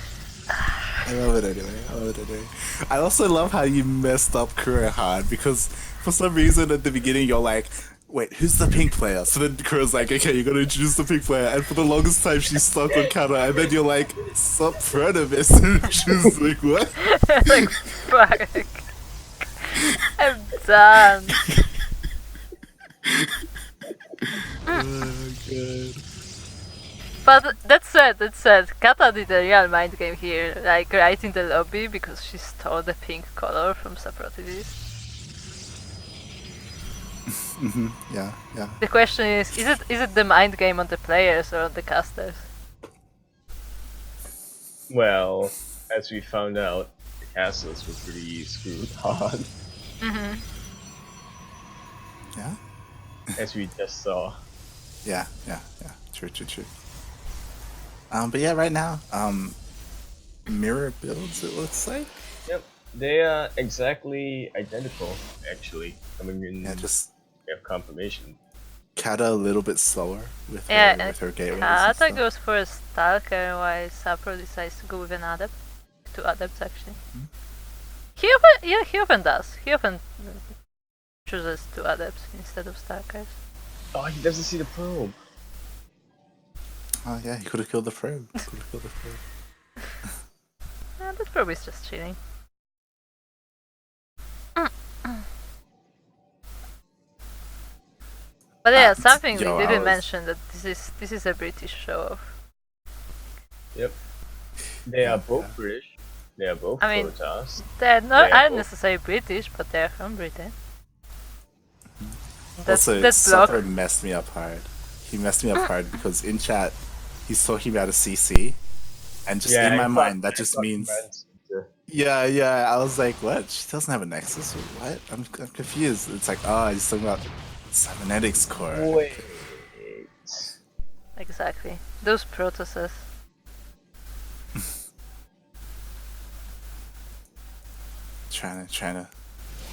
I love it anyway. I also love how you messed up Kura hard because for some reason at the beginning you're like, wait, who's the pink player? So then Kura's like, okay, you're gonna introduce the pink player, and for the longest time she's stuck on Kata, and then you're like, Suprotivist, and she's like, what? Like, fuck. I'm done. Oh god. But that said, Kata did a real mind game here, like right in the lobby because she stole the pink color from Suprotivist. Yeah. The question is it the mind game on the players or on the casters? Well, as we found out, the castles were pretty screwed on, Yeah? as we just saw. Yeah. True. But yeah, right now, mirror builds, it looks like. Yep, they are exactly identical, actually. Coming in, Yeah, just we have confirmation. Kata a little bit slower with her, Yeah, with her gateways. Kata and stuff. goes for a Stalker while Sapro decides to go with an Adept. 2 Adepts actually. He often does. He often chooses 2 Adepts instead of Stalkers. Oh, he doesn't see the probe. Oh yeah, he could have killed the probe. That probably is just cheating. But yeah, something we didn't mention that this is a British show off. Yep. They are both British. They are both I mean, Protoss. aren't necessarily British, but they're from Britain. Also, that block Supper messed me up hard. He messed me up hard because in chat he's talking about a CC, and just in my mind that just means yeah. I was like, what? She doesn't have a Nexus. What? I'm confused. It's like, oh, he's talking about cybernetics core. Wait. Exactly. Those Protosses. Trying to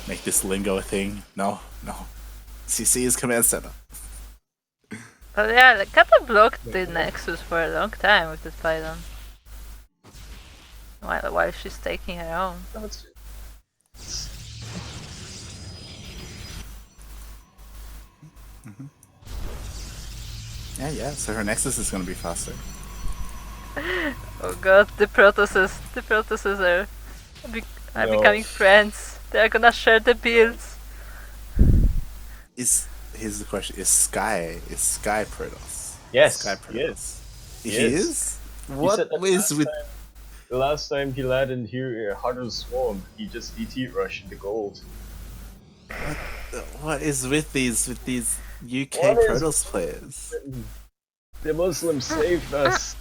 make this lingo a thing. No. CC is command center. But yeah, like, Kata blocked the Nexus for a long time with this Python. While she's taking her own. Yeah, so her Nexus is gonna be faster. Oh god, the Protosses are becoming friends. They're gonna share the builds. Here's the question: Is Sky Protoss? Yes, Sky he is. He is. What is with? The last time he landed here, Harder Swarm, he just DT rushed the gold. What is with these UK Protoss players? The Muslims saved us.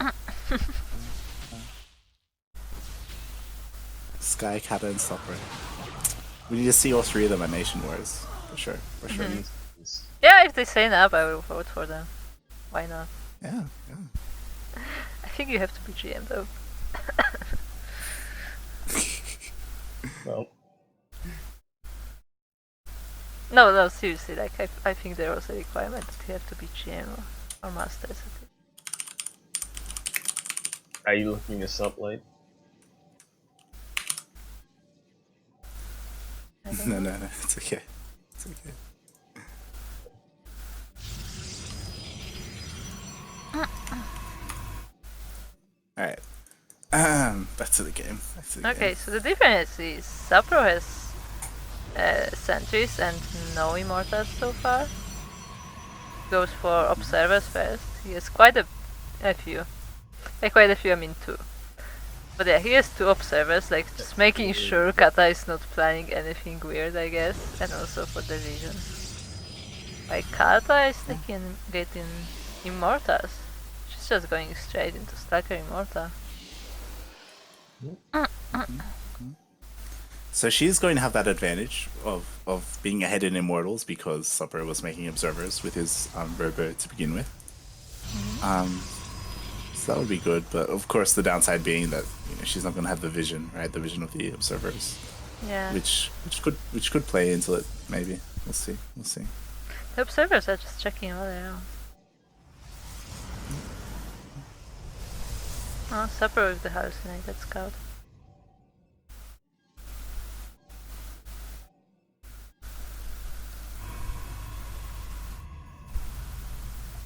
Sky, Kata, and Supper. We need to see all 3 of them at Nation Wars for sure. Yeah, if they sign up, I will vote for them. Why not? Yeah. I think you have to be GM though. Well. No, seriously, like I think there was a requirement that you have to be GM or Masters. Are you looking this up, like? No, it's okay. Alright. Back to the game. Okay, so the difference is Sapro has sentries and no immortals so far. Goes for observers first. He has quite a few. Quite a few, I mean 2. But yeah, he has 2 observers, like just making sure Kata is not planning anything weird, I guess. And also for the vision. Like Kata is getting immortals. She's just going straight into Stalker Immortal. So she's going to have that advantage of being ahead in Immortals because Supper was making observers with his robo to begin with. So that would be good, but of course the downside being that she's not going to have the vision, right? The vision of the observers. Yeah. Which could play into it, maybe. We'll see. The observers are just checking all around. Oh, Supper with the hallucinated scout.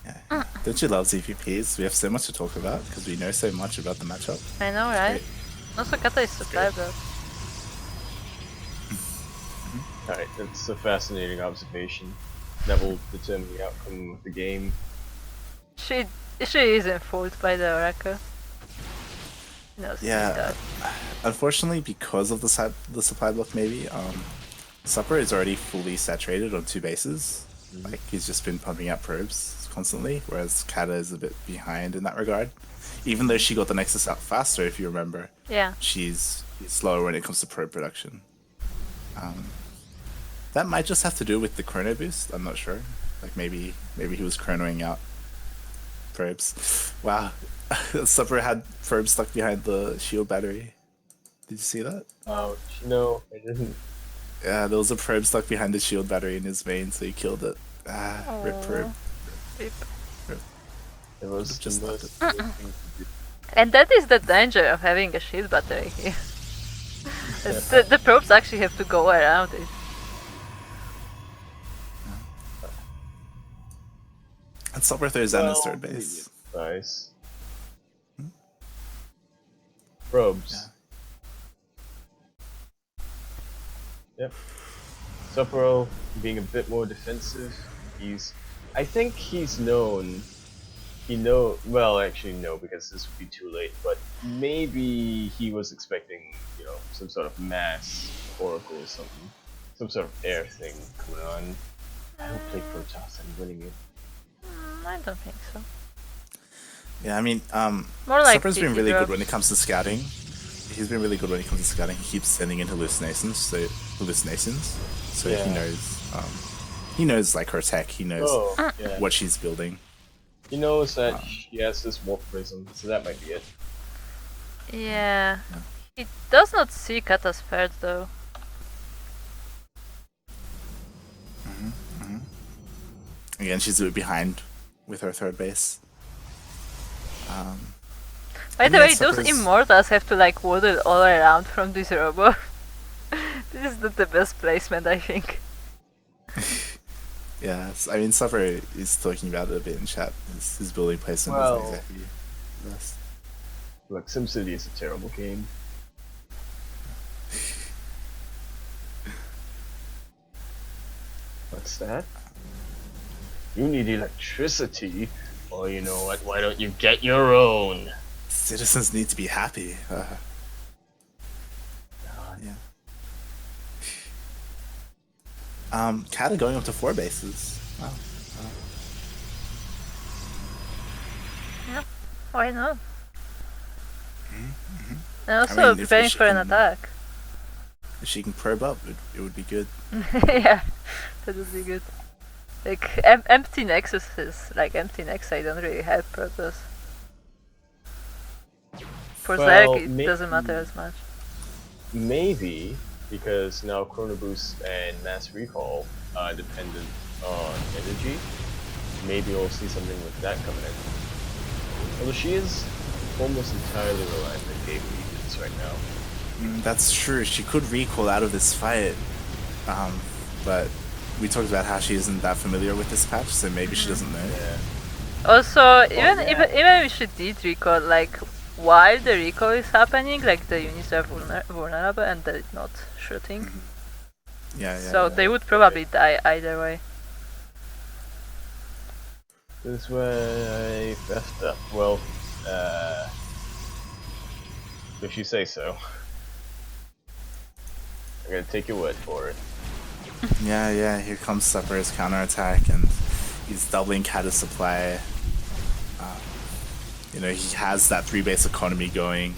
Yeah. Don't you love ZPPs? We have so much to talk about because we know so much about the matchup. I know, right? Also, Kata is supply build. Alright, that's a fascinating observation. That will determine the outcome of the game. She isn't fooled by the Oracle. No, Yeah. Unfortunately, because of the supply block, maybe Supper is already fully saturated on 2 bases. Like he's just been pumping out probes constantly, whereas Kata is a bit behind in that regard. Even though she got the Nexus out faster, if you remember. Yeah. She's slower when it comes to probe production. That might just have to do with the chrono boost. I'm not sure. Like maybe he was chronoing out probes. Wow. Supper had probes stuck behind the shield battery. Did you see that? Ouch. No, I didn't. Yeah, there was a probe stuck behind the shield battery in his vein, so he killed it. Rip probe. Rip. It was Just the left most it. weird thing to do. And that is the danger of having a shield battery here. the probes actually have to go around it. And Supper throws down his third base. Nice. Probes. Yep. Supro being a bit more defensive. I think he's known. Well, actually, no, because this would be too late. But maybe he was expecting, some sort of mass oracle or something, some sort of air thing going on. I don't play Protoss. I'm winning it. I don't think so. Yeah, I mean, More like Supper's been TT really good drops. when it comes to scouting. He's been really good when it comes to scouting. He keeps sending in hallucinations, so Yeah. he knows like her tech. He knows Yeah. what she's building. He knows that she has this warp prism, so that might be it. Yeah. He does not see Kata's third though. Again, she's a bit behind with her third base. By the Yeah, way, those Supper's- immortals have to like waddle all around from this robo. This is not the best placement, I think. Yeah, I mean, Supper is talking about it a bit in chat. His building placement Well- isn't exactly the best. Look, SimCity is a terrible game. What's that? You need electricity? Well, you know what? Why don't you get your own? Citizens need to be happy. Yeah. Kata going up to 4 bases. Wow. Yeah, why not? And also mean, if preparing she for an can- attack. If she can probe up, it would be good. Yeah, that would be good. Like empty nexuses, like empty nexus, don't really help Protoss. For Well, Zerg, it doesn't matter as much. Maybe, because now Chrono Boost and Mass Recall are dependent on energy. Maybe we'll see something with that coming in. Although she is almost entirely reliant on game regions right now. That's true. She could recall out of this fight, but we talked about how she isn't that familiar with this patch, so maybe she doesn't know. Yeah. Also, even yeah. if she did recall, like while the recoil is happening, like the units are vulnerable and they're not shooting. Yeah, So yeah. they would probably die either way. This is where I effed up. Well, if you say so. I'm gonna take your word for it. Yeah. Here comes Supper's counterattack, and he's doubling Kata's supply. You know, he has that 3-base economy going.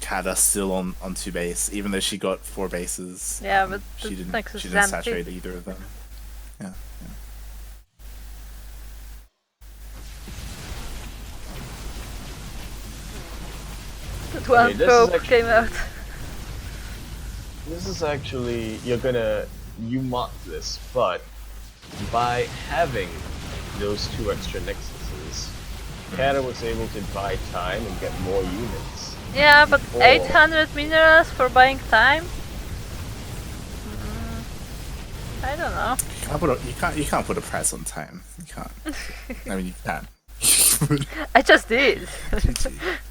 Kata still on 2 base, even though she got 4 bases. Yeah, but she the didn't Nexus she is didn't empty. saturate either of them. Yeah. That one Okay, this is probe actually- came out. This is actually you mark this, but by having those 2 extra nexuses, Kata was able to buy time and get more units. Yeah, but Before- 800 minerals for buying time? I don't know. You can't put a price on time. You can't. I mean, you can. I just did.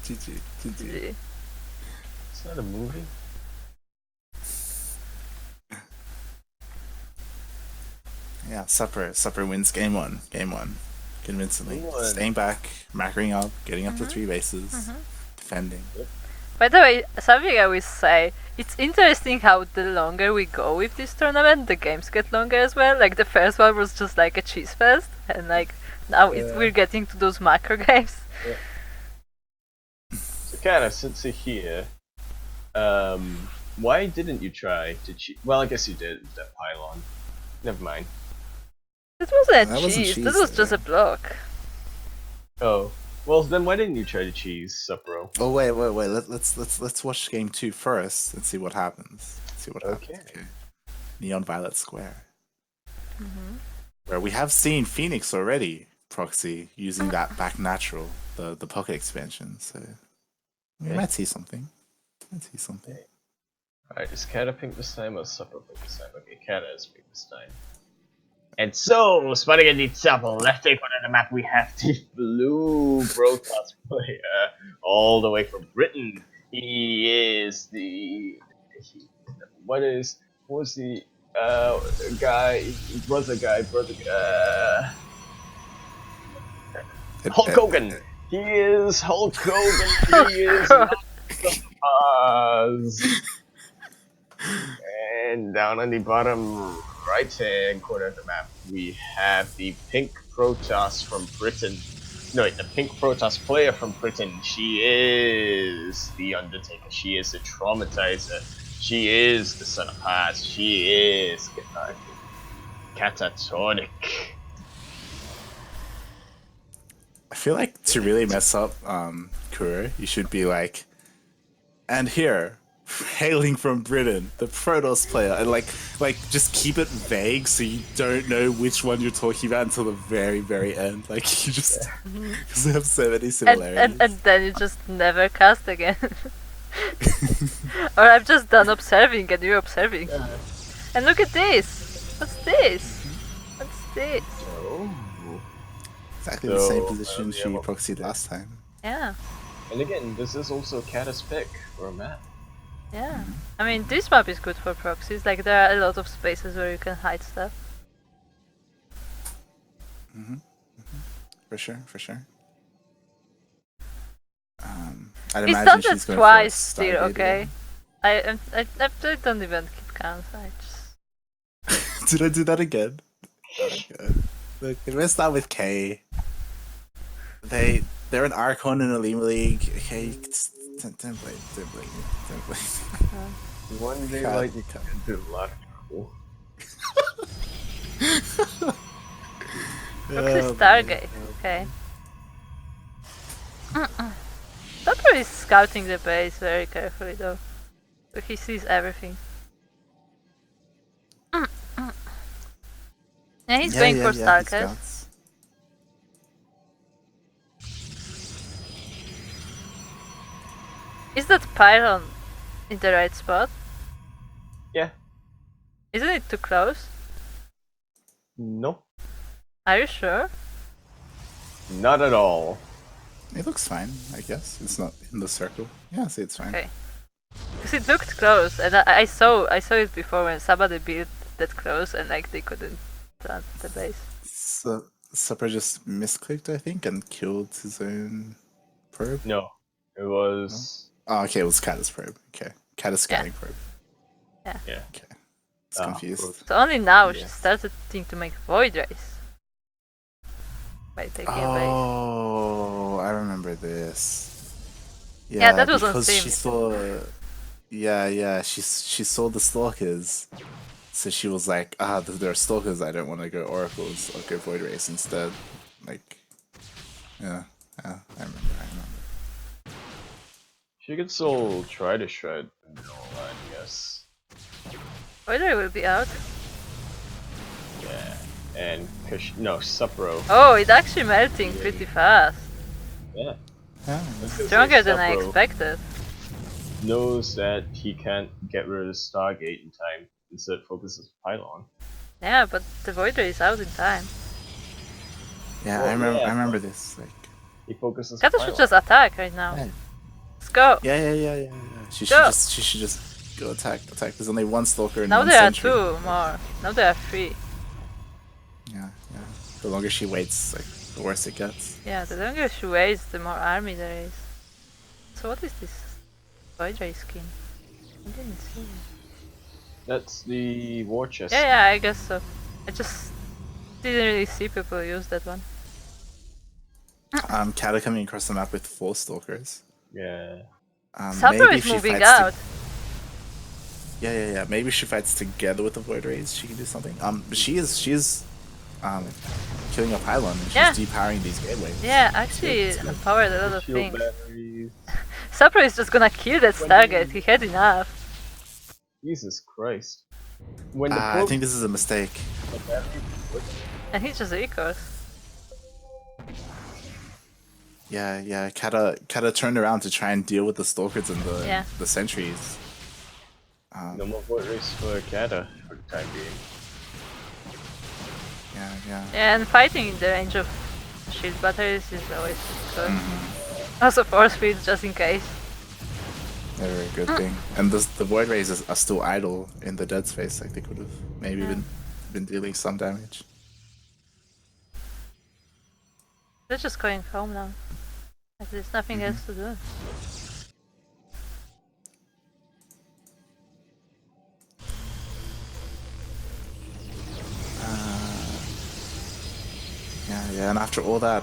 GG. It's not a movie. Yeah, Supper wins game one, convincingly. Game one. Staying back, macroing up, getting up to 3 bases, defending. By the way, something I will say, it's interesting how the longer we go with this tournament, the games get longer as well. Like the first one was just like a cheese fest, and like now we're getting to those macro games. So Kata, since you're here, why didn't you try to cheat? Well, I guess you did with that pylon. Never mind. This wasn't That a wasn't cheese, cheese, this was just though. a block. Oh, well then why didn't you try to cheese Supro? Oh wait. Let's watch game 2 first and see what happens. Okay. Neon Violet Square, where we have seen Phoenix already proxy using that back natural, the pocket expansion. So we might see something. Alright, is Kata pink this time or Supro pink this time? Okay, Kata is pink this time. And so, spotting at the top left corner of the map, we have the blue broadcast player, all the way from Britain. He is the Hulk Hogan. He is Hulk Hogan. He is not Oz. And down on the bottom right-hand corner of the map, we have the pink Protoss from Britain. No, the pink Protoss player from Britain. She is the Undertaker. She is the Traumatizer. She is the Son of Hearts. She is KatatoniK. I feel like to really mess up Kuro, you should be like, and here, hailing from Britain, the Protoss player, and like just keep it vague so you don't know which one you're talking about until the very, very end. Like you just because they have so many similarities. And then you just never cast again. Or I'm just done observing and you're observing. And look at this! What's this? What's this? Exactly the same So, position she proxied last time. Yeah, And again, this is also Kata's pick for a map. yeah. I mean, this map is good for proxies. Like, there are a lot of spaces where you can hide stuff. For sure. I'd It's imagine done she's that going twice for still, Stargate okay? again. I don't even keep count. I just... Did I do that again? Look, we're gonna start with K. They're an Archon in a Lima League. Okay, don't blame me. One day, God, like, you God. can do a lot of trouble. Proxy Stargate, okay. Topper is scouting the base very carefully though. So he sees everything. Yeah, he's going for he StarCraft. scouts. Is that pylon in the right spot? Yeah. Isn't it too close? No. Are you sure? Not at all. It looks fine, I guess. It's not in the circle. Yeah, see, it's fine. Okay. Because it looked close, and I saw it before when somebody built that close, and like they couldn't plant the base. So Supper just misclicked, I think, and killed his own probe. No, it was. Oh, okay, it was Catus probe. Okay, Catus scouting probe. Yeah. Yeah. Okay, it's confused. So only now she Yeah. started to make void rays by taking a base. Oh, I remember this. Yeah, that was on because Steam. she saw. Yeah, she saw the stalkers, so she was like, there are stalkers. I don't want to go oracles. I'll go void race instead. Like, yeah, I remember. She could still try to shred the middle line, yes. Void ray will be out. Yeah. And no, Supro. Oh, it's actually melting pretty fast. Yeah. Yeah. Stronger than I Supro expected. knows that he can't get rid of the Stargate in time, instead focuses Pylon. Yeah, but the void ray is out in time. Yeah, Well, I remember this. Like, he focuses Kato Pylon. should just attack right now. Yeah. Let's go. Yeah. She Go. should just go attack. There's only one stalker and Now one there are sentry. 2 more. Now there are 3. Yeah. The longer she waits, like, the worse it gets. Yeah, the longer she waits, the more army there is. So what is this void ray skin? I didn't see it. That's the war chest. Yeah, I guess so. I just didn't really see people use that one. Kata coming across the map with 4 stalkers. Yeah. Supper Maybe is if she moving fights out. Yeah. Maybe if she fights together with the Void Rays, she can do something. She is killing a pylon and she's Yeah. depowering these gateways. Yeah, actually It's good. empowered a lot of Shield things. batteries. Supper is just gonna kill that Stargate, he had enough. Jesus Christ. When the I think this is a mistake. And he just recalls. Yeah. Kata turned around to try and deal with the stalkers and the sentries. No more void race for Kata for the time being. Yeah. Yeah, and fighting in the range of shield batteries is always good. Also force fields just in case. Very good thing. And the Void Rays are still idle in the dead space. Like, they could have maybe been dealing some damage. They're just going home now. Like, there's nothing else to do. Yeah, and after all that,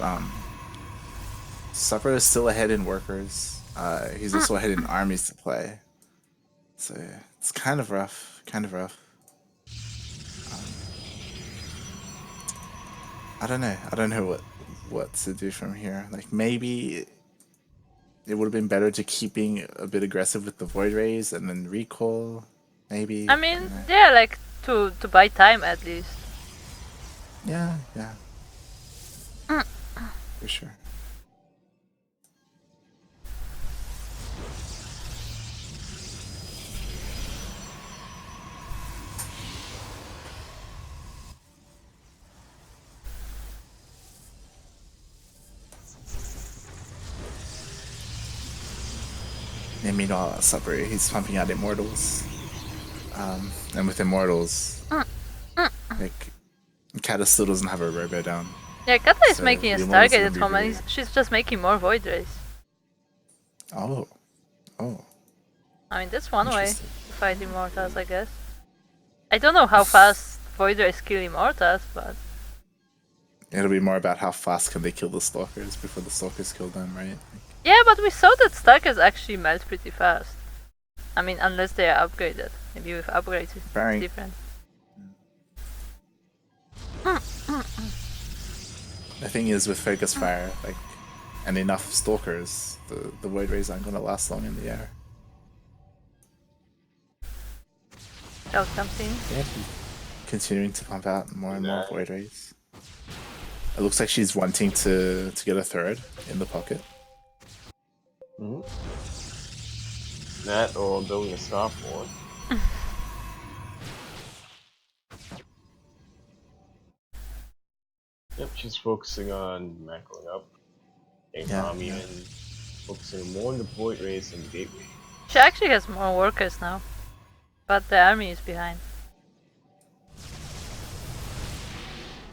Supper is still ahead in workers. He's also ahead in armies to play. So yeah, it's kind of rough. I don't know what to do from here. Like, maybe it would have been better to keeping a bit aggressive with the Void Rays and then recall. Maybe. I mean, yeah, like to buy time at least. Yeah. For sure. And meanwhile, Supper, he's pumping out Immortals. And with Immortals, like, Kata still doesn't have her robo down. Yeah, Kata is So making a the Immortals Stargate are at gonna home be and she's just making more void rays. Oh. I mean, that's one way to Interesting. fight Immortals, I guess. I don't know how fast void rays kill Immortals, but It'll be more about how fast can they kill the Stalkers before the Stalkers kill them, right? yeah, but we saw that Starkers actually melt pretty fast. I mean, unless they are upgraded. Maybe with upgrades it's Very- different. The thing is, with Focus Fire, like, and enough Stalkers, the Void Rays aren't gonna last long in the air. Cloud comes in. Yeah. Continuing to pump out more and more Void Rays. It looks like she's wanting to get a third in the pocket. That or building a starport. Yep, she's focusing on macroing up. getting Yeah, army yeah. and focusing more on the void race and the gateway. She actually has more workers now, but the army is behind.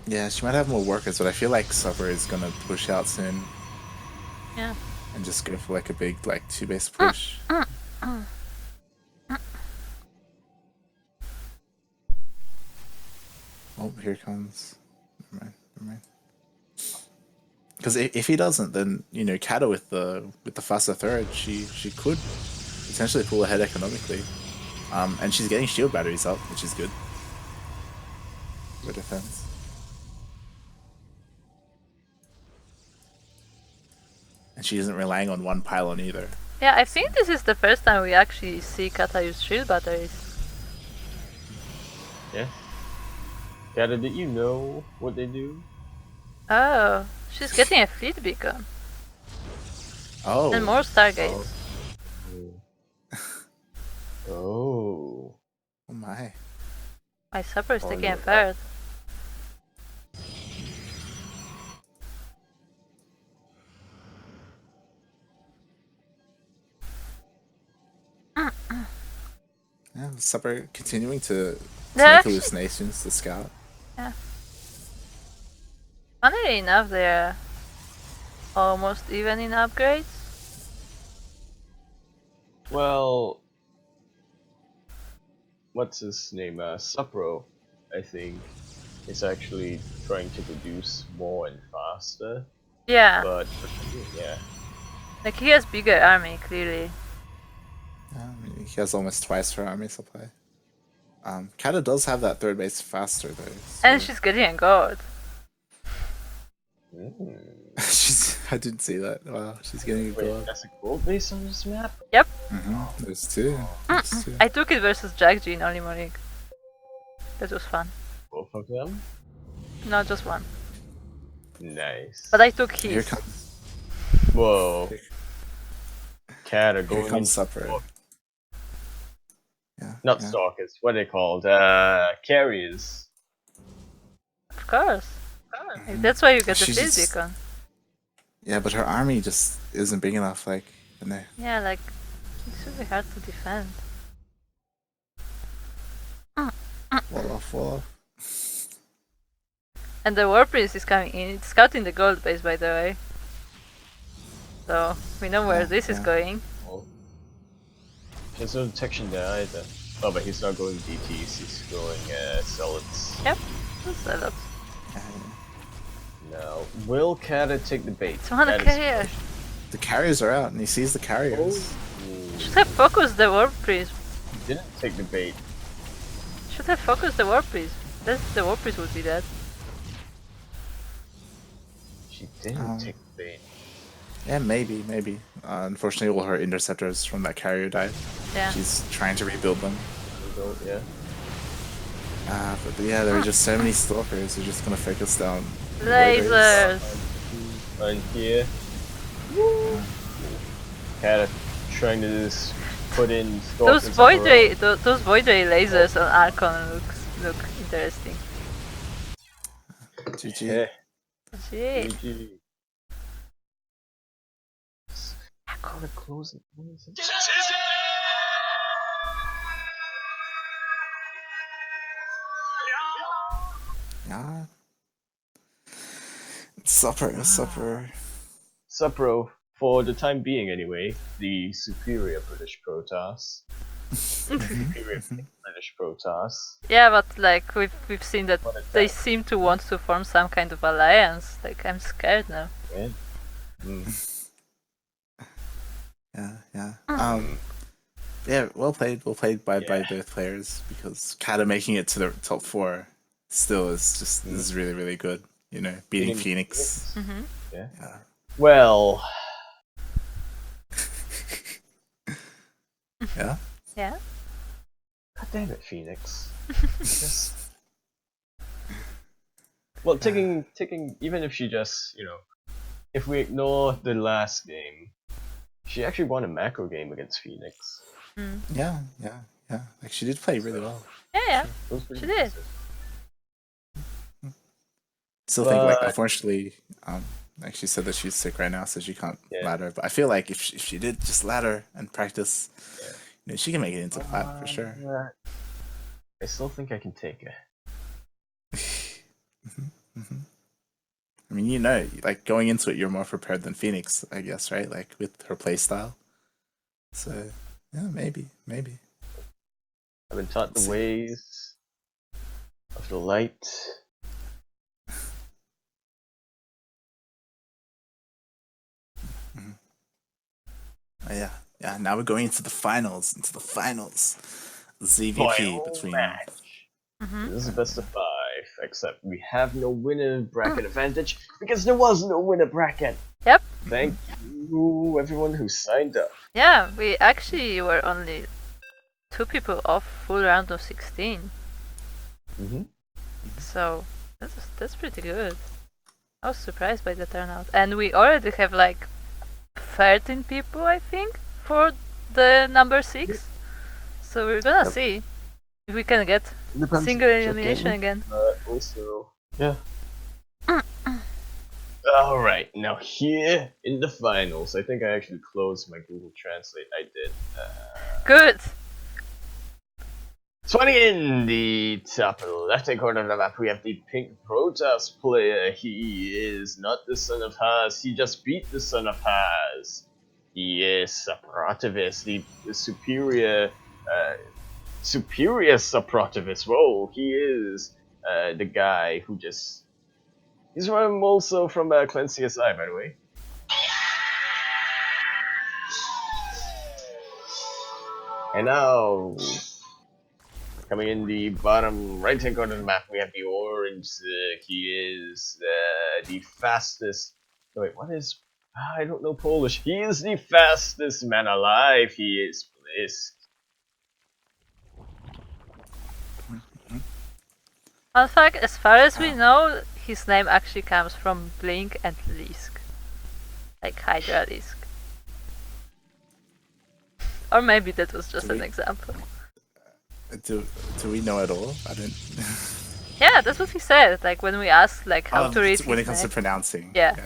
Yeah, she might have more workers, but I feel like Supper is gonna push out soon Yeah. and just go for like a big like 2-base push. Oh, here it comes. Never mind. Never mind. Because if he doesn't, then you know Kata with the faster third, she could potentially pull ahead economically. And she's getting shield batteries up, which is good for defense. And she isn't relying on one pylon either. Yeah, I think this is the first time we actually see Kata use shield batteries. Yeah. Kata, did you know what they do? Oh, she's getting a fleet beacon. Oh. And more stargates. Oh. Oh my. My supper is Oh, taking a no. third. Yeah, Supper continuing to They're make actually, hallucinations to scout. yeah. Funnily enough, they're almost even in upgrades. Well, what's his name? Supro, I think, is actually trying to produce more and faster. Yeah, But yeah, like he has bigger army, clearly. Yeah, I mean, he has almost twice her army supply. Kata does have that third base faster though. So And she's getting a gold. I didn't see that. Wow, she's getting a wait, gold. that's a gold base on this map? Yep, There's two. There's two. I took it versus Jackji in Only Morig. That was fun. Both of them? No, just one. Nice. But I took Here his. comes. Whoa. Kata Here going comes into Supper. Yeah. not yeah. stalkers, what are they called? Carriers. Of course. Like, that's why you get the She's fleet just- beacon. Yeah, but her army just isn't big enough. Like, you know. Yeah, like it's really hard to defend. Wall off. And the War Prince is coming in. It's scouting the gold base, by the way. So we know where Yeah, this is yeah. going. Oh. There's no detection there either. Oh, but he's not going DTs, he's going Zealots. Yep, that's a lot. Now, will Kata take the bait? It's one of the That is carriers. The carriers are out, and he sees the carriers. Should have focused the War Prince. He didn't take the bait. Should have focused the War Prince. The War Prince would be dead. She didn't take the bait. Yeah, maybe. Unfortunately, all her interceptors from that carrier died. Yeah. She's trying to rebuild them. Yeah. But yeah, there are just so many stalkers. They're just gonna focus down. Lasers. And here. Kata trying to just put in Those stalkers void of her ray, those void ray lasers on Archon look interesting. GG. own. Yeah. Shit. GG. I call it closing. What is it? Yeah. Supper. Supro, for the time being anyway, the superior British Protoss. Superior British Protoss. Yeah, but like we've seen that What is they that? seem to want to form some kind of alliance. Like I'm scared now. Yeah. Yeah. Yeah, well played by both players, because Kata making it to the top 4 still is really, really good. You know, beating Phoenix. Yeah. Yeah. Well, Yeah. Yeah. god damn it, Phoenix. Just... Well, taking even if she just, if we ignore the last game, she actually won a macro game against Phoenix. Yeah. Like, she did play really well. Yeah. It was pretty She did. impressive. Still think, like, But- unfortunately, Like she said that she's sick right now, so she can't Yeah. ladder. But I feel like if she did just ladder and practice, you know, she can make it into the fight for sure. I still think I can take her. I mean, you know, like going into it, you're more prepared than Phoenix, I guess, right? Like with her play style. So yeah, maybe. I've been taught the ways of the light. Oh, yeah. Now we're going into the finals. ZVP Final between. match. This is best of 5, except we have no winner bracket advantage because there was no winner bracket. Yep. Thank you, everyone who signed up. Yeah, we actually were only 2 people off full round of 16. So that's pretty good. I was surprised by the turnout, and we already have like 13 people, I think, for the number 6. So we're gonna see if we can get single elimination again. Also, yeah. Alright, now here in the finals, I think I actually closed my Google Translate. I did. Good. 20 in the top left-hand corner of the map, we have the pink Protoss player. He is not the son of Haas, he just beat the son of Haas. He is Suprotivist, the superior Suprotivist. Whoa, he is the guy who just... He's also from Clan CSI, by the way. And now, coming in the bottom right-hand corner of the map, we have the orange. He is the fastest... Oh, wait, what is... I don't know Polish. He is the fastest man alive. He is Blisk. Fun fact, as far as we know, his name actually comes from Blink and Lisk. Like Hydra Lisk. Or maybe that was just an example. Do we know at all? I don't. Yeah, that's what he said. Like when we asked like how to read when his it comes name. to pronouncing. Yeah.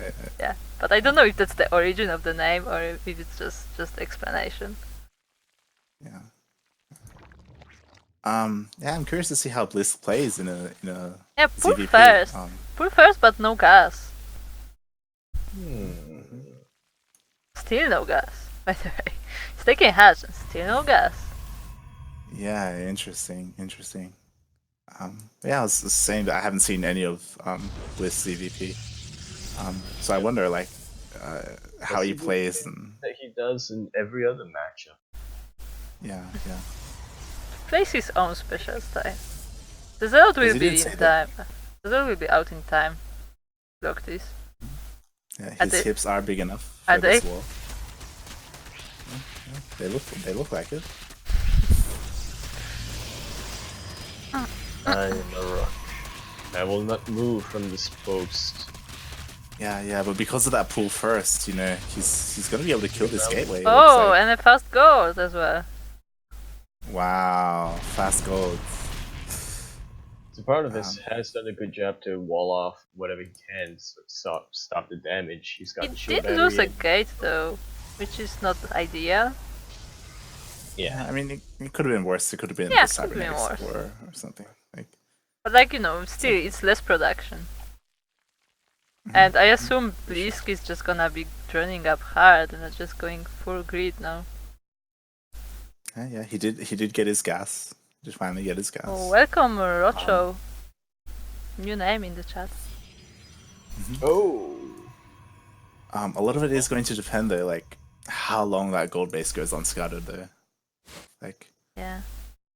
But I don't know if that's the origin of the name or if it's just explanation. Yeah. Yeah, I'm curious to see how Blisk plays in a Yeah, pull ZVP. first. Pull first, but no gas. Still no gas, by the way. He's taking hatch and still no gas. Yeah, interesting. Yeah, I was saying that I haven't seen any of Blisk ZVP. So I wonder like how he plays and that he does in every other matchup. yeah. Plays his own special style. The Zeld will be in time. The Zeld will be out in time. Look this. Yeah, his hips are big enough Are for they? this wall. Yeah, they look like it. I am a rock. I will not move from this post. Yeah, but because of that pull first, you know, he's gonna be able to kill this gateway. Oh, like. and a fast gold as well. Wow, fast gold. So part of this has done a good job to wall off whatever he can, so stop the damage. He's got the He shield did lose a battery. gate though, which is not ideal. Yeah, I mean, it could have been worse. It could have been Yeah, the it could have been cybernetics worse. or something. Like, But like, you know, still, it's less production. And I assume Blisk is just gonna be turning up hard and not just going full grid now. yeah, he did get his gas. Just finally get his gas. Oh, welcome Rocho. New name in the chat. Oh! A lot of it is going to depend though, like how long that gold base goes unscattered though. Like, yeah.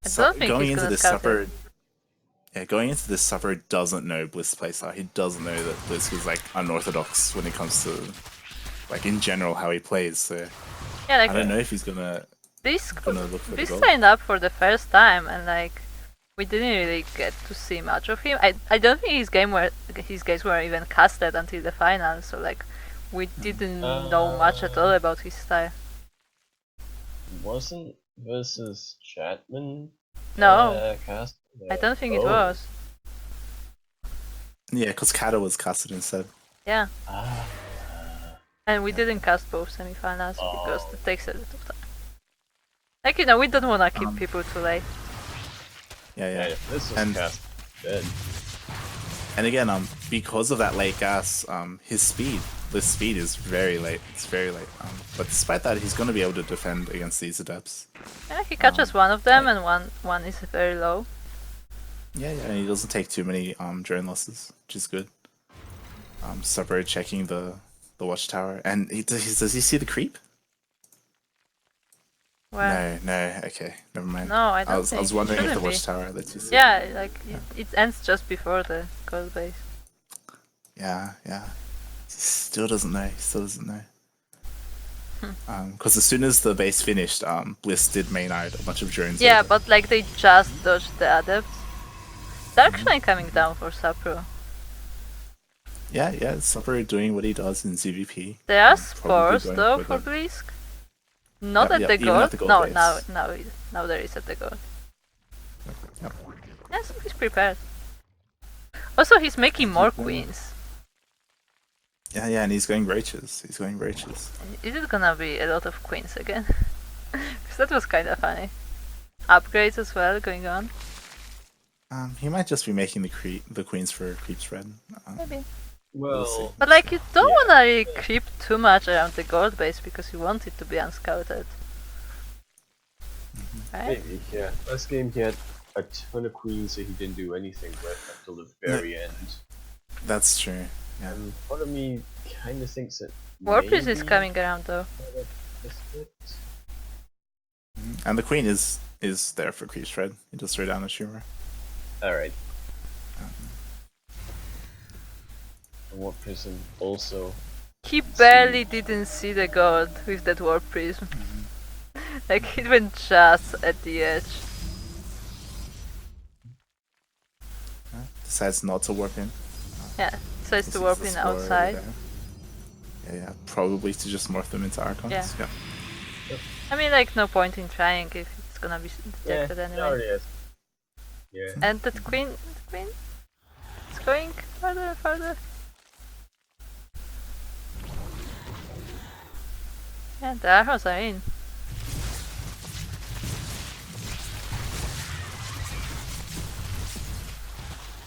I don't think going he's into gonna this scout supper. it. Yeah, going into this supper doesn't know Blisk playstyle. He doesn't know that Blisk is like unorthodox when it comes to like in general how he plays. So Yeah, like I don't know if he's gonna Blisk look for the gold. signed up for the first time and like we didn't really get to see much of him. I don't think his games were even casted until the final, so like we didn't know much at all about his style. Wasn't versus ChadMann No, cast? I don't think it was. Yeah, because Kata was casted instead. Yeah. And we didn't cast both semifinals because Oh. it takes a lot of time. Like, you know, we don't want to keep people too late. Yeah. This was And- cast dead. And again, because of that late gas, his speed, the speed is very late. It's very late. But despite that, he's going to be able to defend against these adepts. Yeah, he catches one of them, and one is very low. Yeah, and he doesn't take too many drone losses, which is good. Supper checking the watchtower, and does he see the creep? Where? No, okay, never mind. No, I don't think I was wondering if the shouldn't be. watchtower lets you see. Yeah, like it ends just before the gold base. Yeah. He still doesn't know. Because as soon as the base finished, Blisk did main-eyed a bunch of drones. Yeah, over. but like they just dodged the adepts. They're actually coming down for Sapro. Yeah, Supper doing what he does in ZVP. There are Probably spores going though for for the- Blisk. Not Yeah, at the even gold. at the gold No, base. now there is at the gold. Yep. Yeah, so he's prepared. Also, he's making more queens. Yeah, and he's going roaches. Is it gonna be a lot of queens again? Because that was kind of funny. Upgrades as well going on. He might just be making the queens for creep spread. Maybe. Well, But like, you don't wanna really creep too much around the gold base because you want it to be unscouted. Right? maybe, yeah. Last game he had a ton of queens that he didn't do anything with until the very end. That's true. Yeah. And part of me kind of thinks that Warpriest is maybe coming around though. missed it. And the queen is there for creep spread. You just throw down a shooter. Alright. And Warp Prism also. He barely didn't see the gold with that warp prism. Like, it went just at the edge. Decides not to warp in. Yeah, so it's He to sees warp the in spore over outside. there. Yeah, probably to just morph them into Archons. Yeah. I mean, like, no point in trying if it's gonna be detected Yeah, anyway. already is. Yeah. And the queen is going further and further. Yeah, the arrows are in.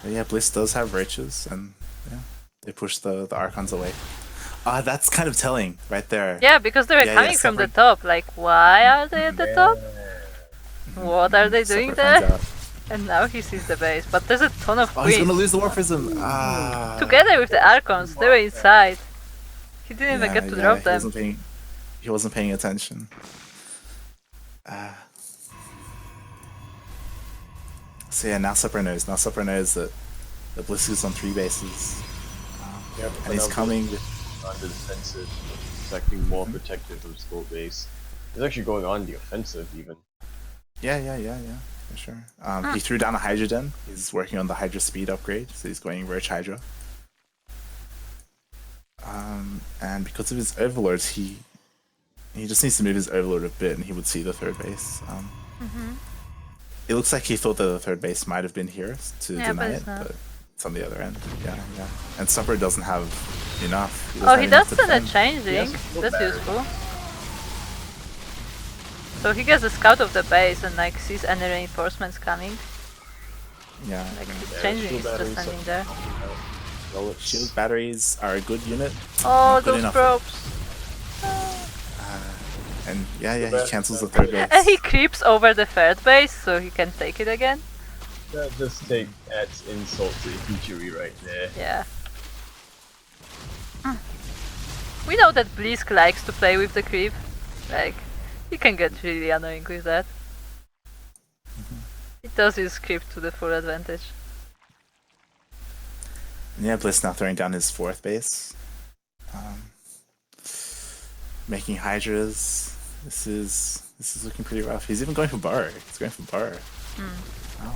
But yeah, Blisk does have roaches, and yeah, they push the Archons away. That's kind of telling right there. Yeah, because they were Yeah, coming from the separate- top. Like, why are they at the top? What are they doing Supper finds there? out. And now he sees the base. But there's a ton of Oh, he's queens. gonna lose the War Prism. Together with the Archons, they were inside. He didn't even get to drop them. He wasn't paying attention. So yeah, now Supper knows. Now Supper knows that Blisk is on 3 bases. Yeah, And he's coming with... on the defensive, he's acting more protective of his gold base. He's actually going on the offensive even. Yeah, for sure. He threw down a Hydra Den. He's working on the Hydra speed upgrade, so he's going Roach Hydra. And because of his Overlords, he just needs to move his Overlord a bit, and he would see the 3rd base. It looks like he thought that the 3rd base might have been here to Yeah, deny but it, it's not. but it's on the other end. Yeah. And Supper doesn't have enough. Oh, he does have send a enough to defend. changing. Yes, That's battery. useful. So he gets a scout of the base and like sees any reinforcements coming. Yeah. Like his Yeah, changing shield is just batteries standing are- there. Well, it's Shield batteries are a good unit. Oh, Not good those enough. probes. And yeah, he batteries cancels the are- 3rd base. And he creeps over the 3rd base so he can take it again. that just adds insult to injury right there. Yeah. We know that Blisk likes to play with the creep. Like, he can get really annoying with that. It does use creep to the full advantage. And yeah, Blisk now throwing down his 4th base. Making Hydras. This is looking pretty rough. He's even going for Bar. He's going for Bar. Wow.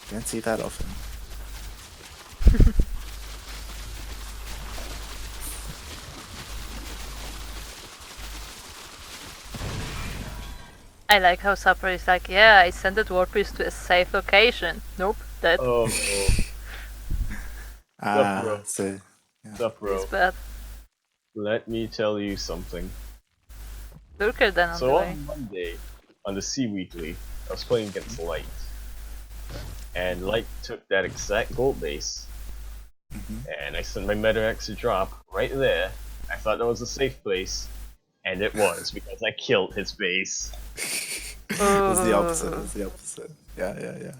Can't see that often. I like how Supper is like, yeah, I sent the Warpriest to a safe location. Nope, that Oh, Ah, bro. so Sup, bro. is bad. Let me tell you something. Lurker then on the So way. on Monday, on the Sea Weekly, I was playing against Light. And Light took that exact gold base. And I sent my Meta-X to drop right there. I thought that was a safe place. And it was, because I killed his base. It was the opposite. It was the opposite. Yeah.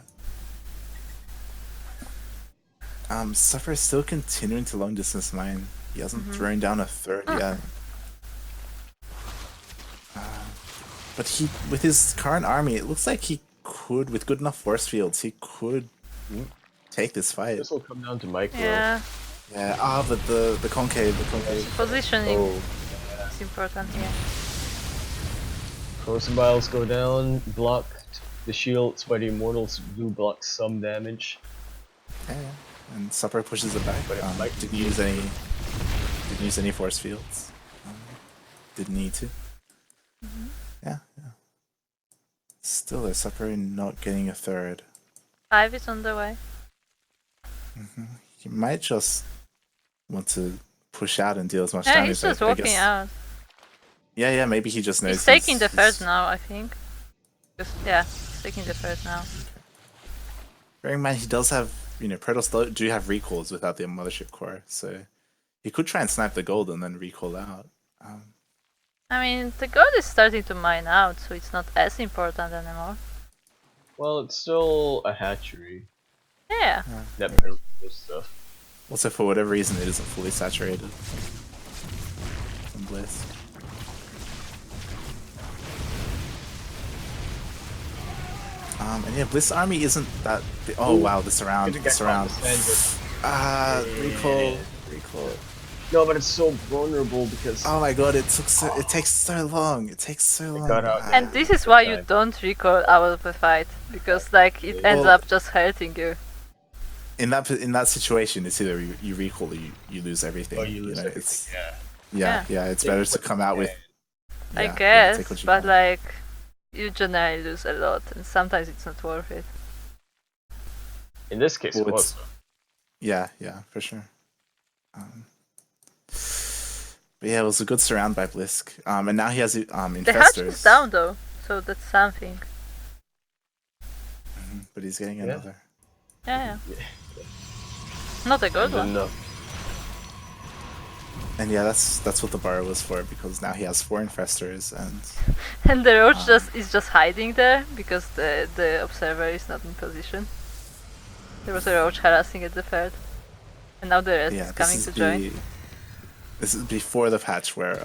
Suffer is still continuing to long distance mine. He hasn't thrown down a third yet. But he, with his current army, it looks like he could, with good enough force fields, he could take this fight. This will come down to micro. Yeah, Yeah. But the concave. positioning Oh, is important here. Crucibles go down, blocked the shields by the Immortals, do block some damage. Yeah. And Supper pushes it back. But it might Didn't use any force fields. Didn't need to. Yeah. Still, Supper not getting a third. 5 is on the way. He might just want to push out and deal as much Yeah, damage. he's just I walking guess. out. Yeah. Maybe he just knows He's taking the he's- third now, I think. He's taking the third now. Bearing in mind, he does have, Protoss do have recalls without the Mothership Core, so he could try and snipe the gold and then recall out. I mean, the gold is starting to mine out, so it's not as important anymore. Well, it's still a hatchery. Yeah. That builds this stuff. Also, for whatever reason, it isn't fully saturated. From Blisk. And yeah, Bliss army isn't that. Oh wow, the surround. Recall. No, but it's so vulnerable because Oh my god, it takes so long. It takes so long. got out. And this is why you don't recall out of the fight, because like it ends Well- up just hurting you. In that situation, it's either you recall or you lose everything. Oh, you lose know, everything. Yeah. It's better to come out with. I yeah, guess, take what you but can. like you generally lose a lot, and sometimes it's not worth it. In this case, Well, it was. Yeah, for sure. But yeah, it was a good surround by Blisk. And now he has The hatch is infestors. down though, so that's something. But he's getting another. Yeah. Not a good one. Enough. And yeah, that's what the bar was for, because now he has 4 infestors and And the roach is just hiding there because the observer is not in position. There was a roach harassing at the third, and now the rest is coming to join. This is before the patch where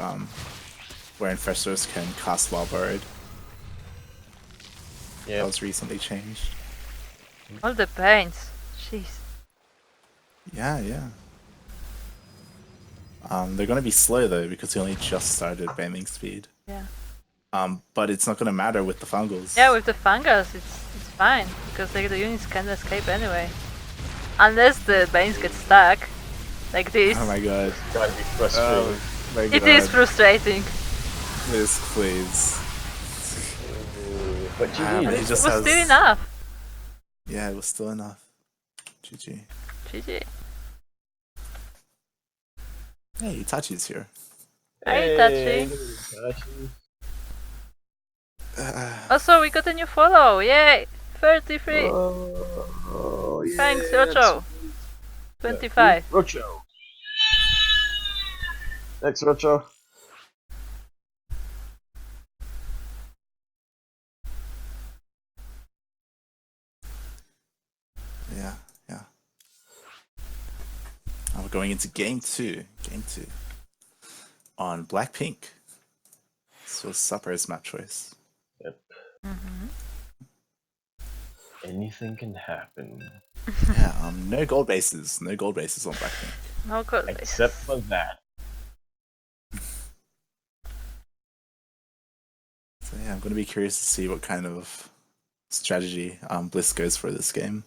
infestors can cast while buried. Yeah. That was recently changed. All the pains. Jeez. Yeah. They're gonna be slow though because he only just started banding speed. Yeah. But it's not gonna matter with the fungals. Yeah, with the fungus, it's fine because like the units can escape anyway, unless the banes get stuck, like this. Oh my god. Gotta be frustrating. My It god. is frustrating. Blisk, please. But He It just was has. still enough. Yeah, it was still enough. GG. GG. Hey, Itachi's here. Hey, Itachi. Itachi. Also, we got a new follow. Yay! 33. Oh, yeah, Thanks, that's- Rocho. 25. Rocho. Thanks, Rocho. Yeah. We're going into game two. On Blackpink. So Supper's map choice. Yep. Mm-hmm. Anything can happen. Yeah, no gold bases. No gold bases on Blackpink. No good. Except for that. So yeah, I'm gonna be curious to see what kind of strategy Bliss goes for this game.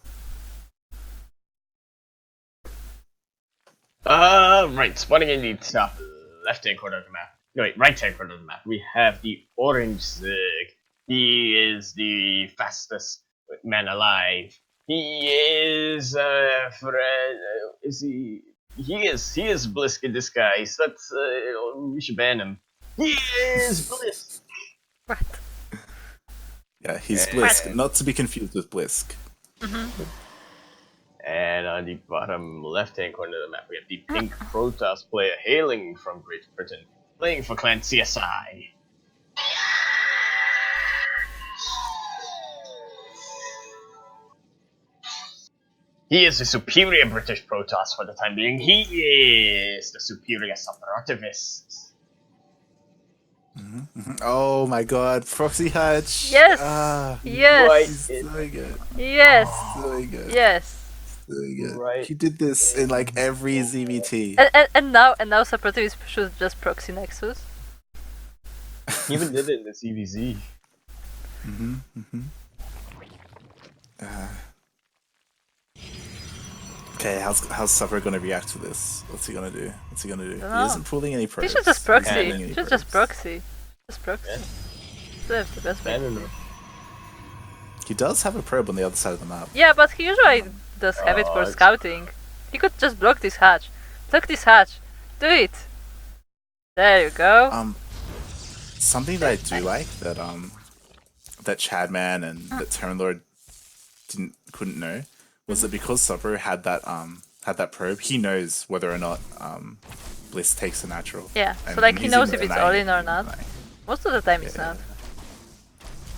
Right, spawning in the top left-hand corner of the map. No, wait, right-hand corner of the map. We have the orange Zerg. He is the fastest man alive. He is, is he he is Blisk in disguise. That's we should ban him. He is Blisk. What? Yeah, he's And- Blisk, not to be confused with Blisk. And on the bottom left-hand corner of the map, we have the pink Protoss player hailing from Great Britain, playing for Clan CSI. He is the superior British Protoss for the time being. He is the superior Suprotivist. Oh my god, Proxy Hutch! Yes! Ah, Yes! Right. he's doing it. Yes! Doing it. Yes! Doing it. Right. He did this in like every ZVT. And now Suprotivist should just proxy Nexus. He even did it in the CVZ. Okay, how's Supper gonna react to this? What's he gonna do? What's he gonna do? He Dunno. isn't pulling any He probes. should just He's proxy. not pulling any He should just probes. proxy. Just proxy. Yeah. That's the best way to Ban do him. it. He does have a probe on the other side of the map. Yeah, but he usually does have it for it's- scouting. He could just block this hatch. Block this hatch. Do it. There you go. Something that I do like that ChadMann and that Terran Lord couldn't know was that because Supper had that probe, he knows whether or not Bliss takes a natural. Yeah, so And like he he's knows even if it's denying all it, in or even not. denying. Most of the time it's not.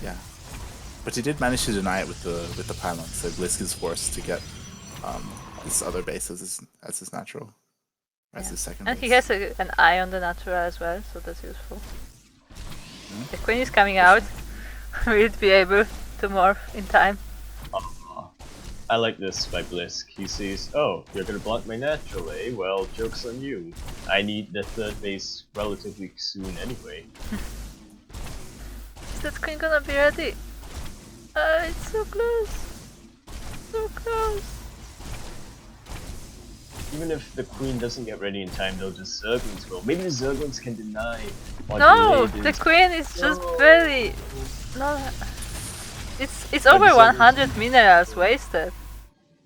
Yeah, but he did manage to deny it with the pylon, so Blisk is forced to get this other base as his natural, as his second And base. he has an eye on the natural as well, so that's useful. The queen is coming out. Will it be able to morph in time? I like this by Blisk. He sees, oh, you're gonna block my natural, eh? Well, joke's on you. I need the third base relatively soon anyway. Is that queen gonna be ready? It's so close. So close. Even if the queen doesn't get ready in time, though, the Zerglings will. Maybe the Zerglings can deny. Or No, delay the this. queen is just No. barely. No, it's But over the 100 minerals wasted.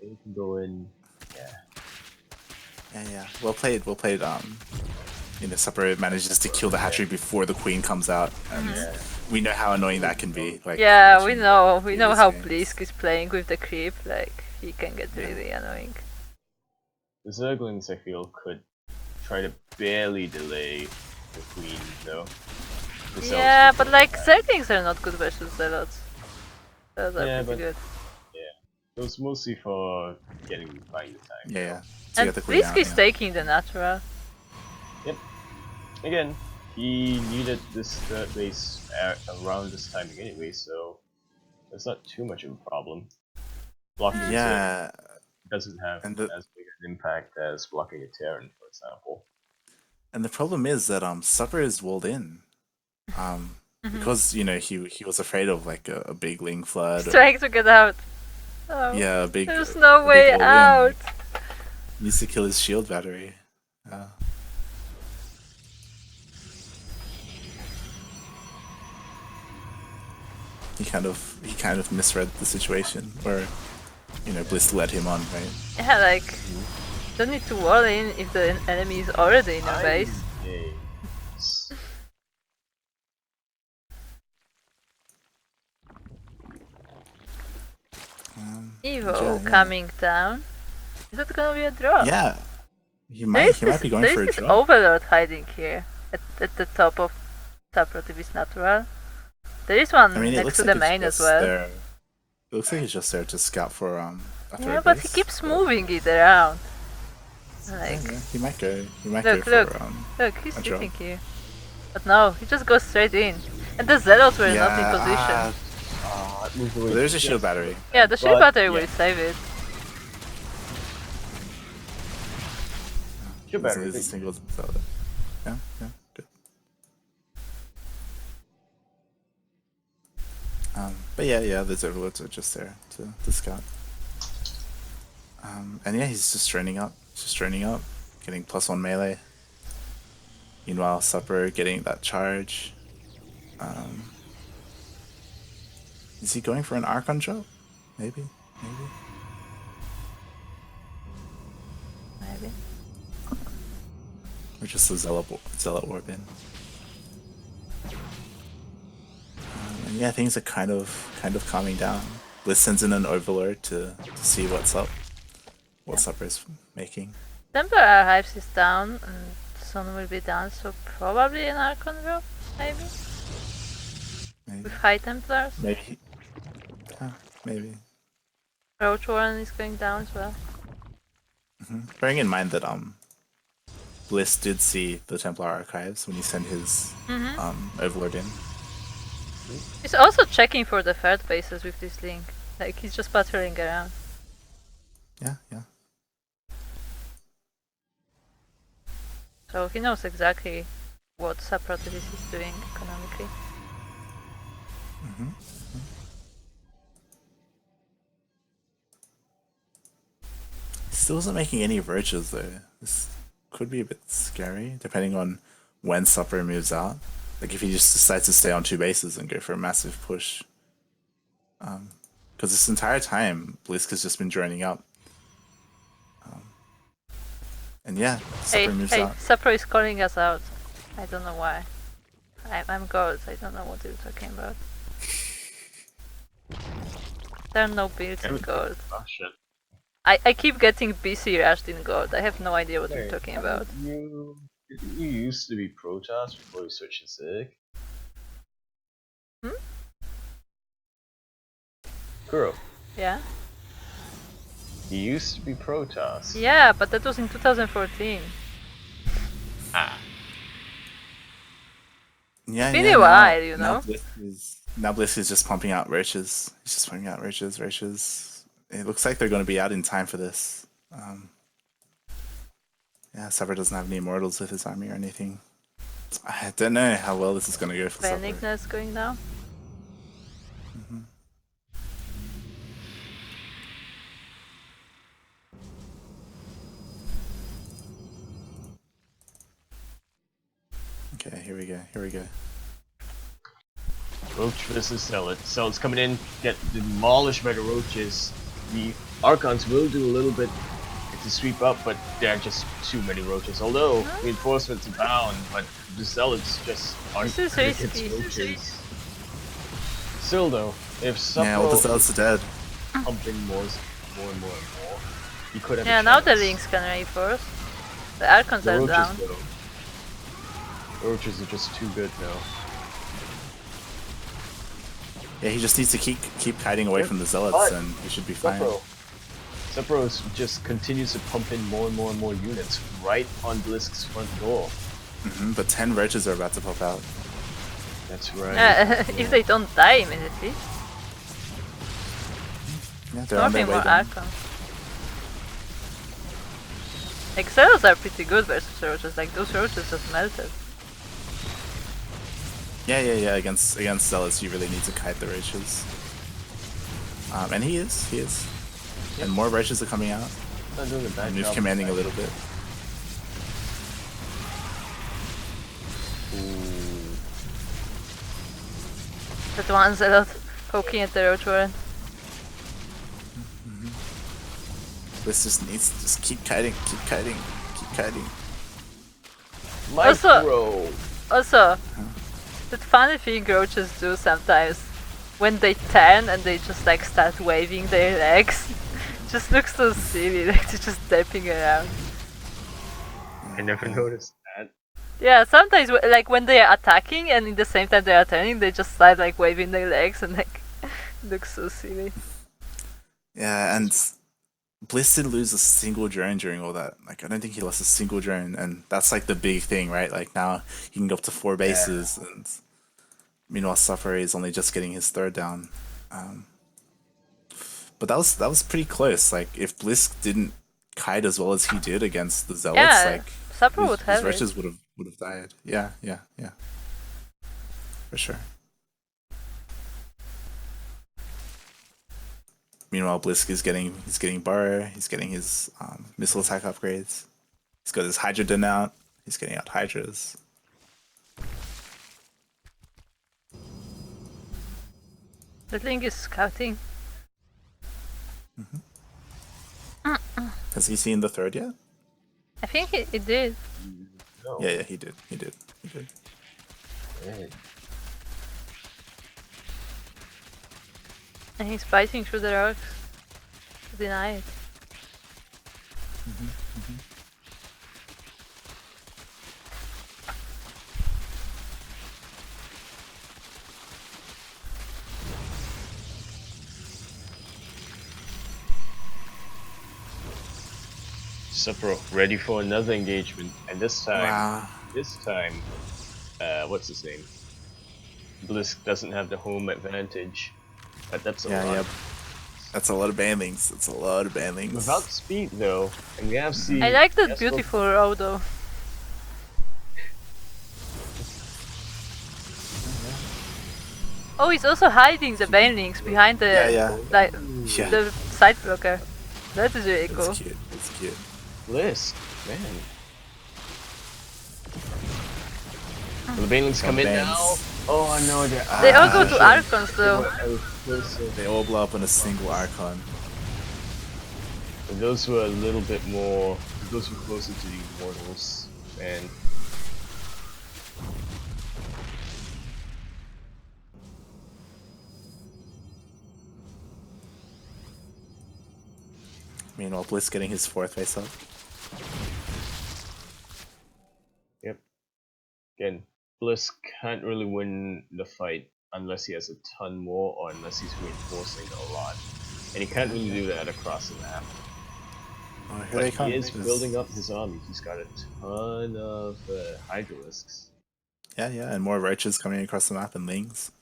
They can go in. Yeah. Yeah. Well played. Supper manages to kill the hatchery before the queen comes out, and we know how annoying that can be. Like, Yeah, we know previous how games. Blisk is playing with the creep. Like he can get really annoying. The Zerglings, I feel, could try to barely delay the queen, though. The Celts Yeah, could but go like back. Zerglings are not good versus Zealots. Those are Yeah, pretty but- good. It was mostly for buying the time. Yeah. To And get the queen Blisk out, is yeah. taking the natural. Again, he needed this third base around this timing anyway, so it's not too much of a problem. Blocking a Terran Yeah, doesn't have and the- as big an impact as blocking a Terran, for example. and the problem is that Supper is walled in, because he was afraid of like a big Ling flood. He's trying to get out. Oh, Yeah, a big. there's no a big way all-in. out. He needs to kill his shield battery. He kind of misread the situation where, Bliss led him on, right? Yeah, like don't need to wall in if the enemy is already in your base. Yes. Evo yeah. coming down. Is that gonna be a draw? Yeah, he There might is he might be going there for a is this draw. Overlord hiding here at the top of Suprotivist Natural. There is one I mean, it next looks to like the main it's as just well. there. It looks like he's just there to scout for a third Yeah, but he base, keeps moving it around. Yeah, Like, yeah, he might go. He might Look, go look. for look, he's a draw. sitting here. But no, he just goes straight in. And the Zealots were not in position. Move Well, away. there's a shield battery. Yeah, the shield But, battery yeah. will save it. Shield There's battery. a single Zelda. Yeah, good. But yeah, the overlords are just there to scout. And yeah, he's just training up, getting +1 melee. Meanwhile, Supper getting that charge. Is he going for an Archon drop? Maybe. Maybe. Or just a Zealot Orb in. And yeah, things are kind of calming down. Blisk sends in an Overlord to see what's up. What Supper is making. Templar Archives is down and Sun will be down, so probably an Archon Row, maybe? With high Templars? Maybe. Maybe. Roach Warren is going down as well. Bearing in mind that Blisk did see the Templar Archives when he sent his Overlord in. He's also checking for the third bases with this link. Like, he's just patrolling around. Yeah. So he knows exactly what Suprotivist is doing economically. Still isn't making any Roaches though. This could be a bit scary, depending on when Supper moves out. Like if he just decides to stay on 2 bases and go for a massive push. Because this entire time, Blisk has just been droning up. And yeah, Supper moves out. Supro is calling us out. I don't know why. I'm gold, I don't know what you're talking about. There are no builds in gold. Oh shit. I keep getting BC rushed in gold. I have no idea what you're talking about. You used to be Protoss before you switched to Sig? Kuro, Yeah? you used to be Protoss. Yeah, but that was in 2014. Yeah, Been a while, you now know? Blisk is just pumping out Roaches. He's just pumping out Roaches. It looks like they're going to be out in time for this. Yeah, Supper doesn't have any Immortals with his army or anything. I don't know how well this is going to go for Supper. Benignus going down. Okay, here we go. Roach versus Zealot. Zealot's coming in, get demolished by the Roaches. The Archons will do a little bit to sweep up, but there are just too many Roaches. Although reinforcements abound, but the Zealots just aren't This is risky. Roaches. Still though, if Yeah, all the Supro Zealots are dead. pumping more and more, he could have Yeah, a now the chance. links can reinforce. The Archons The are Roaches down. though. Roaches are just too good now. Yeah, he just needs to keep hiding away from the Zealots, But and he should be fine. Supro just continues to pump in more and more units right on Blisk's front door. But 10 Roaches are about to pop out. That's right. If they don't die immediately. Yeah, they're on their Nothing way more down. Archons. Like, Zealots are pretty good versus Roaches. Like, those Roaches just melted. Yeah. Against Zealots, you really need to kite the Roaches. And he is. And more Roaches are coming out. Not doing a bad And Move's job. commanding a little bit. That one Zealot poking at the Roach Warren. This just needs to just keep kiting. Micro. Also, that funny thing Roaches do sometimes, when they turn and they just like start waving their legs, just looks so silly, like they're just dapping around. I never noticed that. Yeah, sometimes like when they are attacking and in the same time they are turning, they just start like waving their legs and like looks so silly. Yeah, and Blisk didn't lose a single drone during all that. Like, I don't think he lost a single drone, and that's like the big thing, right? Like now he can go up to 4 bases, and meanwhile Suffer is only just getting his 3rd down. But that was pretty close. Like if Blisk didn't kite as well as he did against the Zealots, Yeah, like Supper would his have it. Roaches would have died. Yeah, for sure. Meanwhile, Blisk is getting Burrow. He's getting his missile attack upgrades. He's got his Hydra Den out. He's getting out Hydras. The link is scouting. Has he seen the 3rd yet? I think it did. No. Yeah, he did. Right. And he's fighting through the rocks to deny it. Supro ready for another engagement, and this time, Wow. what's his name? Blisk doesn't have the home advantage, but that's a Yeah, lot. yeah. That's a lot of bandings. That's a lot of bandings. Without speed though, and we have seen. I like that beautiful row though. Oh, he's also hiding the banelings behind the the side blocker. That is really cool. It's cute. It's cute. Blisk, man. Will the banelings come in now? Oh no, They all go to Archons though. They all blow up on a single Archon. And those were a little bit more. Those were closer to the Immortals, and. Meanwhile, Blisk getting his 4th face up. Yep. Again, Blisk can't really win the fight unless he has a ton more or unless he's reinforcing a lot. And he can't really do that across the map. Oh, here But they come. he is building up his army. He's got a ton of Hydralisks. Yeah, and more roaches coming across the map and lings.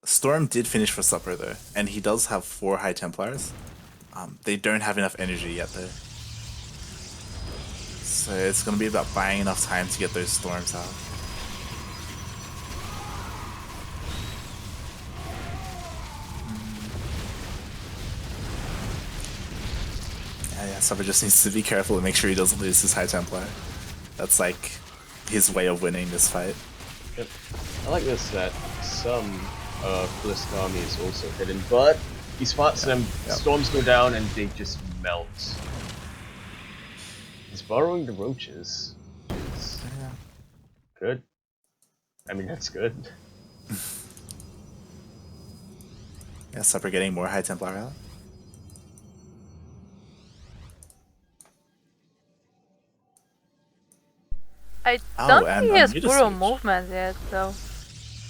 Storm did finish for supper though, and he does have 4 High Templars. They don't have enough energy yet though. So it's going to be about buying enough time to get those storms out. Yeah, Supper just needs to be careful and make sure he doesn't lose his High Templar. That's like his way of winning this fight. Yep. I like this that some Blisk army is also hidden, but he spots them, storms go down, and they just melt. He's borrowing the roaches. Yeah. Good. I mean, that's good. Yeah, Supper getting more High Templar out. I don't and think he has Muta Puro switch. movement yet though.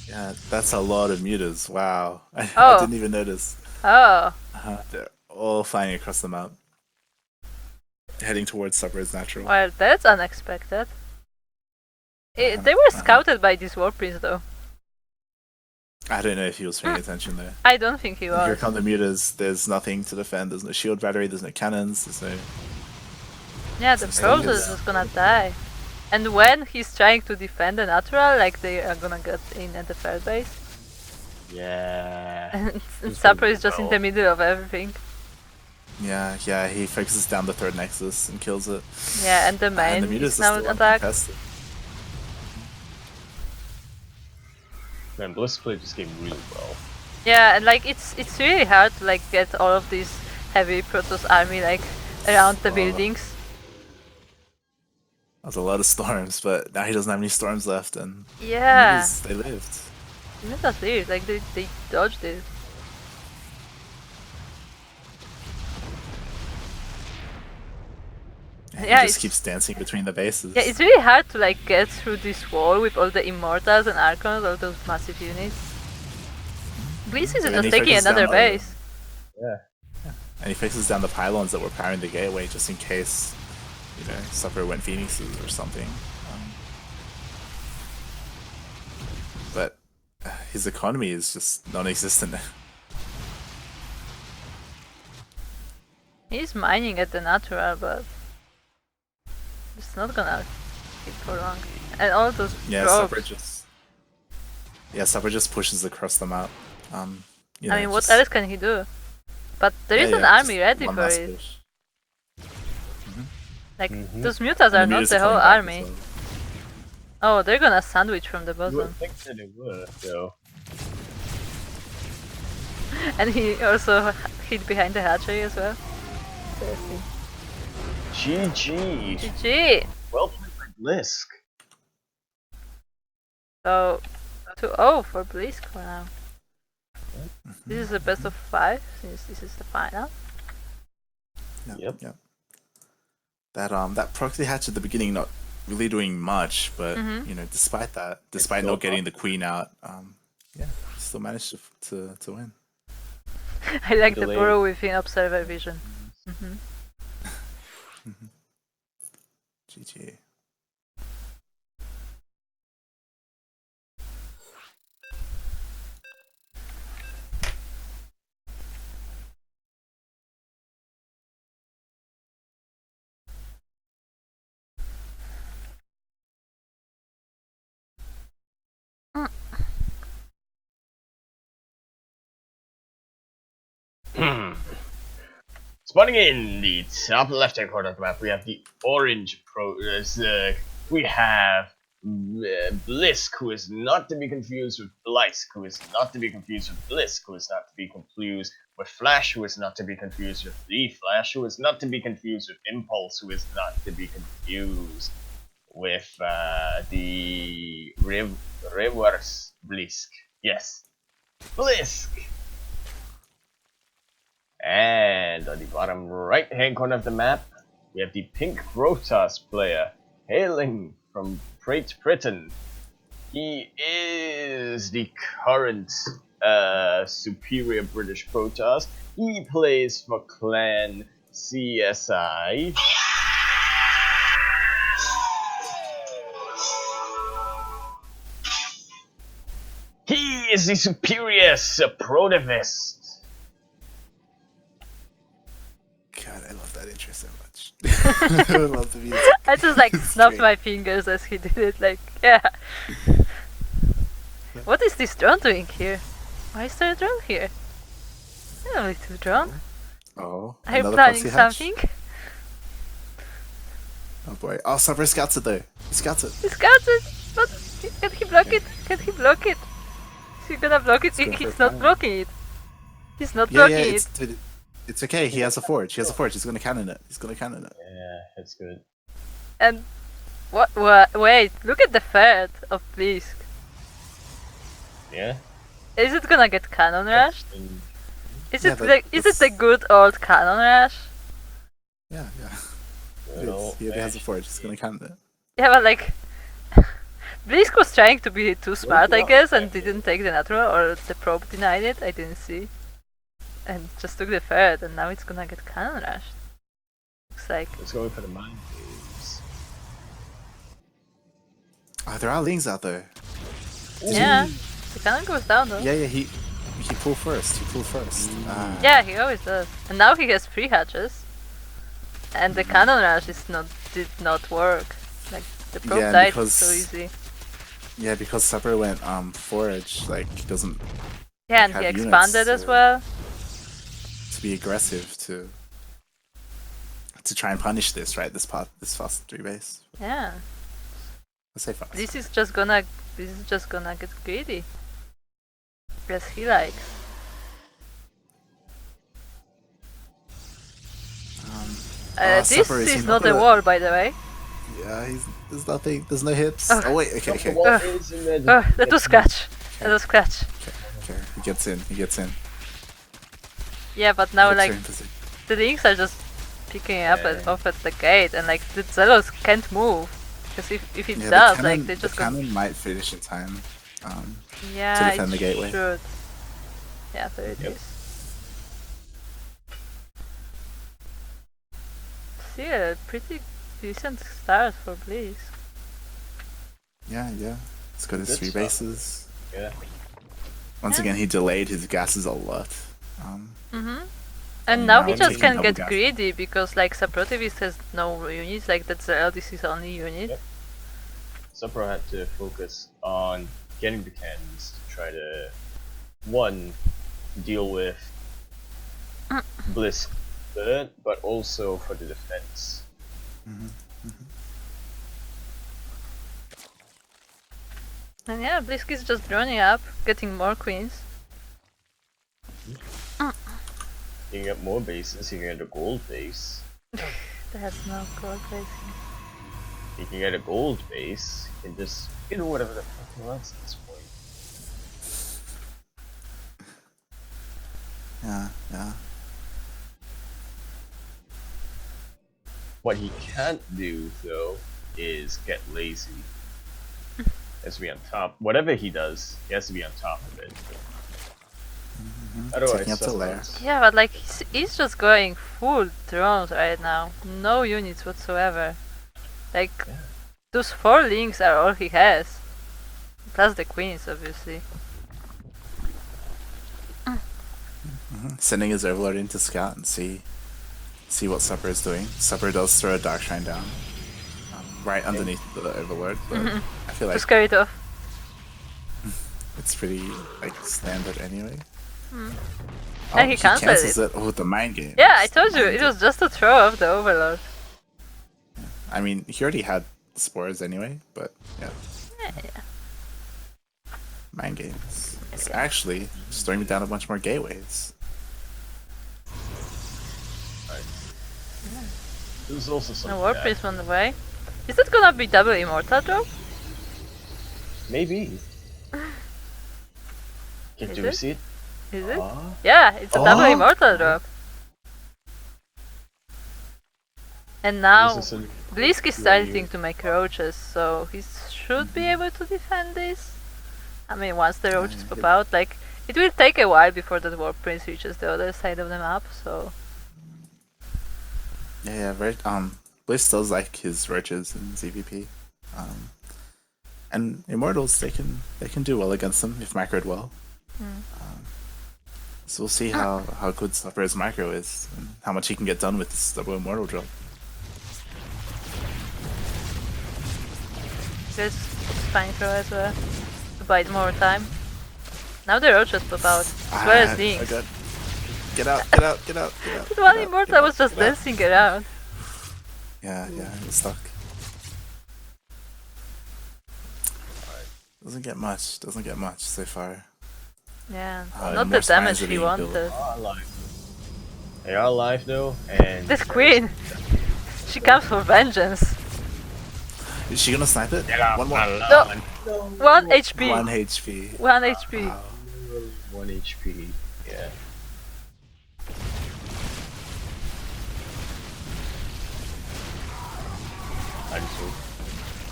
Yeah, that's a lot of mutas. Wow. I didn't even notice. Oh. They're all flying across the map. Heading towards Supper is natural. Well, that's unexpected. They were scouted by this War Prince though. I don't know if he was paying attention there. I don't think he was. Here come the mutas. There's nothing to defend. There's no shield battery. There's no cannons. There's no... Yeah, the Process is gonna die. And when he's trying to defend the natural, like they are gonna get in at the third base. Yeah. And Supper is just in the middle of everything. Yeah, he focuses down the 3rd Nexus and kills it. Yeah, and the main is now attacked. Man, Blisk played this game really well. Yeah, and like it's really hard to like get all of this heavy Protoss army like around the buildings. That's a lot of storms, but now he doesn't have any storms left, and yeah, they lived. That's it. Like they dodged it. And yeah, he just keeps dancing between the bases. Yeah, it's really hard to like get through this wall with all the Immortals and Archons, all those massive units. Blisk is just taking another base. Yeah. And he fixes down the pylons that were powering the gateway just in case, you know, Supper went Phoenixes or something. But his economy is just non-existent. He's mining at the natural, but it's not gonna keep for long. And all those Supper just pushes across the map. You know, I mean, what else can he do? But there is an army ready for it. Like, those mutas are not the whole army. Well. Oh, they're gonna sandwich from the bottom. You would think that it would, though. And he also hid behind the hatchery as well. Interesting. GG. GG. Well played by Blisk. So 2-0 for Blisk for now. This is the best of 5 since this is the final. Yep. That proxy hatch at the beginning not really doing much, but you know, despite not getting the queen out, yeah, still managed to win. I like the Delayed. burrow within observer vision. GG. Spawning in the top left-hand corner of the map, we have the orange we have Blisk, who is not to be confused with Blisk, who is not to be confused with Blisk, who is not to be confused with Flash, who is not to be confused with the Flash, who is not to be confused with Impulse, who is not to be confused with the reverse Blisk. Yes, Blisk. And on the bottom right-hand corner of the map, we have the pink Protoss player, hailing from Great Britain. He is the current superior British Protoss. He plays for Clan CSI. He is the superior Suprotivist. God, I love that intro so much. I love the music. I just like It's snapped great. my fingers as he did it, like, yeah. What is this drone doing here? Why is there a drone here? I don't need to drone. Oh, Are you another planning proxy hatch? something? Oh boy. Oh, Sabra scouts it though. He scouts it. He scouts it! But can he block it? Can he block it? Is he gonna block it? He's going for He's a not cannon. blocking it. He's not Yeah, blocking yeah, it. it's okay. He has a forge. He has a forge. He's gonna cannon it. Yeah, that's good. And what? Wait! Look at the threat of Blisk. Yeah. Is it gonna get cannon rushed? And Is Yeah, it but the is it the good old cannon rush? Yeah. It well, is. He already has a forge. He's gonna cannon it. Yeah, but like Blisk was trying to be too smart, I yeah, guess, and yeah. didn't take the natural, or the probe denied it. I didn't see, and just took the third, and now it's gonna get cannon rushed. Looks like let's go for the mind games. Oh, there are lings out there. yeah, the cannon goes down though. Yeah. He pulled first. Yeah, he always does. And now he has 3 hatches, and the cannon rush did not work. Like the probe Yeah, died because- so easy. Yeah, because Supper went forage. Like he doesn't Yeah, and have he units expanded as to- well. to be aggressive to try and punish this fast 3 base. Yeah, Let's say fast. this is just gonna get greedy, as he likes. This Supper is in not a the- wall, by the way. Yeah, there's nothing. There's no hits. Ugh. Oh wait, okay. The wall is in there. That was scratch. That was scratch. Okay, he gets in. Yeah, but now Gets like her in position. the links are just picking up Yeah. off at the gate, and like the Zelos can't move because if it Yeah, does, the like cannon, they just the go. cannon might finish in time. Yeah, defend it the gateway. should. Yeah, there it Yep. is. See a pretty decent start for Blisk. Yeah. He's got his Good 3 stuff. bases. Yeah. Once Yeah. again, he delayed his gases a lot. And now he now just taking can double get gas. greedy because like Suprotivist has no units, like that's this is only unit. Yep. Supro had to focus on getting the cannons to try to, one, deal with Blisk third, but also for the defense. And yeah, Blisk is just droning up, getting more queens. You can get more bases, you can get a gold base. There's no gold base. He can get a gold base. He can just do whatever the fuck he wants at this point. Yeah. What he can't do, though, is get lazy. He has to be on top. Whatever he does, he has to be on top of it. Otherwise, Taking up the lair. Yeah, but like he's just going full drones right now. No units whatsoever. Like those 4 links are all he has. Plus the queens, obviously. Sending his Overlord in to scout and see what Supper is doing. Supper does throw a Dark Shrine down, right underneath the Overlord, but I feel like Just carry it off. it's pretty like standard anyway. And he cancels it. it with the mind game. Yeah, I told you, it was just a throw off the Overlord. I mean, he already had spores anyway, but yeah. Mind games. It's actually just throwing me down a bunch more gateways. There's also something. No Warp Priest on the way. Is that gonna be double Immortal drop? Maybe. Is Do we it? see it? Is it? Yeah, it's a double Immortal drop. And now This is a- Blisk is starting to make roaches, so he should be able to defend this. I mean, once the roaches pop out, like, it will take a while before that Warp Prince reaches the other side of the map, so... Yeah, very. Bliss does like his roaches in ZVP, and Immortals they can do well against them if macroed well. So we'll see how good Supper's macro is and how much he can get done with this double Immortal drop. There's fine throw as well, to buy more time. Now the roaches pop out, as well as links. Okay. Get out! The one Immortal was just dancing around. Yeah, it was stuck. Doesn't get much so far. Yeah, and not more the damage spines are he being built. wanted. Are alive. They are alive though, and This queen! She comes for vengeance. Is she gonna snipe it? One more. No! 1 HP! 1 HP. 1 HP. Wow. 1 HP. Yeah.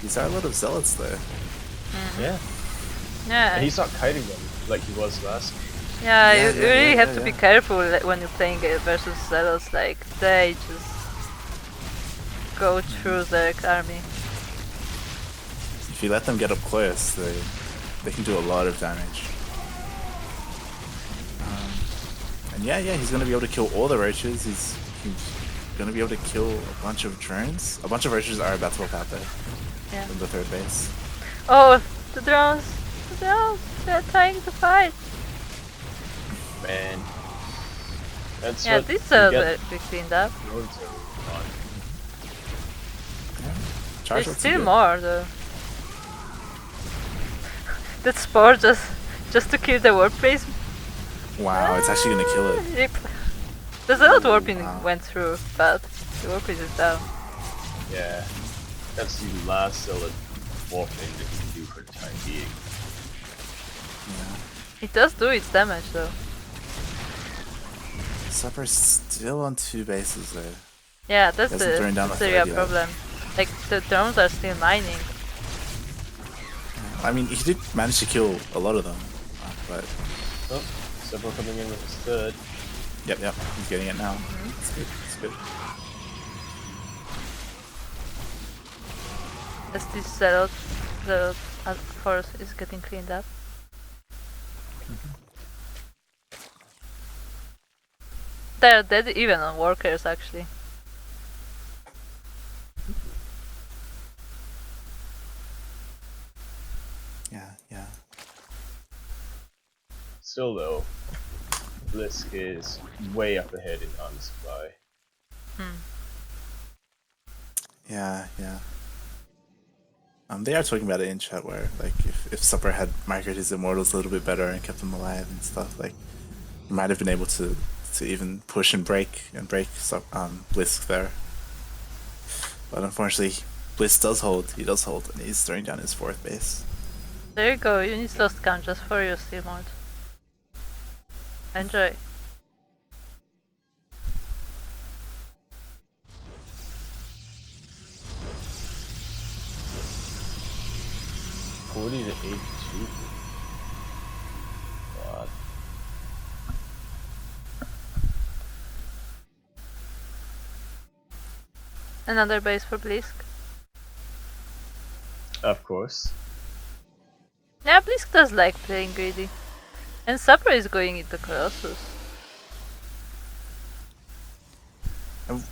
These are a lot of zealots there. Yeah. Yeah, And he's not kiting them like he was last game. yeah, you really have to yeah. be careful when you're playing versus Zealots, like, they just go through their army. If you let them get up close, they can do a lot of damage. And yeah, he's gonna be able to kill all the roaches. He's gonna be able to kill a bunch of drones. A bunch of roaches are about to walk out there Yeah. from the third base. Oh, the drones! The drones! They're trying to fight! Man. That's Yeah, what this you will get. be cleaned up. Roads are on. Yeah. Charge There's shots are still good. more though. That spore just to kill the warp base. Wow, it's actually gonna kill it. Rip. The Zealot warping Wow. went through, but the warp base is down. Yeah. That's the last solid warp thing that you can do for the time being. It does do its damage though. Supper's still on 2 bases there. Yeah, that's Doesn't turn down the the real 30 though. problem. Like, the drones are still mining. I mean, he did manage to kill a lot of them, but Oh, several coming in with his third. yep, he's getting it now. It's good. As this Zealot force is getting cleaned up. They're dead even on workers actually. Yeah. Still though, Blisk is way up ahead in on supply. Yeah. They are talking about it in chat where, like, if Supper had microed his Immortals a little bit better and kept them alive and stuff, like, he might have been able to even push and break Blisk there. But unfortunately, Blisk does hold. He does hold, and he's throwing down his 4th base. There you go, you need lost count just for your steal mode. Enjoy. $40 to 82. God. Another base for Blisk. Of course. Yeah, Blisk does like playing greedy. And Supper is going into Colossus.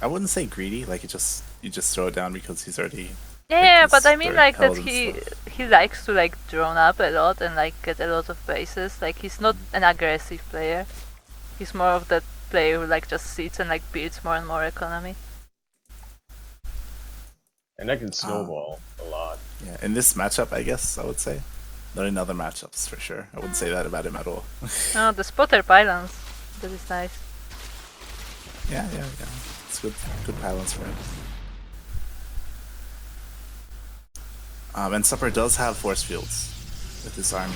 I wouldn't say greedy. Like you just throw it down because he's already. Yeah, he's but I mean throwing like that held and he stuff. he likes to like drone up a lot and like get a lot of bases. Like he's not an aggressive player. He's more of that player who like just sits and like builds more and more economy. And that can snowball a lot. Yeah, in this matchup, I guess I would say. Not in other matchups for sure. I wouldn't say that about him at all. Oh, the spotter pylons. That is nice. yeah. It's good balance for him. And Supper does have force fields with his army.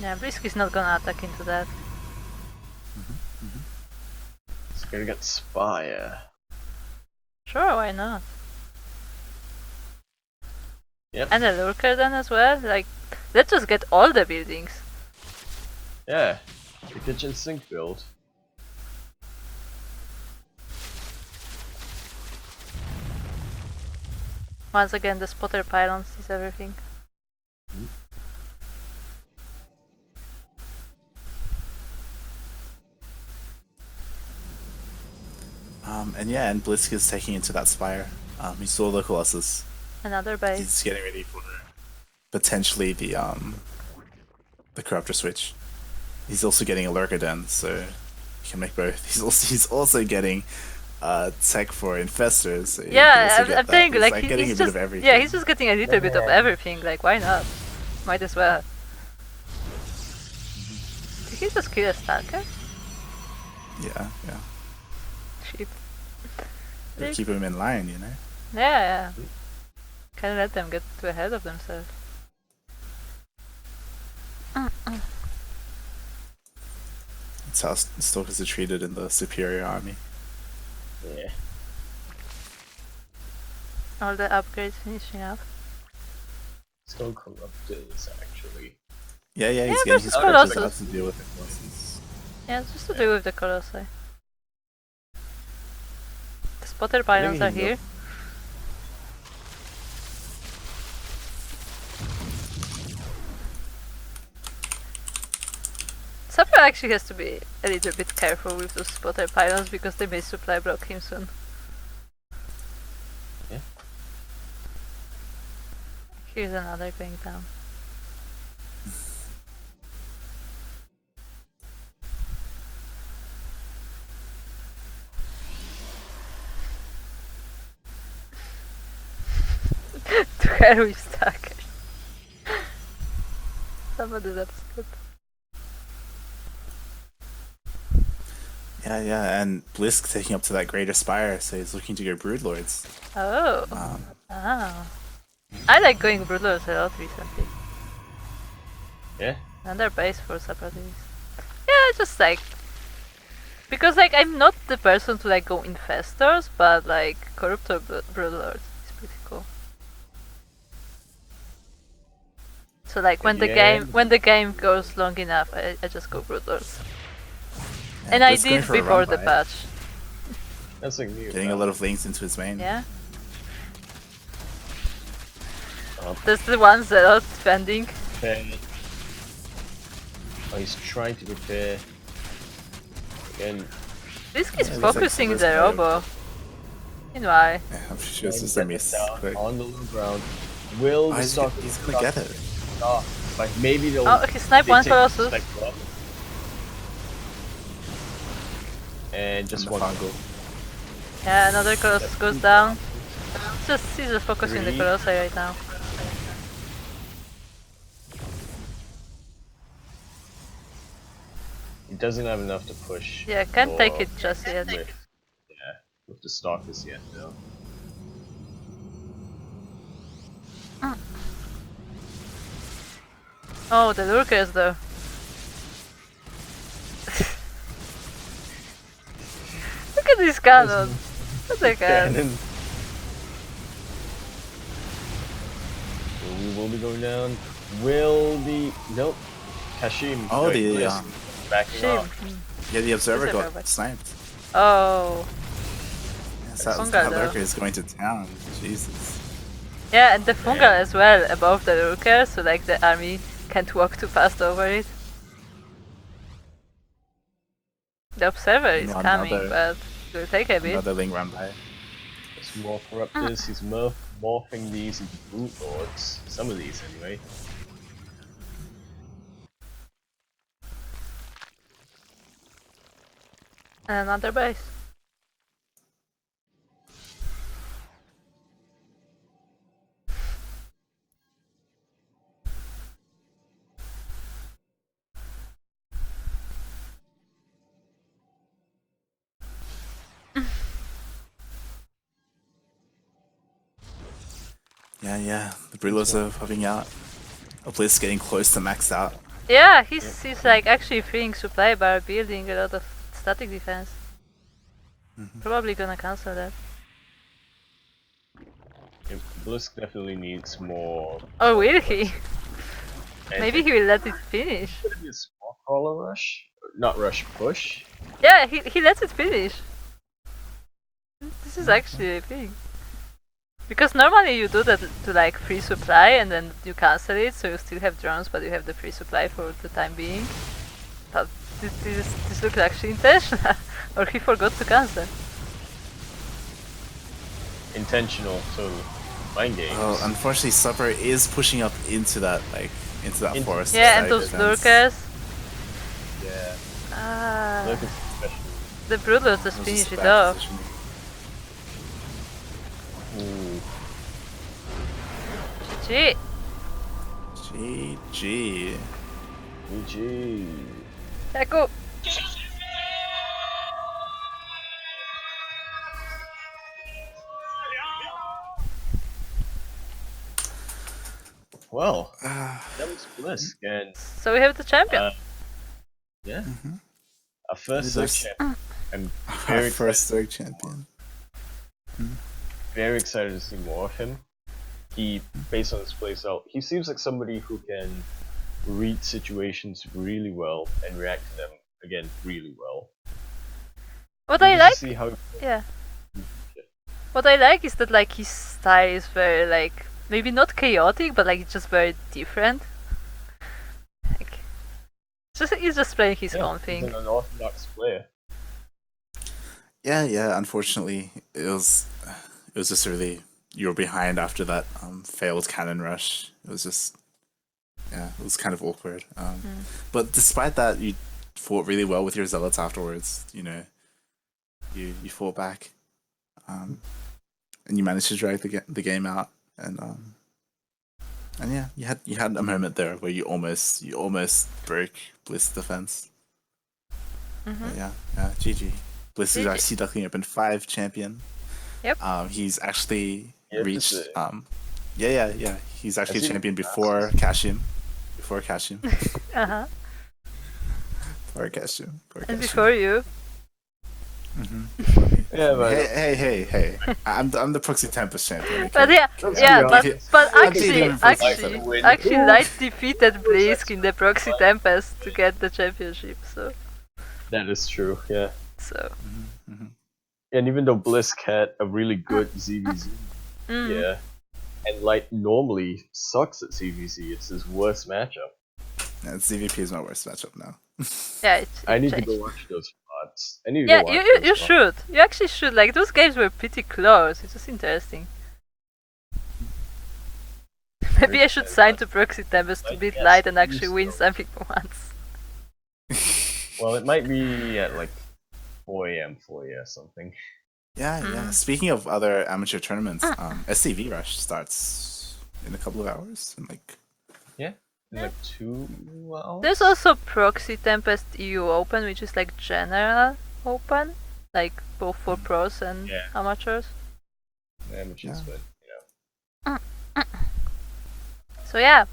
Yeah, Blisk is not gonna attack into that. It's gonna get Spire. Sure, why not? Yep. And a lurker then as well? Like, let's just get all the buildings. Yeah. The kitchen sink build. Once again, the spotter pylons is everything. And Blisk is taking into that spire. He saw the Colossus. Another base. He's getting ready for potentially the corruptor switch. He's also getting a lurker den, so he can make both. He's also getting tech for infestors. So Yeah, I'm saying he's like getting he's a bit just of everything. yeah, he's just getting a little bit of everything. Like, why not? Might as well. Did he just kill a stalker? Yeah. Cheap. They keep him in line, you know. Yeah. Can't let them get too ahead of themselves. That's how stalkers are treated in the superior army. Yeah. All the upgrades finishing up. Still Corruptors, actually. Yeah, he's Yeah, getting his versus Colossus Colossus. to deal with the Colossus. Yeah, just to do with the Colossi. The spotter pylons are here. Sapphire actually has to be a little bit careful with those spotter pylons because they may supply block him soon. Yeah. Here's another going down. To hell with stalkers. Somebody's upset. Yeah, and Blisk taking up to that greater spire, so he's looking to go Broodlords. Oh. I like going Broodlords a lot recently. Yeah. Another base for Suprotivist. Yeah, just like because like I'm not the person to like go infestors, but like Corruptor Broodlords is pretty cool. So like when the game goes long enough, I just go Broodlords. Yeah, And I Blisk going did for a before run the by it. patch. That's like new. Getting a lot of links into his main. Yeah. Oh. That's the ones that are defending. Okay. Oh, he's trying to prepare. Again. Blisk is Yeah, it looks like focusing Supper's the kind of- robo. Meanwhile. Yeah, I'm sure it's just Get a miss. this down Quick. on the low ground. Will the He's Stalker gonna get it. Like maybe they'll. Oh, he sniped one take Colossus. snipe one. And just And one. the fungal. Yeah, another Colossus goes down. He's just focusing the Three. Colossi right now. He doesn't have enough to push. Yeah, can't take for it just yet. Rift. Yeah. with the Stalkers yet, though. Oh, the lurkers though. Look at this cannon. What the hell? Cannon. We will be going down. Will the nope. Kashim. Oh, the Blisk backing Shame. off. yeah, the observer Observer, got but- sniped. Oh. Yes, that Fungal, though. lurker is going to town. Jesus. Yeah, and the fungal as well above the lurker, so like the army can't walk too fast over it. The observer is Another- coming, but it will take a bit. Another Ling run by. There's more corruptors. He's morphing these into brute lords. Some of these, anyway. And another base. Yeah. The Brewers are popping out. Blisk getting close to max out. Yeah, he's like actually freeing supply by building a lot of static defense. Probably gonna cancel that. Yep, Blisk definitely needs more. Or will he? I Maybe think he will let it finish. it's gonna be a small crawler rush, not rush push. Yeah, he lets it finish. This is actually a thing. Because normally you do that to like free supply and then you cancel it, so you still have drones but you have the free supply for the time being. But this looks actually intentional. Or he forgot to cancel. Intentional, totally. Mind games. Oh, unfortunately, Supper is pushing up into that forest. Yeah, and side those defense. lurkers. Yeah. Ah, Look at especially. the broodlords just It was finish just a it bad off. positioning. Ooh. GG. GG. GG. Echo. Well, that was Blisk, and So we have the champion. yeah, Mm-hmm. our first This Zerg is- champion. I'm Our very first excited, Zerg champion. very excited to see more of him. He, based on his playstyle, he seems like somebody who can read situations really well and react to them again really well. What We'll I just like, see how yeah. What I like is that like his style is very like maybe not chaotic, but like it's just very different. Like, he's just playing his own he's thing. an unorthodox player. Yeah. Unfortunately, it was just really, you were behind after that failed cannon rush. It was just, yeah, it was kind of awkward. But despite that, you fought really well with your zealots afterwards. You know, you fought back, and you managed to drag the game out. And yeah, you had a moment there where you almost broke Blisk's defense. But yeah, GG. Blisk is our GG. Sea Duckling Open 5 champion. Yep. He's actually Yeah, reached. this is- Yeah. He's actually seen champion the before Kashim. Before Kashim. Uh-huh. Before Kashim. And before you. Yeah, but Hey. I'm the Proxy Tempest champion. Okay? But yeah, Let's yeah, be but honest. but I'm actually, beating him for actually, win. actually, Light defeated Blisk in the Proxy Tempest to get the championship. So that is true. Yeah, so. and even though Blisk had a really good ZVZ, yeah, and Light normally sucks at ZVZ. It's his worst matchup. Yeah, CVP is my worst matchup now. Yeah, it I need to changed. go watch those spots. I need to Yeah, go watch you those spots. should. You actually should. Like those games were pretty close. It's just interesting. Maybe I should sign to Proxy Tempest to beat Yes, Light and please actually win do. something for once. Well, it might be at like 4 a.m. for you or something. Yeah. Speaking of other amateur tournaments, SCV Rush starts in a couple of hours. And In like 2 hours. There's also Proxy Tempest EU Open, which is like general open. like both for pros and Yeah. amateurs. Amateurs, Yeah. but So yeah,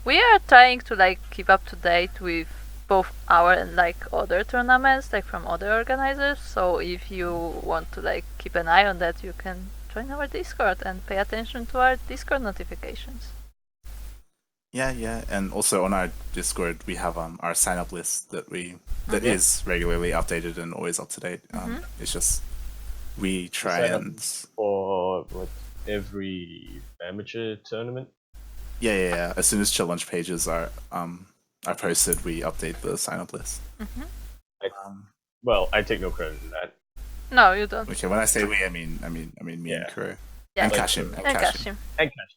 we are trying to like keep up to date with both our and like other tournaments, like from other organizers. So if you want to like keep an eye on that, you can join our Discord and pay attention to our Discord notifications. Yeah, and also on our Discord we have our sign up list that Yeah. is regularly updated and always up to date. It's just we try sign up and for like every amateur tournament. yeah. As soon as challenge pages are posted, we update the sign up list. Well, I take no credit in that. No, you don't. Okay, when I say we, I mean me Yeah. and Kuro. Yeah. And Like, Kashim. And Kashim. And Cash.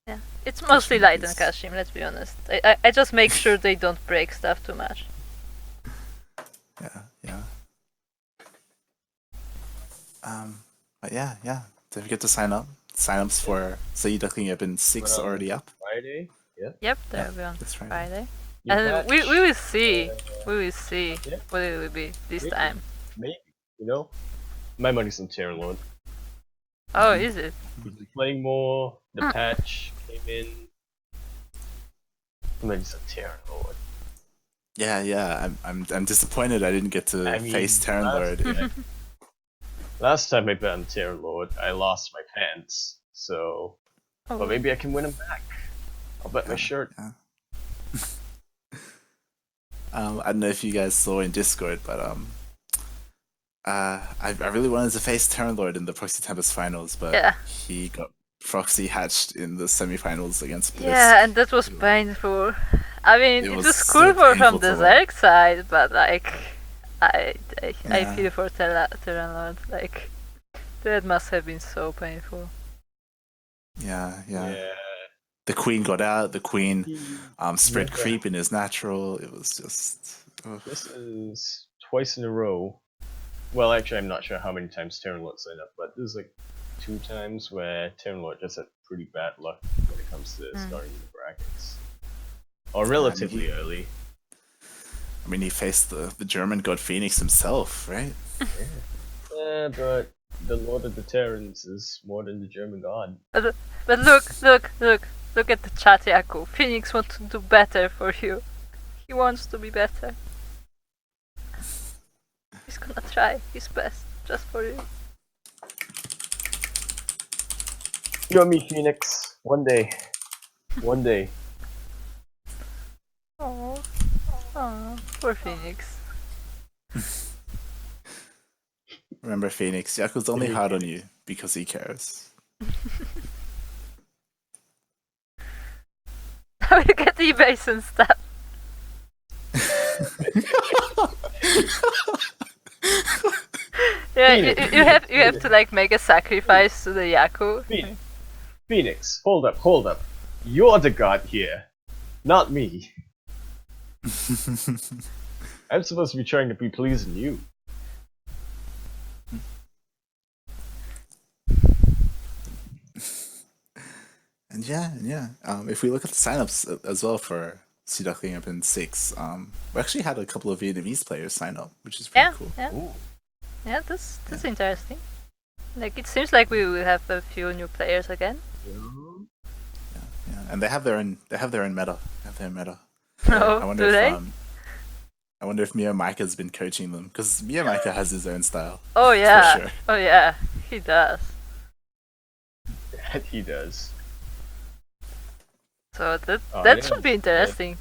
Yeah, it's mostly Kashim Light and is- Kashim. Let's be honest. I just make sure they don't break stuff too much. Yeah. But yeah. Don't forget to sign up. Sign-ups for Sea Duckling Open 6 Well, already up. Friday. Yeah. Yep, they'll be on That's right. Friday. New And patch, we will see. We will see yeah. what it will be this Maybe. time. Maybe. You know, my money's on Terran Lord. Oh, is it? He's been playing more. The patch came in. My money's on Terran Lord. Yeah. I'm disappointed I didn't get to I mean, face Terran Lord. Last time I bet on Terran Lord, I lost my pants. So, Oh, but maybe I can win him back. I'll bet my shirt. Yeah. I don't know if you guys saw in Discord, but I really wanted to face Terran Lord in the Proxy Tempest finals, but Yeah. he got proxy hatched in the semifinals against Blisk. yeah, and that was painful. I mean, It it was was so cool for painful from to the watch. Zerg side, but like, I Yeah. feel for Terran Lord. Like, that must have been so painful. Yeah. Yeah. The queen got out. The queen spread Yeah. creep in his natural. It was just. Ugh. This is twice in a row. Well, actually, I'm not sure how many times Terran Lord signed up, but there's like 2 times where Terran Lord just had pretty bad luck when it comes to starting the brackets. Or relatively early. I mean, he faced the German god Phoenix himself, right? Yeah, but the Lord of the Terrans is more than the German god. But look at the chat, Yaku. Phoenix wants to do better for you. He wants to be better. He's gonna try his best just for you. You and me, Phoenix. One day. One day. Oh, poor Phoenix. Remember, Phoenix, Yaku's only hard on you because he cares. I will get eBays and stuff. Yeah, you have to like make a sacrifice to the Yaku. Phoenix, hold up. You're the god here, not me. I'm supposed to be trying to be pleasing you. And yeah. If we look at the signups as well for Sea Duckling Open 6, we actually had a couple of Vietnamese players sign up, which is pretty cool. Yeah, that's interesting. Like, it seems like we will have a few new players again. Yeah, and they have their own meta. Oh, do they? I wonder if Mio Micah's been coaching them, because Mio Micah has his own style. Oh yeah. sure. Oh yeah, he does. That he does. So that yeah. should be interesting.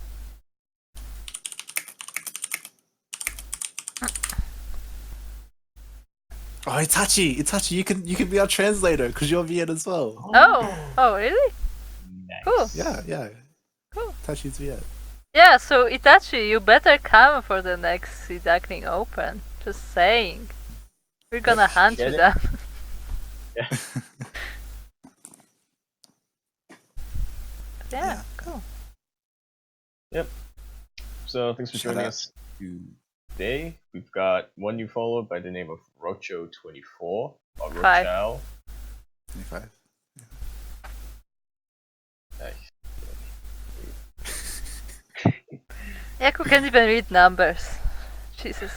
Oh, Itachi, you can be our translator because you're Viet as well. Oh really? Nice. Cool. Yeah. Cool. Itachi's Viet. Yeah, so Itachi, you better come for the next Sea Duckling Open. Just saying. We're gonna hunt you Get it? down. Yeah. Yeah, cool. Yep. So thanks for Shout joining out us today. We've got one new follower by the name of Rocho24 or Five. Rochao. 25. Nice. Yaku can't even read numbers. Jesus.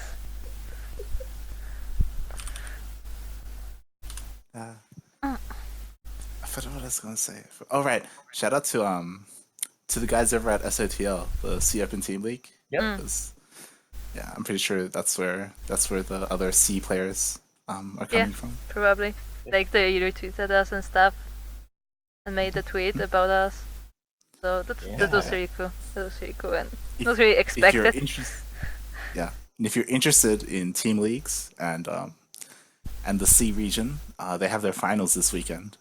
was I gonna say? Oh right, shout out to the guys over at SOTL, the Sea Open Team League. Yep. 'Cause, yeah, I'm pretty sure that's where the other C players are Yeah. coming from. Probably. Like they retweeted us and stuff, and made a tweet about us. So that was really cool. That was really cool and not really If you're expected. yeah, and if you're interested in team leagues and the C region, they have their finals this weekend.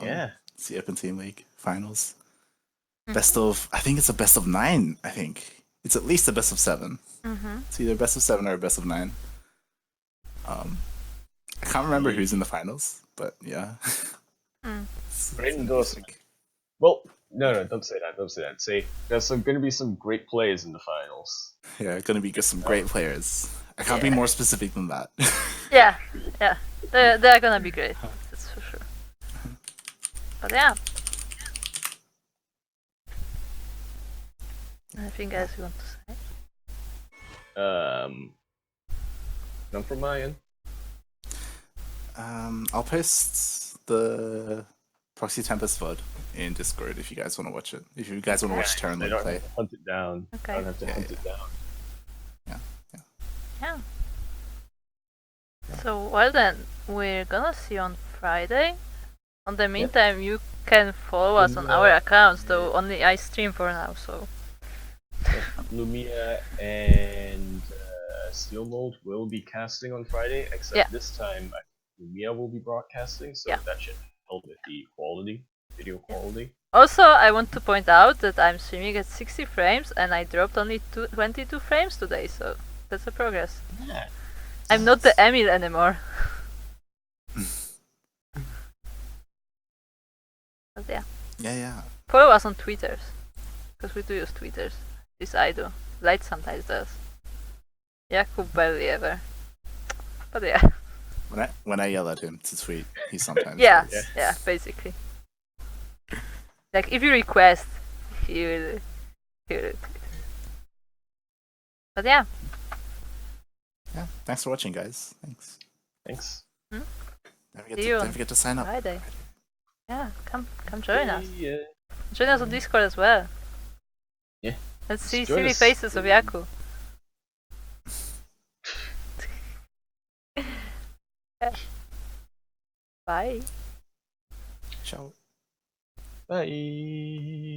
Yeah. Sea Open Team League finals. Best of, I think it's a best of 9. I think it's at least a best of 7. It's either best of 7 or a best of 9. I can't remember who's in the finals, but yeah. Braden goes. Well, no, don't say that. Don't say that. Say there's going to be some great players in the finals. Yeah, gonna be some great players. I can't be more specific than that. Yeah. They're gonna be great. That's for sure. But yeah. Anything else you want to say? None from my end. I'll post the Proxy Tempest VOD in Discord if you guys want to watch it. If you guys want to watch Terran I League don't play. have to hunt it down. Okay. I don't have to hunt it down. Yeah. So well then, we're gonna see you on Friday. On the meantime, you can follow us on our accounts, though only I stream for now. So. Lumia and Steel Mold will be casting on Friday, except this time Lumia will be broadcasting, so that should help with the quality, video quality. Also, I want to point out that I'm streaming at 60 frames and I dropped only 22 frames today, so that's a progress. Yeah. I'm not the Emil anymore. But yeah. Yeah. Follow us on Twitters, because we do use Twitters. At least I do. Light sometimes does. Jakub barely ever. But yeah. When I yell at him to tweet, he sometimes yeah, does. yeah, basically. Like if you request, he will tweet. But yeah. Yeah. Thanks for watching, guys. Thanks. Don't forget to sign up. Friday. Yeah, come join us. Yeah. Join us on Discord as well. Yeah. Let's see silly faces of Yaku. Bye. Ciao. Bye.